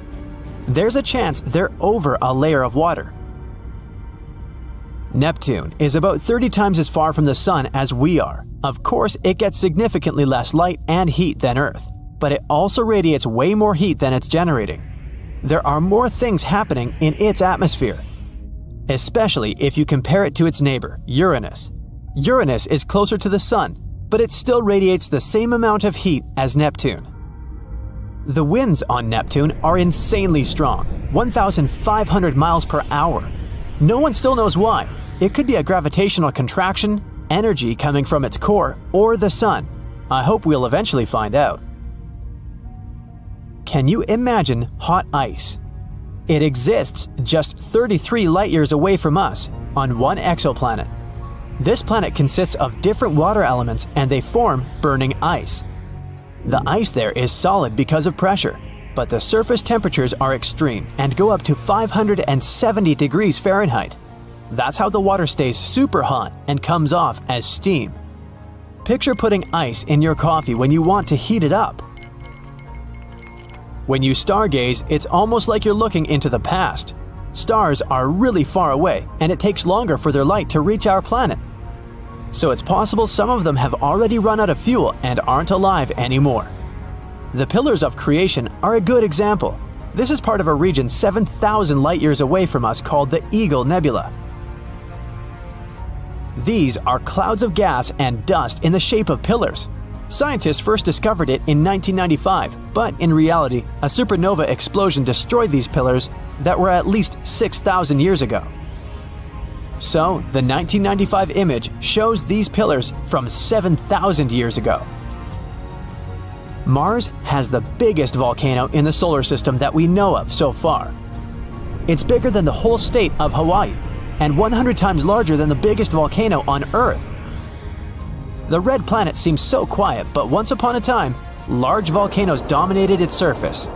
There's a chance they're over a layer of water. Neptune is about 30 times as far from the Sun as we are. Of course, it gets significantly less light and heat than Earth, but it also radiates way more heat than it's generating. There are more things happening in its atmosphere, especially if you compare it to its neighbor, Uranus. Uranus is closer to the Sun, but it still radiates the same amount of heat as Neptune. The winds on Neptune are insanely strong, 1,500 miles per hour. No one still knows why. It could be a gravitational contraction, energy coming from its core, or the Sun. I hope we'll eventually find out. Can you imagine hot ice? It exists just 33 light-years away from us, on one exoplanet. This planet consists of different water elements and they form burning ice. The ice there is solid because of pressure, but the surface temperatures are extreme and go up to 570 degrees Fahrenheit. That's how the water stays super hot and comes off as steam. Picture putting ice in your coffee when you want to heat it up. When you stargaze, it's almost like you're looking into the past. Stars are really far away, and it takes longer for their light to reach our planet. So it's possible some of them have already run out of fuel and aren't alive anymore. The Pillars of Creation are a good example. This is part of a region 7,000 light-years away from us called the Eagle Nebula. These are clouds of gas and dust in the shape of pillars. Scientists first discovered it in 1995, but in reality, a supernova explosion destroyed these pillars that were at least 6,000 years ago. So, the 1995 image shows these pillars from 7,000 years ago. Mars has the biggest volcano in the solar system that we know of so far. It's bigger than the whole state of Hawaii, and 100 times larger than the biggest volcano on Earth. The red planet seems so quiet, but once upon a time, large volcanoes dominated its surface.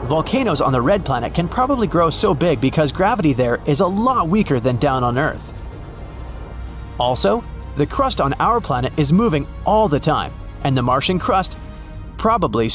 Volcanoes on the red planet can probably grow so big because gravity there is a lot weaker than down on Earth. Also, the crust on our planet is moving all the time, and the Martian crust probably